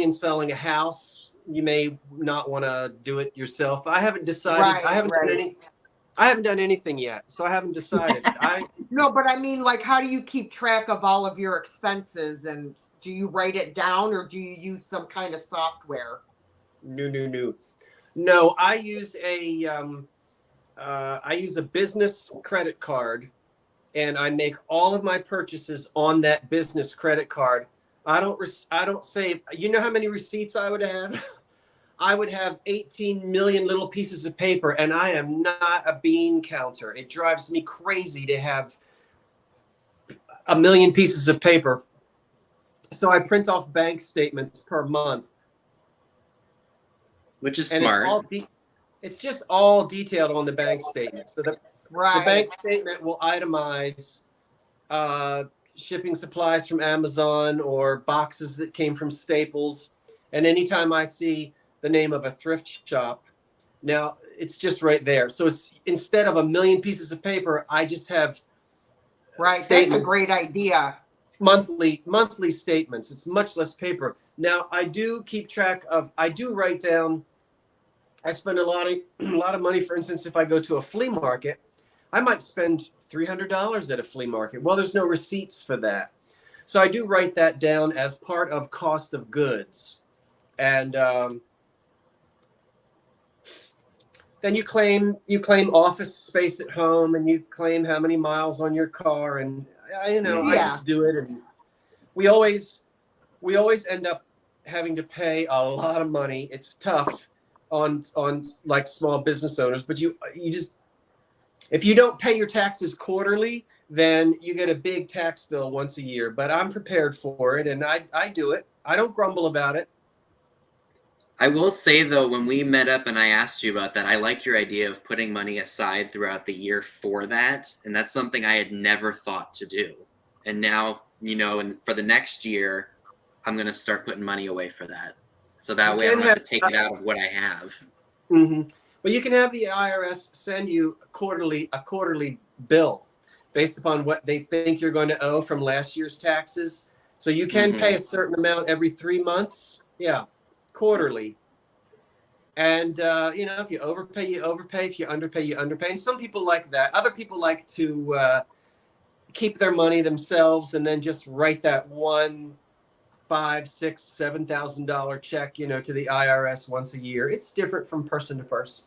and selling a house, you may not want to do it yourself. I haven't decided. I haven't done Right. any. I haven't done anything yet, so I haven't decided. No, but I mean, like, how do you keep track of all of your expenses? And do you write it down, or do you use some kind of software? No. I use a business credit card, and I make all of my purchases on that business credit card. I don't save. You know how many receipts I would have? I would have 18 million little pieces of paper, and I am not a bean counter. It drives me crazy to have a million pieces of paper. So I print off bank statements per month, Which is and smart. it's just all detailed on the bank statement. So the Right. bank statement will itemize shipping supplies from Amazon or boxes that came from Staples. And anytime I see the name of a thrift shop, now it's just right there. So it's instead of a million pieces of paper, I just have Right. That's a statements, great idea. monthly statements. It's much less paper. Now I do keep track of. I do write down. I spend a lot of money. For instance, if I go to a flea market, I might spend $300 at a flea market. Well, there's no receipts for that. So I do write that down as part of cost of goods. And then you claim office space at home, and you claim how many miles on your car. And, I Yeah. just do it. And we always end up having to pay a lot of money. It's tough on like small business owners, but you just, if you don't pay your taxes quarterly, then you get a big tax bill once a year. But I'm prepared for it, and I do it. I don't grumble about it. I will say though, when we met up and I asked you about that, I like your idea of putting money aside throughout the year for that, and that's something I had never thought to do. And now, and for the next year, I'm gonna start putting money away for that, so that way I don't have to take it out of what I have. Mm-hmm. Well, you can have the IRS send you a quarterly bill based upon what they think you're going to owe from last year's taxes. So you can pay a certain amount every 3 months. Yeah. Quarterly. And if you overpay, you overpay. If you underpay, you underpay. And some people like that. Other people like to keep their money themselves and then just write that $1,000, $5,000, $6,000, $7,000 check, to the IRS once a year. It's different from person to person.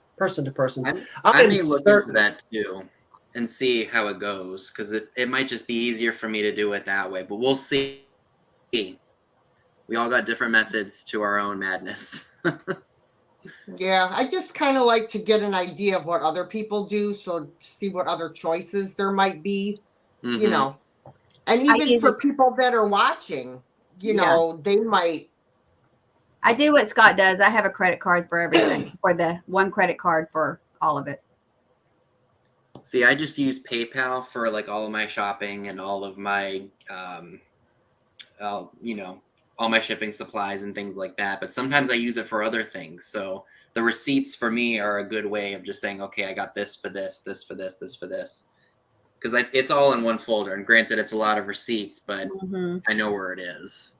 I may look into that too and see how it goes, because it might just be easier for me to do it that way. But we'll see. We all got different methods to our own madness. Yeah, I just kind of like to get an idea of what other people do, so see what other choices there might be, Mhm. And even for people that are watching, they might. I do what Scott does. I have a credit card for everything, for the one credit card for all of it. See, I just use PayPal for like all of my shopping and all of my, all my shipping supplies and things like that. But sometimes I use it for other things. So the receipts for me are a good way of just saying, okay, I got this for this, this for this, this for this. Because it's all in one folder. And granted, it's a lot of receipts, but I know where it is.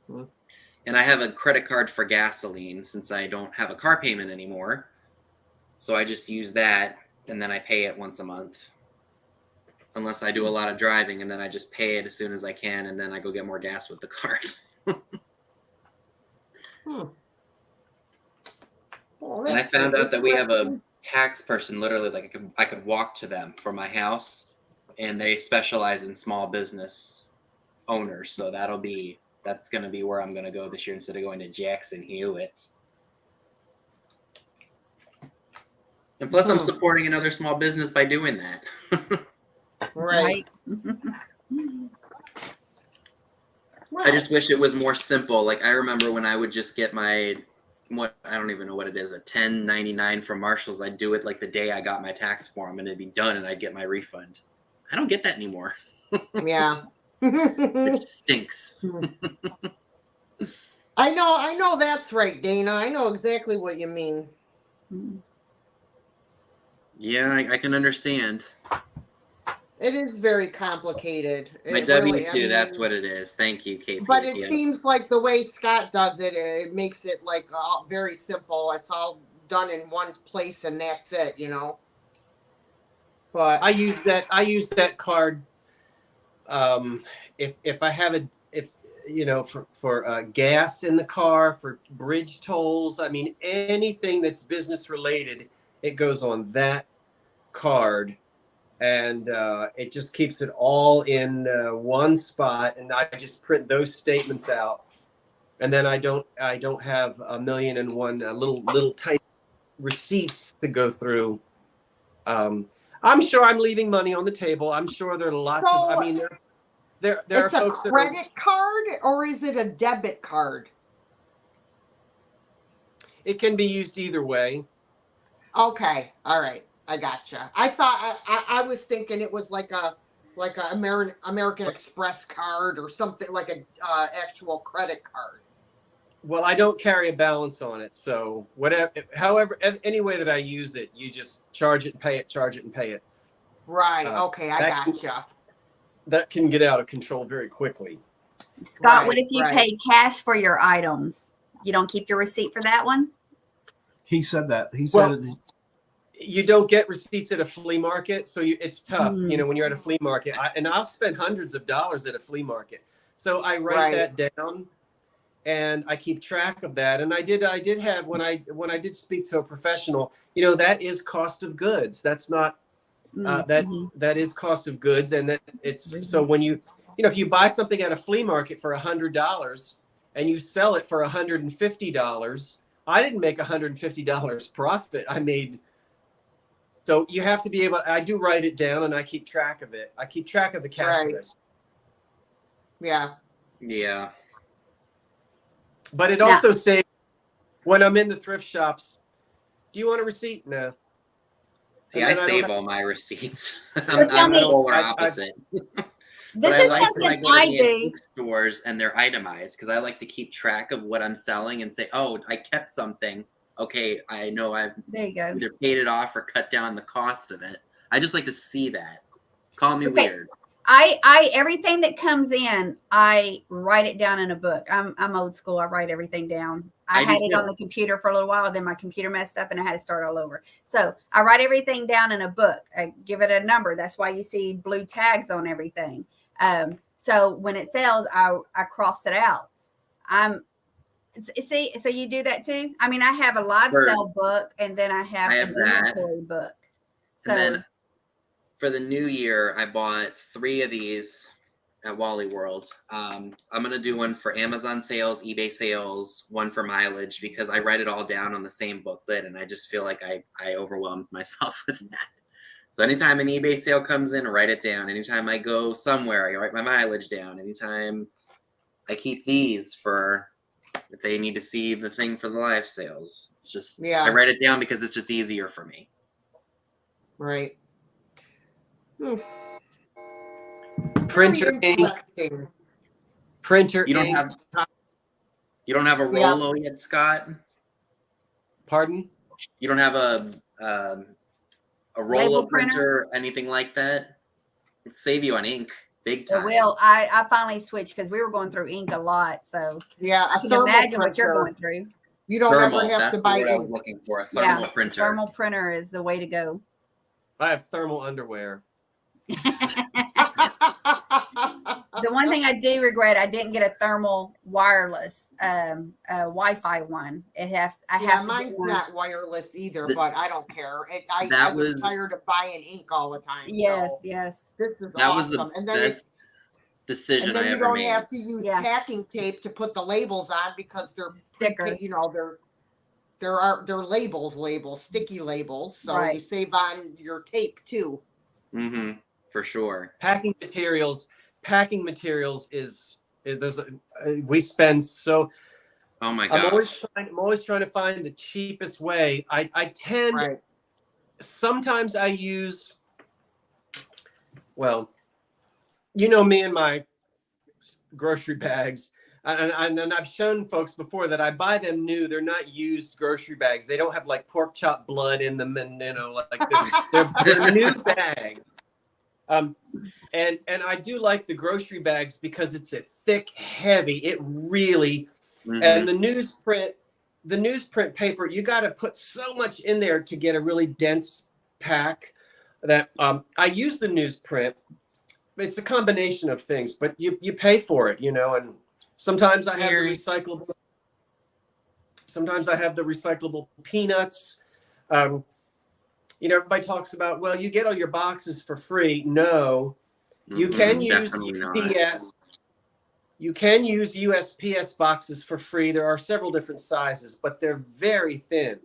And I have a credit card for gasoline since I don't have a car payment anymore. So I just use that, and then I pay it once a month. Unless I do a lot of driving, and then I just pay it as soon as I can, and then I go get more gas with the card. Well, and I found out that we have a tax person, literally, like I could walk to them from my house, and they specialize in small business owners. So that's going to be where I'm going to go this year instead of going to Jackson Hewitt. And plus, I'm supporting another small business by doing that. Right. I just wish it was more simple. Like I remember when I would just get I don't even know what it is, a $10.99 from Marshall's. I'd do it like the day I got my tax form, and it'd be done, and I'd get my refund. I don't get that anymore. Yeah. Which stinks. I know that's right, Dana. I know exactly what you mean. Yeah, I can understand. It is very complicated. My It W really, I two, that's mean, what it is. Thank you, KP. but it Yeah. seems like the way Scott does it, it makes it like very simple. It's all done in one place and that's it, you know. But I use that card. If I have if for gas in the car, for bridge tolls, I mean anything that's business related, it goes on that card, and it just keeps it all in one spot, and I just print those statements out, and then I don't have a million and one little tiny receipts to go through. I'm sure I'm leaving money on the table. I'm sure there are lots of. I mean, there are it's a folks that are. credit card or is it a debit card? It can be used either way. Okay, all right, I gotcha. I thought I was thinking it was like a American Express card or something like a actual credit card. Well, I don't carry a balance on it, so whatever. However, any way that I use it, you just charge it and pay it, charge it and pay it. Right. Okay, I that gotcha. That can get out of control very quickly. Scott, what if you Right. pay cash for your items? You don't keep your receipt for that one? He said that. He Well, said it. You don't get receipts at a flea market, so it's tough. Mhm. You know, when you're at a flea market, and I'll spend hundreds of dollars at a flea market, so I write that down, and I keep track of that. And I did have when I did speak to a professional, you know, that is cost of goods. That's not that is cost of goods, and it's so when you know if you buy something at a flea market for $100 and you sell it for $150, I didn't make $150 profit. I made. So you have to be able. I do write it down, and I keep track of it. I keep track of the cash that I spend. Yeah. Yeah. But it also says when I'm in the thrift shops, do you want a receipt? No. See, I save all my receipts. Well, tell I'm me- the polar opposite. This I is like when I something go to I the do. antique stores and they're itemized because I like to keep track of what I'm selling and say, oh, I kept something. Okay, I know I've There you go. either paid it off or cut down the cost of it. I just like to see that. Call me Okay. weird. I everything that comes in, I write it down in a book. I'm old school. I write everything down. I I do had it too. on the computer for a little while, then my computer messed up and I had to start all over. So I write everything down in a book. I give it a number. That's why you see blue tags on everything. So when it sells, I cross it out. See, so you do that too? I mean, I have a live For- sell book and then I have I have an that. inventory book. So And then for the new year, I bought 3 of these at Wally World. I'm gonna do one for Amazon sales, eBay sales, one for mileage because I write it all down on the same booklet, and I just feel like I overwhelmed myself with that. So anytime an eBay sale comes in, I write it down. Anytime I go somewhere, I write my mileage down. Anytime I keep these for if they need to see the thing for the live sales. It's just I write it down because it's just easier for me. Right. Printer Very ink. interesting. Printer You don't ink. have a Rolo yet, Scott? Pardon? You don't have a Rolo Label printer? printer, anything like that? It'll save you on ink big time. well, I finally switched because we were going through ink a lot. So Yeah, I a can thermal imagine what you're printer. going through. You don't Thermal, ever have that's to the buy word I was ink. looking for. A thermal printer. Thermal printer is the way to go. I have thermal underwear. The one thing I do regret, I didn't get a thermal wireless Wi-Fi one. I have to mine's get one. not wireless either, The- but I don't care. I That was was- tired of buying ink all the time. Yes, so yes. this is That was awesome. the And then best decision and then I you ever don't made. have to use Yeah. packing tape to put the labels on because they're Stickers. you know they're labels, sticky labels. So Right. you save on your tape too. Mm-hmm. For sure. Packing materials is there's we spend so. Oh my I'm gosh. always trying to find the cheapest way. I tend Right. sometimes I use. Well, you know me and my grocery bags. And I've shown folks before that I buy them new. They're not used grocery bags. They don't have like pork chop blood in them, and you know, like they're new bags. And I do like the grocery bags because it's a thick, heavy. It really and the newsprint paper. You got to put so much in there to get a really dense pack. That I use the newsprint. It's a combination of things, but you pay for it, and sometimes I have the recyclable. Sometimes I have the recyclable peanuts. Everybody talks about, well, you get all your boxes for free. No, you can use UPS. You can use USPS boxes for free. There are several different sizes, but they're very thin.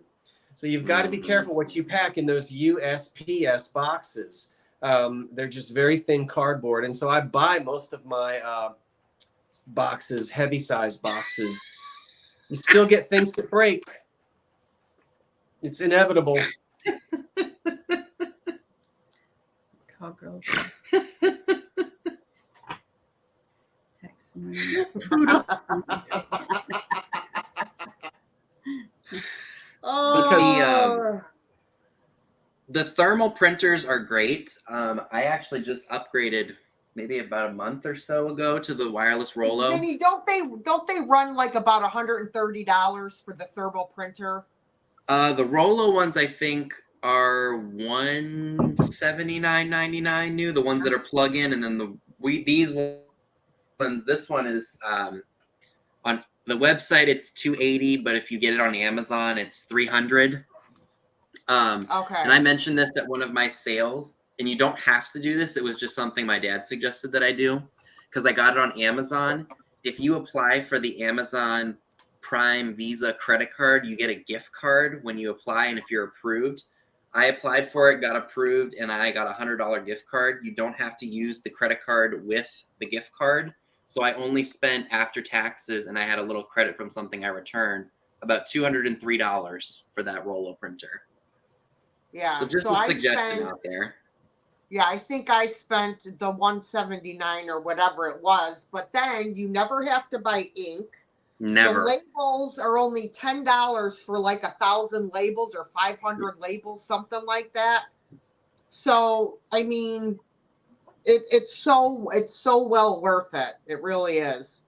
So you've got to be careful what you pack in those USPS boxes. They're just very thin cardboard. And so I buy most of my boxes, heavy size boxes. You still get things to break. It's inevitable. Call girls. Text Oh. The thermal printers are great. I actually just upgraded maybe about a month or so ago to the wireless Rollo. Vinny, don't they run like about $130 for the thermal printer? The Rollo ones I think are $179.99 new. The ones that are plug-in, and then these ones. This one is on the website. It's $280, but if you get it on Amazon, it's $300. Okay. And I mentioned this at one of my sales, and you don't have to do this. It was just something my dad suggested that I do because I got it on Amazon. If you apply for the Amazon Prime Visa credit card, you get a gift card when you apply, and if you're approved, I applied for it, got approved, and I got a $100 gift card. You don't have to use the credit card with the gift card. So I only spent after taxes, and I had a little credit from something I returned, about $203 for that Rollo printer. Yeah. So just a suggestion out there. Yeah, I think I spent the $179 or whatever it was, but then you never have to buy ink. Never. The labels are only $10 for like 1,000 labels or 500 labels, something like that. So I mean, it's so well worth it. It really is.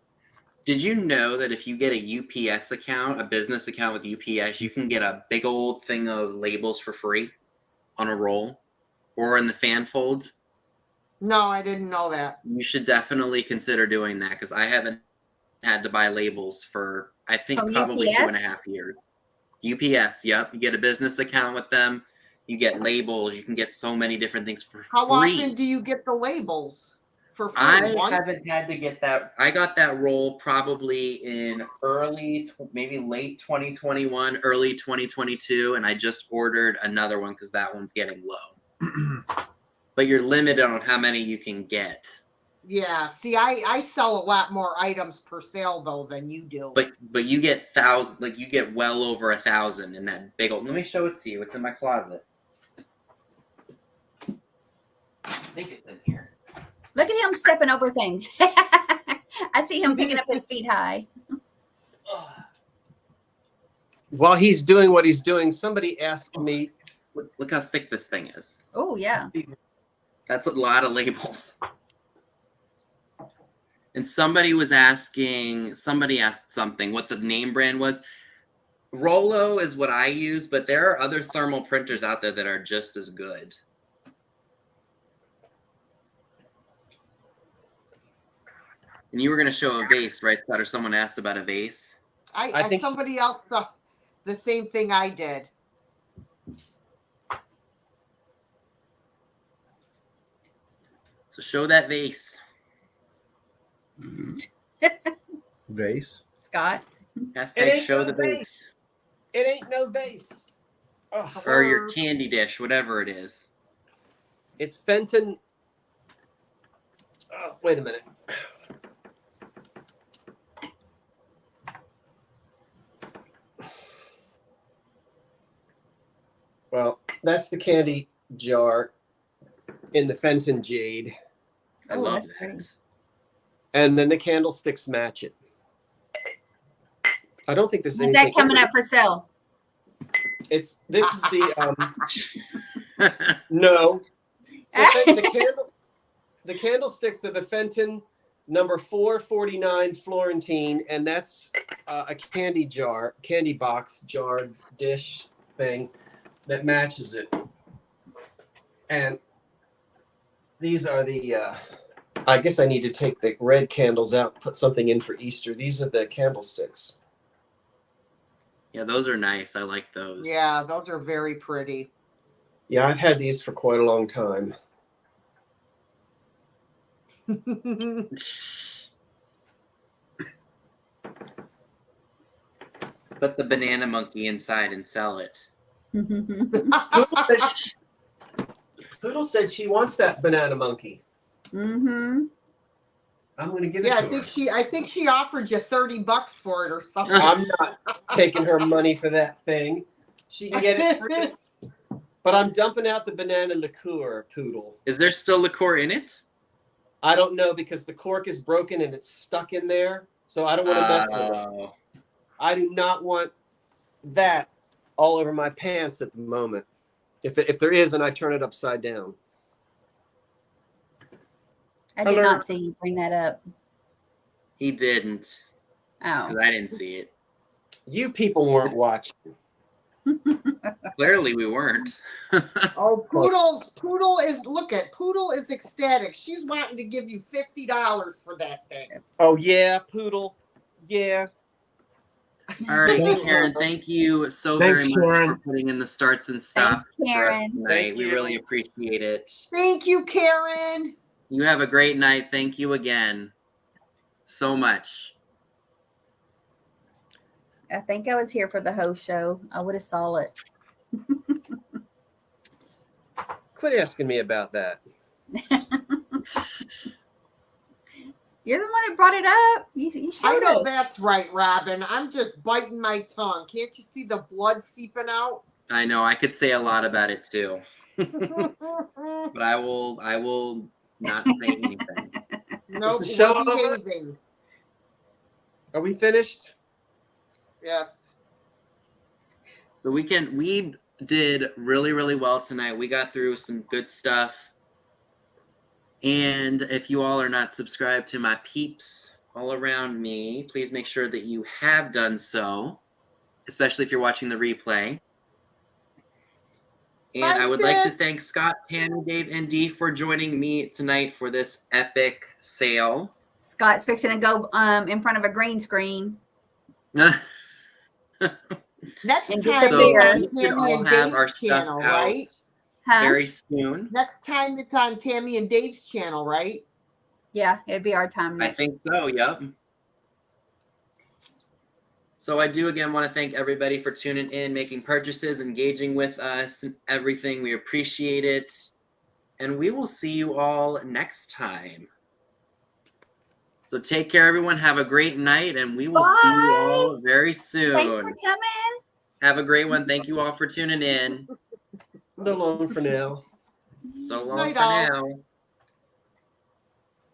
Did you know that if you get a UPS account, a business account with UPS, you can get a big old thing of labels for free on a roll or in the fan fold? No, I didn't know that. You should definitely consider doing that because I haven't had to buy labels for, I think, probably UPS? 2.5 years. UPS, yep. You get a business account with them. You get labels. You can get so many different things for How free. often do you get the labels for free? I Once? haven't had to get that. I got that roll probably in maybe late 2021, early 2022, and I just ordered another one because that one's getting low. But you're limited on how many you can get. Yeah. See, I sell a lot more items per sale though than you do. But you get thousands, like you get well over 1,000 in that big old. Let me show it to you. It's in my closet. I think it's in here. Look at him stepping over things. I see him picking up his feet high. While he's doing what he's doing, somebody asked me. Look how thick this thing is. Oh, yeah. That's a lot of labels. And somebody asked something, what the name brand was. Rollo is what I use, but there are other thermal printers out there that are just as good. And you were going to show a vase, right, Scott? Or someone asked about a vase? I think somebody else saw the same thing I did. So show that vase. Vase. Scott. Hashtag show the vase. It ain't no vase. Or your candy dish, whatever it is. It's Fenton. Oh, wait a minute. Well, that's the candy jar in the Fenton Jade. I love that's that. pretty. And then the candlesticks match it. I don't think there's When's anything. that coming up for sale? This is the no. The The candlesticks are the Fenton number 449 Florentine, and that's a candy box jar dish thing that matches it. And these are the I guess I need to take the red candles out and put something in for Easter. These are the candlesticks. Yeah, those are nice. I like those. Yeah, those are very pretty. Yeah, I've had these for quite a long time. Put the banana monkey inside and sell it. Poodle said she wants that banana monkey. Mm-hmm. I'm going to give it Yeah, to her. I think she offered you $30 for it or something. I'm not taking her money for that thing. She can get it free. But I'm dumping out the banana liqueur, Poodle. Is there still liqueur in it? I don't know because the cork is broken and it's stuck in there. So I don't want to mess with it. I do not want that all over my pants at the moment. If there is, and I turn it upside down. I did not see you bring that up. He didn't. Oh. Because I didn't see it. You people weren't watching. Clearly we weren't. Oh, Poodle is ecstatic. She's wanting to give you $50 for that thing. Oh, yeah, Poodle. Yeah. All right, Thanks, Karen, thank you so Thanks, very much Karen. for putting in the starts and stops Thanks, for us Karen. tonight. Thank We you. really appreciate it. Thank you, Karen. You have a great night. Thank you again so much. I think I was here for the host show. I would have saw it. Quit asking me about that. You're the one that brought it up. You should I know have. that's right, Robin. I'm just biting my tongue. Can't you see the blood seeping out? I know I could say a lot about it too. But I will not say anything. Nope, Is the show we're over? behaving. Are we finished? Yes. So we did really, really well tonight. We got through some good stuff. And if you all are not subscribed to my peeps all around me, please make sure that you have done so, especially if you're watching the replay. And Bye, I would like to sis. thank Scott, Tammy, Dave, and Dee for joining me tonight for this epic sale. Scott's fixing to go in front of a green screen. Next And time so it's we on should Tammy all and have our Dave's stuff channel, out right? Huh? very soon. Next time it's on Tammy and Dave's channel, right? Yeah, it'd be our time I next. think so, yep. So I do again want to thank everybody for tuning in, making purchases, engaging with us, and everything. We appreciate it. And we will see you all next time. So take care, everyone. Have a great night, and we will see you all very soon. Thanks for coming. Have a great one. Thank you all for tuning in. So long for now. So long Night for all. now.